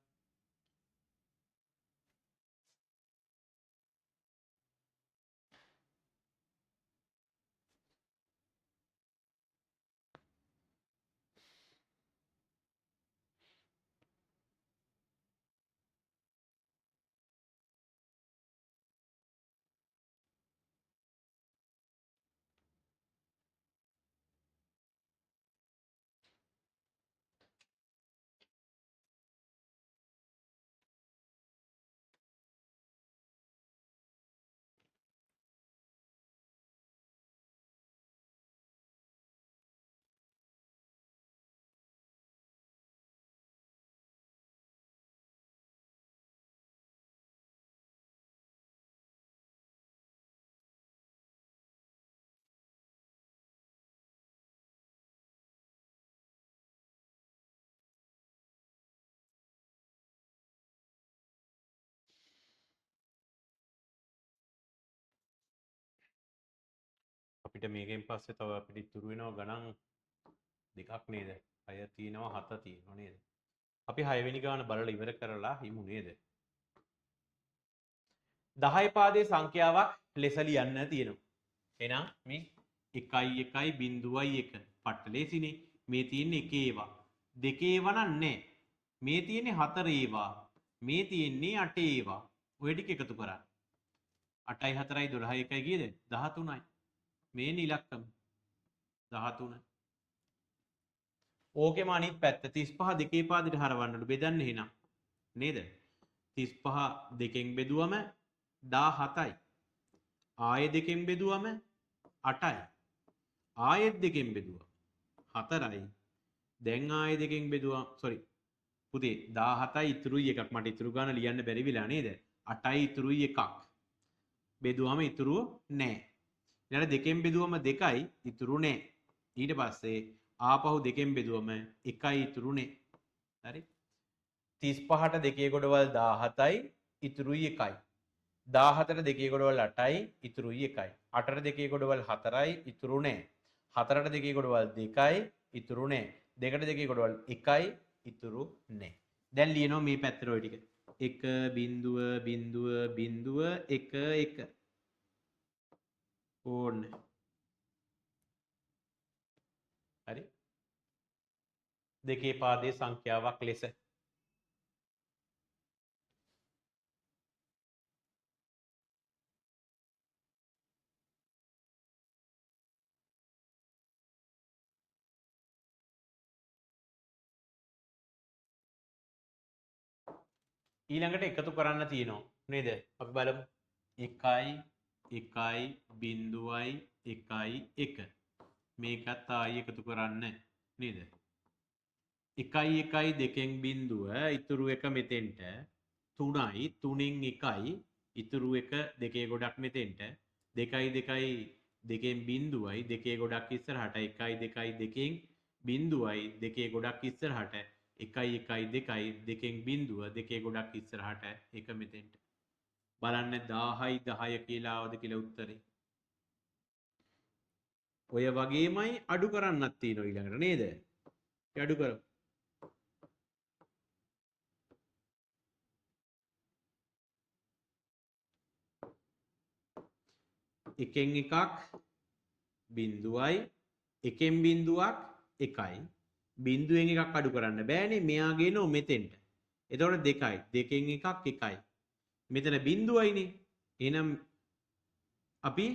අපිට මේකෙන් පස්සේ තව අපිට ඉතුරු වෙනවා ගණන් දෙකක් නේද? 6 තියෙනවා 7 තියෙනවා නේද? අපි 6 වෙනි ගාන බලලා ඉවර කරලා හිමු නේද? 10 පාදයේ සංඛ්‍යාවක් ලෙස ලියන්න තියෙනවා. එහෙනම් මේ 1 1.1 පට්ටලේසිනේ. මේ තියෙන්නේ 1 ඒවා. 2 ඒවා නෑ. මේ තියෙන්නේ 4 ඒවා. මේ තියෙන්නේ 8 ඒවා. ඔය ටික එකතු කරන්න. 8යි 4යි 12යි 1යි කීයද? 13යි. මේන ඉලක්කම 13. ඕකෙම අනිත් පැත්ත 35 දෙකේ පාදයට හරවන්නලු බෙදන්න එහෙනම් නේද? 35 දෙකෙන් බෙදුවම 17යි. ආයෙ දෙකෙන් බෙදුවම 8යි. ආයෙත් දෙකෙන් බෙදුවා 4යි. දැන් ආයෙ දෙකෙන් බෙදුවා පුතේ 17යි ඉතුරුයි එකක්. මට ඉතුරු ගාන ලියන්න බැරි වෙලා නේද? 8යි ඉතුරුයි එකක්. බෙදුවම ඉතුරු නැහැ. ඊළඟ දෙකෙන් බෙදුවම 2යි ඉතුරු නැහැ. ඊට පස්සේ ආපහු දෙකෙන් බෙදුවම 1යි ඉතුරු නැහැ. හරි? 35ට දෙකේ ගොඩවල් 17යි ඉතුරුයි 1යි. 17ට දෙකේ ගොඩවල් 8යි ඉතුරුයි 1යි. 8ට දෙකේ ගොඩවල් 4යි ඉතුරු නැහැ. 4ට දෙකේ ගොඩවල් 2යි ඉතුරු නැහැ. 2ට දෙකේ ගොඩවල් 1යි ඉතුරු නැහැ. දැන් ලියනවා මේ පැත්තට ඔය ටික. 1.0.0.1 ඕන්න. හරි? දෙකේ පාදයේ සංඛ්‍යාවක් ලෙස ඊළඟට එකතු කරන්න තියෙනවා නේද? අපි බලමු 1.1.1 මේකත් ආයි එකතු කරන්න නේද? 1.1 දෙකෙන් බිඳුව ඉතුරු එක මෙතෙන්ට 3යි 3න් 1යි ඉතුරු එක දෙකේ ගොඩක් මෙතෙන්ට 2.2 දෙකෙන් බිඳුවයි දෙකේ ගොඩක් ඉස්සරහට 1.2 දෙකෙන් බිඳුවයි දෙකේ ගොඩක් ඉස්සරහට 1.2 දෙකෙන් බිඳුව දෙකේ ගොඩක් ඉස්සරහට එක මෙතෙන්ට බලන්න 10යි 10 කියලා ආවද කියලා උත්තරේ. ඔය වගේමයි අඩු කරන්නත් තියෙනවා ඊළඟට නේද? අඩු කරමු. එකෙන් එකක් බිඳුවයි එකෙන් බිඳුවක් එකයි බිඳුවෙන් එකක් අඩු කරන්න බෑනේ මෙයා ගේනෝ මෙතෙන්ට. එතකොට දෙකයි දෙකෙන් එකක් එකයි. මෙතන බිඳුවයිනේ. එහෙනම් අපි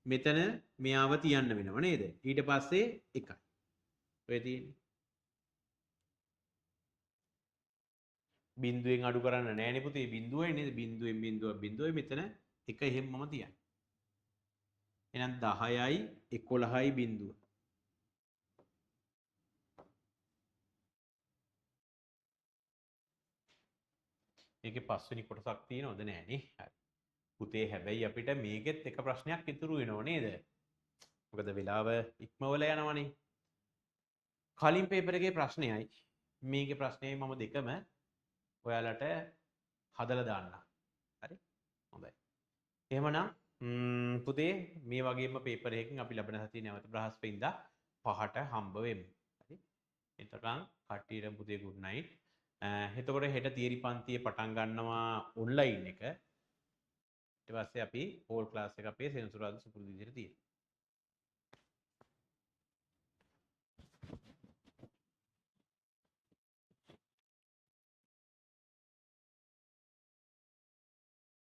මෙතන මෙයාව තියන්න වෙනව නේද? ඊට පස්සේ එකයි. ඔය තියෙන්නේ. බිඳුවෙන් අඩු කරන්න නෑනේ පුතේ බිඳුවයි නේද? බිඳුවෙන් බිඳුවයි මෙතන එක එහෙම්මම තියන්න. එහෙනම් 10යි 11යි බිඳුව. මේකේ පස්වෙනි කොටසක් තියෙනවද නෑනේ. හරි. පුතේ හැබැයි අපිට මේකෙත් එක ප්‍රශ්නයක් ඉතුරු වෙනව නේද? මොකද වෙලාව ඉක්මවල යනවනේ. කලින් පේපර් එකේ ප්‍රශ්නයයි මේකේ ප්‍රශ්නයයි මම දෙකම ඔයාලට හදලා දාන්නම්. හරි? හොඳයි. එහෙමනම් පුතේ මේ වගේම පේපර් එකකින් අපි ලබන සතියේ නැවත බ්‍රහස්පතින්දා 5ට හම්බ වෙමු. හරි? එතකන් කට්ටියට පුතේ good night. එතකොට හෙට තියරි පන්තියේ පටන් ගන්නවා ඔන්ලයින් එක. ඊට පස්සේ අපි හෝල් ක්ලාස් එක අපේ සෙනසුරාදා සුපුරුදු විදිහට තියෙනවා.